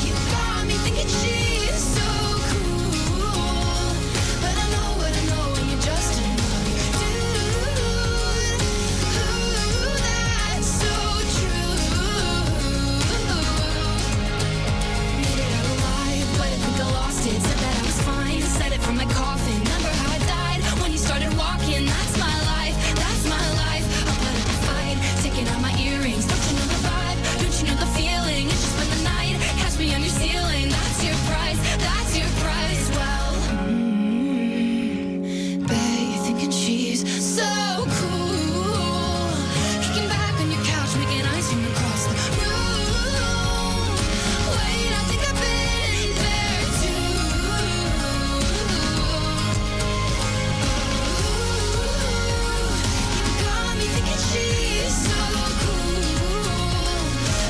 You got me thinking she's so cool. But I know what I know, and you're just another dude. Ooh, that's so true. Made it out alive, but I think I lost it. Said that I was fine, said it from my coffin. Remember how I died when you started walking? That's my life, that's my life. I'll put up a fight, taking out my earrings. Don't you know the vibe? Don't you know the feeling? It's just been the night, catch me on your ceiling. That's your price, that's your price. Well, bet you're thinking she's so cool. Kicking back on your couch, making eyes from across the room. Wait, I think I've been there too. You got me thinking she's so cool.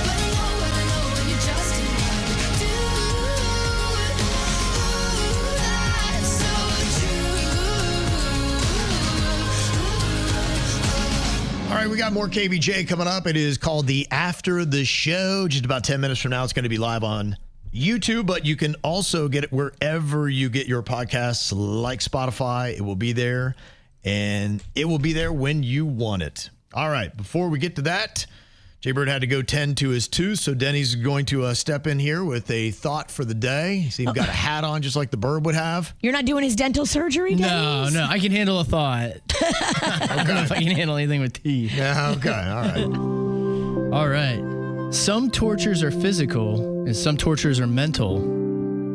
But I know what I know, and you're just another dude. Ooh, that's so true. All right, we got more KVJ coming up. It is called the After the Show. Just about 10 minutes from now, it's going to be live on YouTube, but you can also get it wherever you get your podcasts, like Spotify. It will be there, and it will be there when you want it. All right, before we get to that, Jay Bird had to go tend to his tooth, so Denny's going to step in here with a thought for the day. See, he's got a hat on just like the bird would have. You're not doing his dental surgery, No, Dennis? I can handle a thought. I don't know if I can handle anything with teeth. Yeah, okay, all All right. Some tortures are physical and some tortures are mental,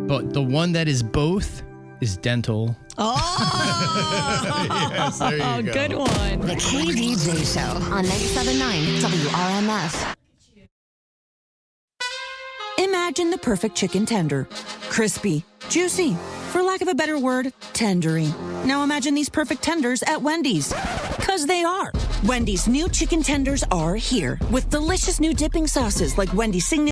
but the one that is both is dental. Oh, yes, there you go. Good one. The KVJ Show on 97.9 WRMF. Imagine imagine the perfect chicken tender. Crispy, juicy, for lack of a better word, tendery. Now imagine these perfect tenders at Wendy's. 'Cause they are. Wendy's new chicken tenders are here with delicious new dipping sauces like Wendy's signature